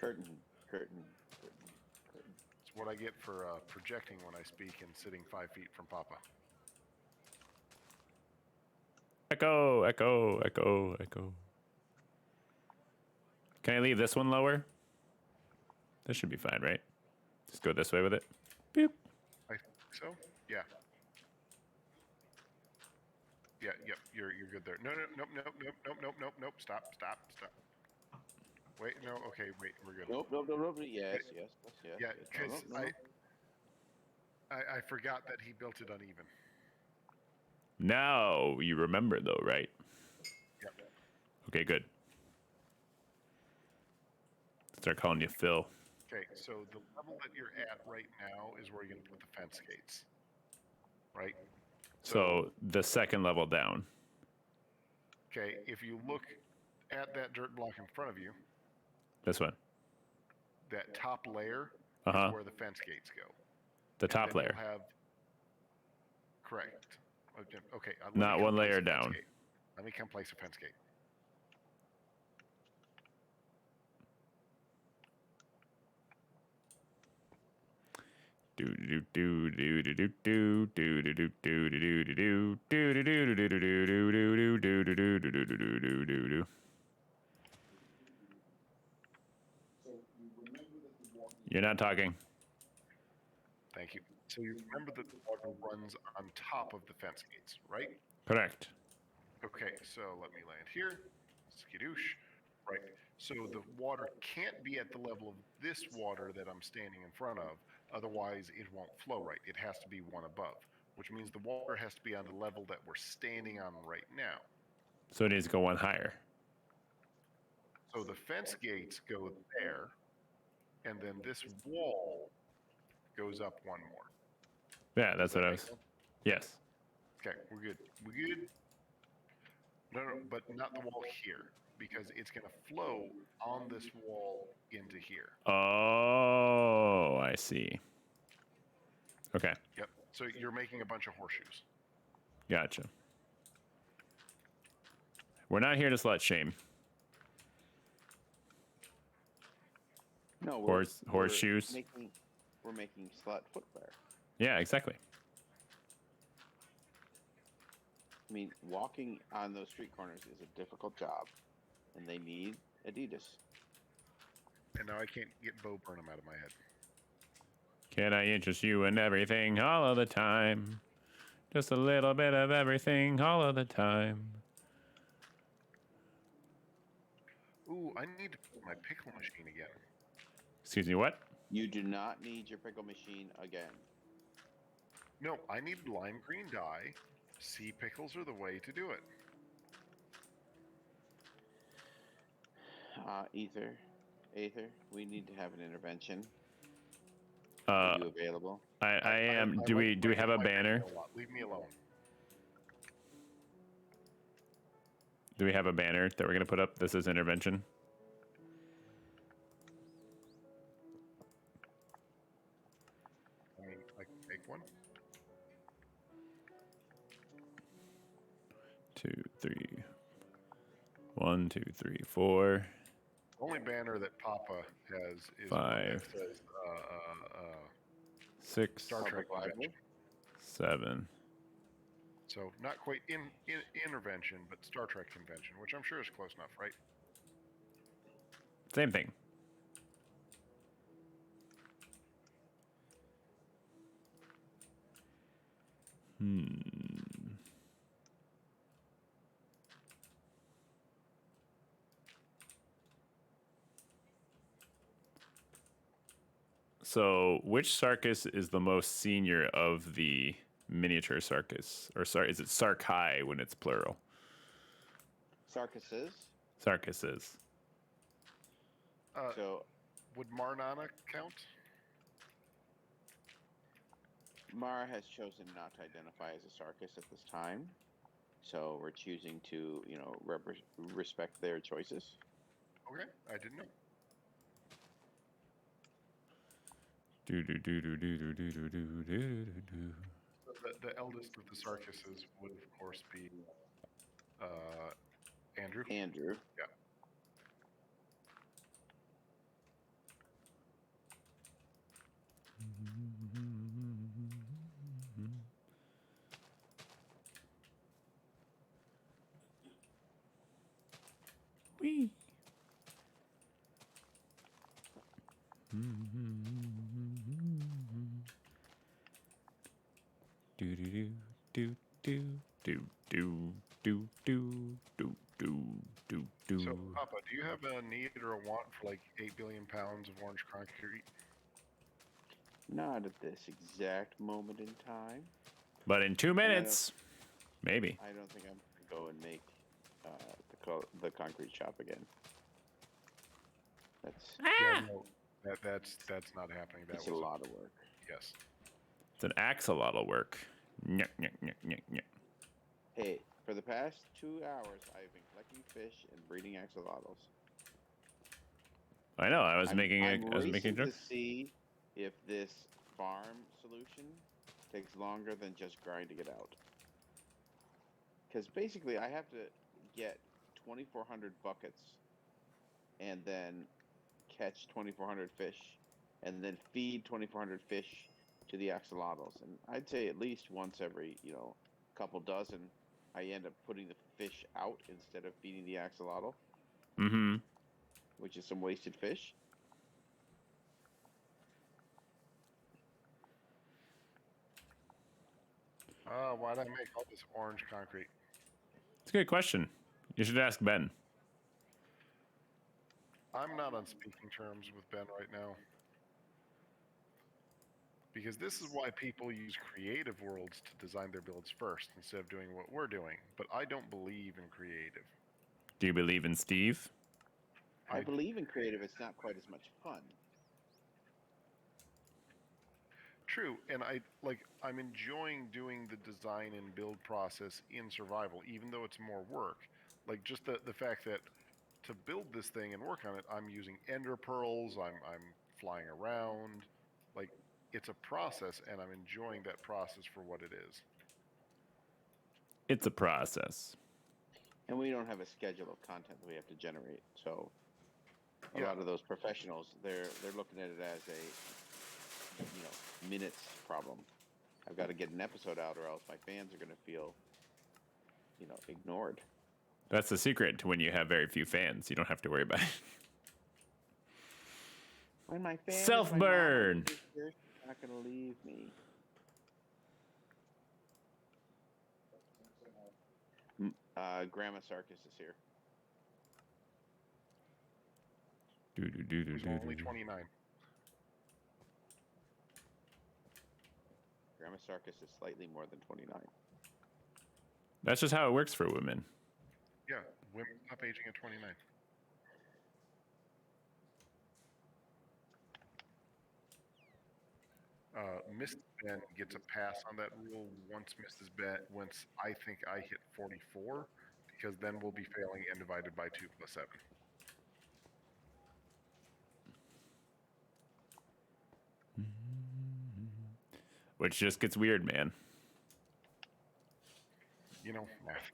Curtain. It's what I get for projecting when I speak and sitting 5 feet from Papa. Echo. Can I leave this one lower? This should be fine, right? Just go this way with it. Boop. I think so. Yeah. Yeah. Yep. You're good there. Nope. Stop. Wait. No. Okay. Wait. We're good. Nope. Yes. Yeah. Because I forgot that he built it uneven. Now you remember though, right? Yep. Okay, good. Start calling you Phil. Okay, so the level that you're at right now is where you're going to put the fence gates, right? So the second level down. Okay, if you look at that dirt block in front of you, This one. that top layer Uh-huh. is where the fence gates go. The And top then layer. you'll have, correct. Okay. Let me Not come one place layer a fence down. gate. Let me come place a fence gate. You're not talking. Thank you. So you remember that the water runs on top of the fence gates, right? Correct. Okay, so let me land here. Skidoosh. Right. So the water can't be at the level of this water that I'm standing in front of. Otherwise, it won't flow right. It has to be one above, which means the water has to be on the level that we're standing on right now. So it needs to go one higher. So the fence gates go there, and then this wall goes up one more. Yeah, that's what I Make was. sense? Yes. Okay, we're good. No, but not the wall here. because it's going to flow on this wall into here. Oh, I see. Okay, Yep. So you're making a bunch of horseshoes. gotcha. We're not here to slut shame. No, Horseshoes. We're making slut footwear. Yeah, exactly. I mean, walking on those street corners is a difficult job, and they need Adidas. And now I can't get Bo Burnham out of my head. Can I interest you in everything all of the time? Just a little bit of everything all of the time. Ooh, I need to put my pickle machine again. Excuse me, what? You do not need your pickle machine again. No, I need lime green dye. Sea pickles are the way to do it. Aether, we need to have an intervention. Uh, Are you available? I am. Do we have a banner? Leave me alone. Do we have a banner that we're gonna put up? This is intervention. I mean, I can make one. 2, 3. 1, 2, 3, 4. The only banner that Papa has is 5. That says, 6. Star Trek Public Convention. 7. So not quite in intervention, but Star Trek convention, which I'm sure is close enough, right? Same thing. So, which Sarkis is the most senior of the miniature Sarkis? Or sorry, is it Sarkai when it's plural? Sarkis's. Sarkises. So Would Marnana count? Mara has chosen not to identify as a Sarkis at this time. So we're choosing to, respect their choices. Okay, I didn't know. Do do do do do do do do do do do. The eldest of the Sarkises would, of course, be Andrew. Andrew. Yeah. Wee. Do do do do do do do do do do do do. So, Papa, do you have a need or a want for like 8 billion pounds of orange concrete? Not at this exact moment in time. But in 2 minutes, maybe. I don't think I'm going to go and make the concrete shop again. That's Yeah, no, that's not happening. That it's a lot of work. Yes. It's an axolotl work. Nyuk, nyuk, nyuk, nyuk, nyuk. Hey, for the past 2 hours, I've been collecting fish and breeding axolotls. I know. I was I'm making a racing joke. to see if this farm solution takes longer than just grinding it out. Because basically, I have to get 2,400 buckets and then catch 2,400 fish and then feed 2,400 fish to the axolotls. And I'd say at least once every, couple dozen, I end up putting the fish out instead of feeding the axolotl, Mm-hmm. which is some wasted fish. Why'd I make all this orange concrete? It's a good question. You should ask Ben. I'm not on speaking terms with Ben right now. Because this is why people use creative worlds to design their builds first instead of doing what we're doing. But I don't believe in creative. Do you believe in Steve? I believe in creative. It's not quite as much fun. True, and I'm enjoying doing the design and build process in survival, even though it's more work. Like just the fact that to build this thing and work on it, I'm using ender pearls. I'm flying around. Like, it's a process, and I'm enjoying that process for what it is. It's a process. And we don't have a schedule of content that we have to generate. So a Yeah. lot of those professionals, they're looking at it as a minutes problem. I've got to get an episode out, or else my fans are going to feel ignored. That's the secret to when you have very few fans. You don't have to worry about it. When my fans, Self-burn. They're not going to leave me. Grandma Sarkis is here. There's only 29. Grandma Sarkis is slightly more than 29. That's just how it works for women. Yeah, women stop aging at 29. Mrs. Ben gets a pass on that rule once I think I hit 44, because then we'll be failing n divided by 2 plus 7. Which just gets weird, man. You know, math.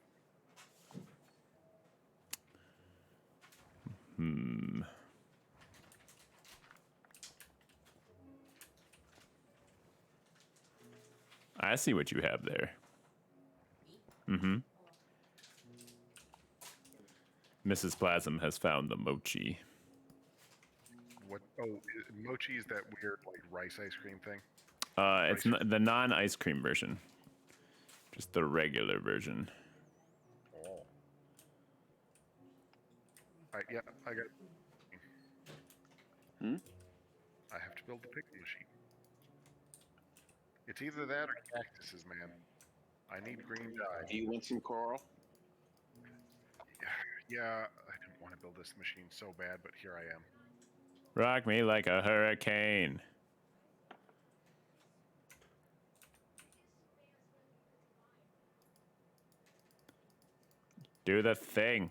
I see what you have there. Mm-hmm. Mrs. Plasm has found the mochi. What? Oh, mochi is that weird like rice ice cream thing. It's the non-ice cream version. Just the regular version. Oh. Yeah, I got. I have to build the pickle machine. It's either that or cactuses, man. I need green dye. Do you want some coral? Yeah, I didn't want to build this machine so bad, but here I am. Rock me like a hurricane. Do the thing.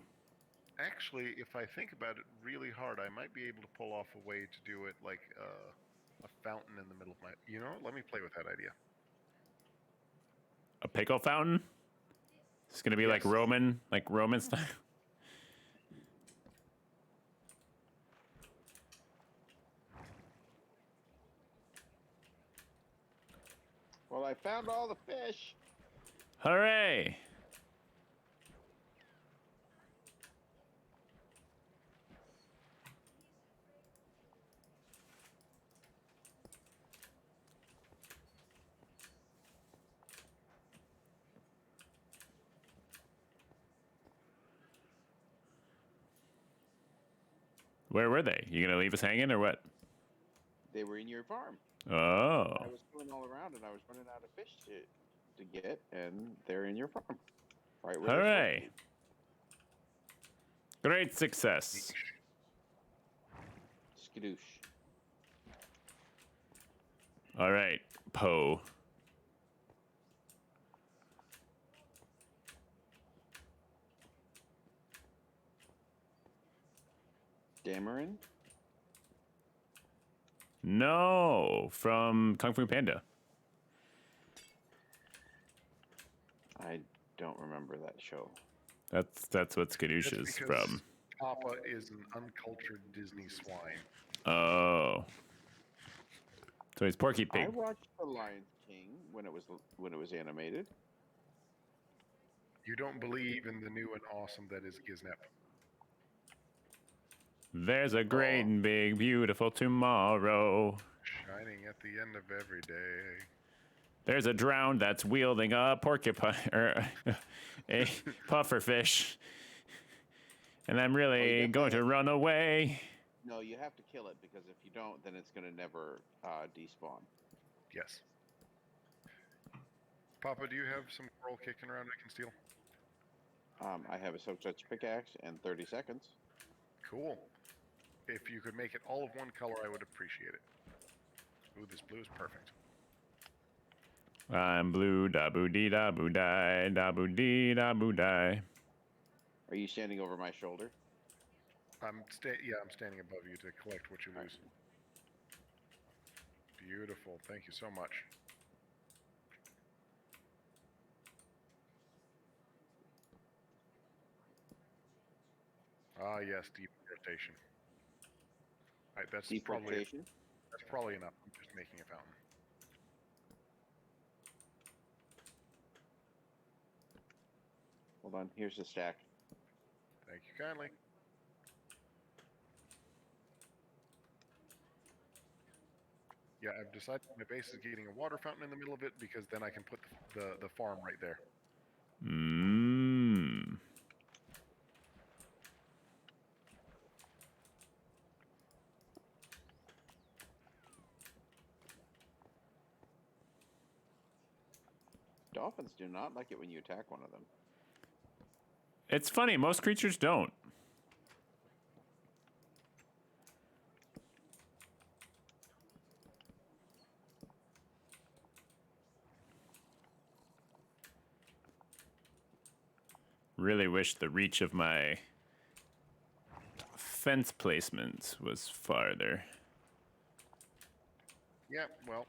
Actually, if I think about it really hard, I might be able to pull off a way to do it like a fountain in the middle of my... You know what? Let me play with that idea. A pickle fountain? It's gonna be Yes. like Roman style. Well, I found all the fish. Hooray! Where were they? You gonna leave us hanging or what? They were in your farm. Oh. I was going all around, and I was running out of fish to get, and they're in your farm. Right where they're Hooray! Great success. supposed to be. Skadoosh. All right, Poe. Dameron? No, from Kung Fu Panda. I don't remember that show. That's what Skadoosh That's is because from. Papa is an uncultured Disney swine. Oh. So he's Porky I Pig. watched The Lion King when it was animated. You don't believe in the new and awesome that is Giznep. There's a great and big, beautiful tomorrow. Shining at the end of every day. There's a drowned that's wielding a porcupine or a pufferfish. And I'm really yeah. going to run away. No, you have to kill it, because if you don't, then it's going to never despawn. Yes. Papa, do you have some coral kicking around I can steal? I have a soap touch pickaxe and 30 seconds. Cool. If you could make it all of one color, I would appreciate it. Ooh, this blue is perfect. I'm blue, da boo dee da boo die, da boo dee da boo die. Are you standing over my shoulder? I'm standing above you to collect what you lose. Beautiful. Thank you so much. Ah, yes, deforestation. Alright, that's Deforestation. probably enough. I'm just making a fountain. Hold on. Here's the stack. Thank you kindly. Yeah, I've decided my base is getting a water fountain in the middle of it because then I can put the farm right there. Mmm. Dolphins do not like it when you attack one of them. It's funny, most creatures don't. Really wish the reach of my fence placement was farther. Yeah, well,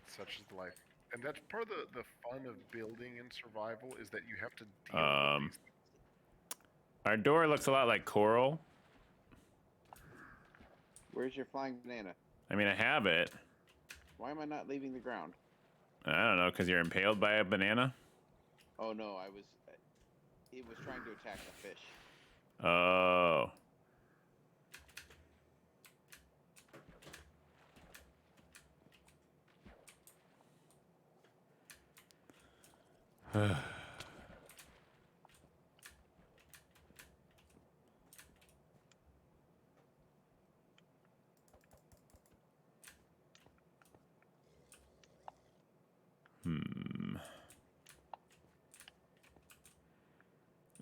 such is life. And that's part of the fun of building in survival is that you have to deal with these. Our door looks a lot like coral. Where's your flying banana? I mean, I have it. Why am I not leaving the ground? I don't know, because you're impaled by a banana? Oh no, I was. It was trying to attack the fish. Oh.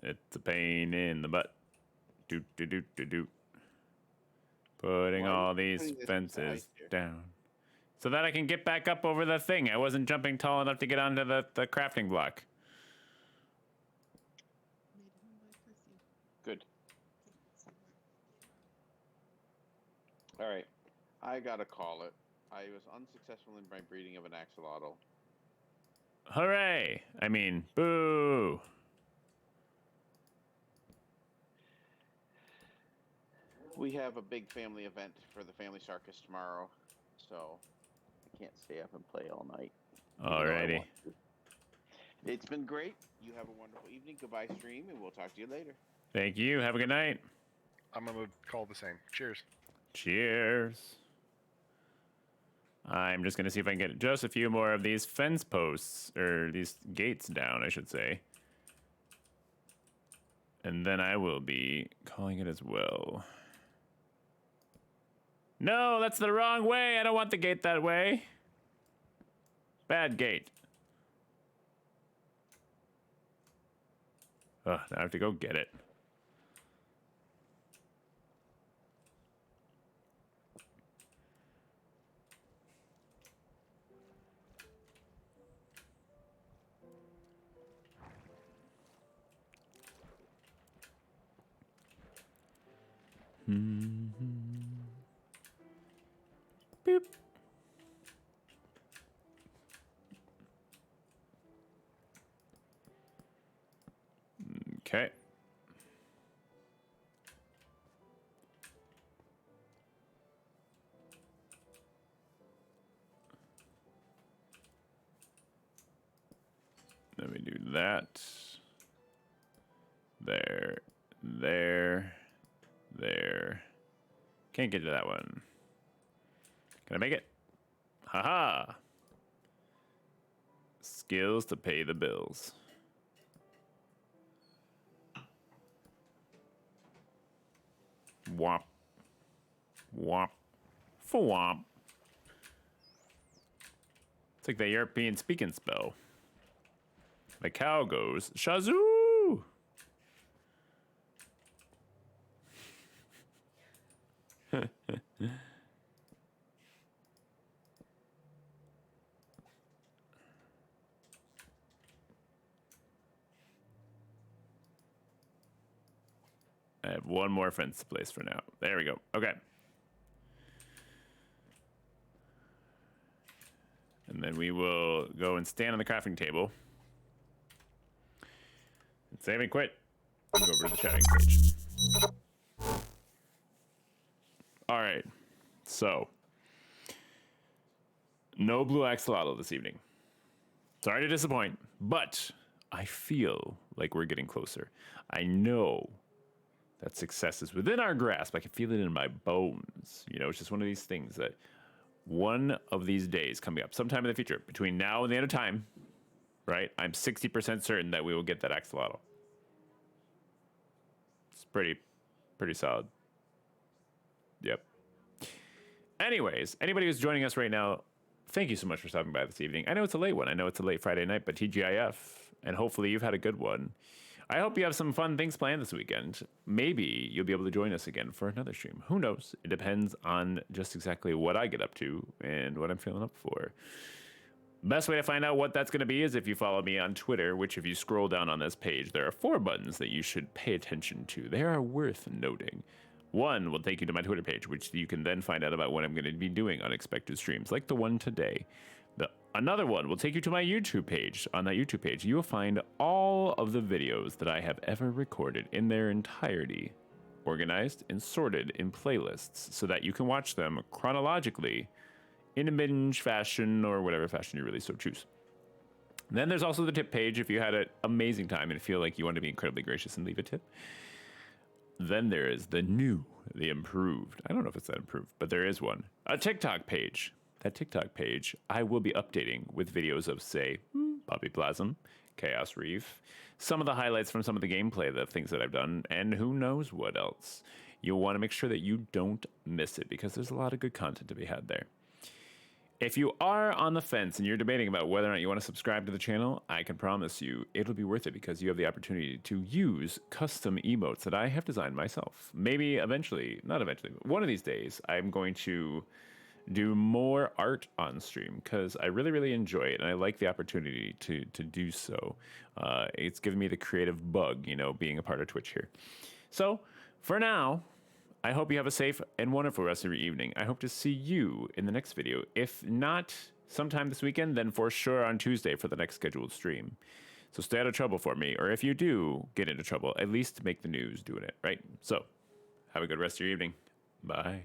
It's a pain in the butt. Doot, doot, doot, doot, doot. Putting Why are all you these putting this fences beside you? down. So that I can get back up over the thing. I wasn't jumping tall enough to get onto the crafting block. Good. All right, I gotta call it. I was unsuccessful in my breeding of an axolotl. Hooray! I mean, boo! We have a big family event for the family circus tomorrow, so I can't stay up and play all night. even though I Alrighty. want to. It's been great. You have a wonderful evening. Goodbye, stream, and we'll talk to you later. Thank you. Have a good night. I'm gonna call the same. Cheers. Cheers. I'm just gonna see if I can get just a few more of these fence posts, or these gates down, I should say. And then I will be calling it as well. No, that's the wrong way. I don't want the gate that way. Bad gate. Ugh, now I have to go get it. Boop. Okay. Let me do that. There. There. Can't get to that one. Can I make it? Haha. Skills to pay the bills. Womp. Womp. Fwomp. It's like the European speaking spell. The cow goes, Shazoo! I have one more fence to place for now. There we go. Okay. And then we will go and stand on the crafting table. And save and quit. And go over to the chatting page. All right. So, no blue axolotl this evening. Sorry to disappoint, but I feel like we're getting closer. I know that success is within our grasp. I can feel it in my bones. You know, it's just one of these things that one of these days coming up, sometime in the future, between now and the end of time, right? I'm 60% certain that we will get that axolotl. It's pretty solid. Yep. Anyways, anybody who's joining us right now, thank you so much for stopping by this evening. I know it's a late one. I know it's a late Friday night, but TGIF, and hopefully you've had a good one. I hope you have some fun things planned this weekend. Maybe you'll be able to join us again for another stream. Who knows? It depends on just exactly what I get up to and what I'm feeling up for. Best way to find out what that's going to be is if you follow me on Twitter, which if you scroll down on this page, there are 4 buttons that you should pay attention to. They are worth noting. One will take you to my Twitter page, which you can then find out about what I'm going to be doing unexpected streams, like the one today. Another one will take you to my YouTube page. On that YouTube page, you will find all of the videos that I have ever recorded in their entirety, organized and sorted in playlists so that you can watch them chronologically in a binge fashion or whatever fashion you really so choose. Then there's also the tip page if you had an amazing time and feel like you want to be incredibly gracious and leave a tip. Then there is the new, the improved. I don't know if it's that improved, but there is one. A TikTok page. That TikTok page, I will be updating with videos of, say, Poppy Plasm, Chaos Reef, some of the highlights from some of the gameplay, the things that I've done, and who knows what else. You'll want to make sure that you don't miss it because there's a lot of good content to be had there. If you are on the fence and you're debating about whether or not you want to subscribe to the channel, I can promise you it'll be worth it because you have the opportunity to use custom emotes that I have designed myself. Maybe eventually, not eventually, but one of these days, I'm going to do more art on stream because I really, really enjoy it and I like the opportunity to do so. It's given me the creative bug, you know, being a part of Twitch here. So for now, I hope you have a safe and wonderful rest of your evening. I hope to see you in the next video. If not sometime this weekend, then for sure on Tuesday for the next scheduled stream. So stay out of trouble for me, or if you do get into trouble, at least make the news doing it, right? So have a good rest of your evening. Bye.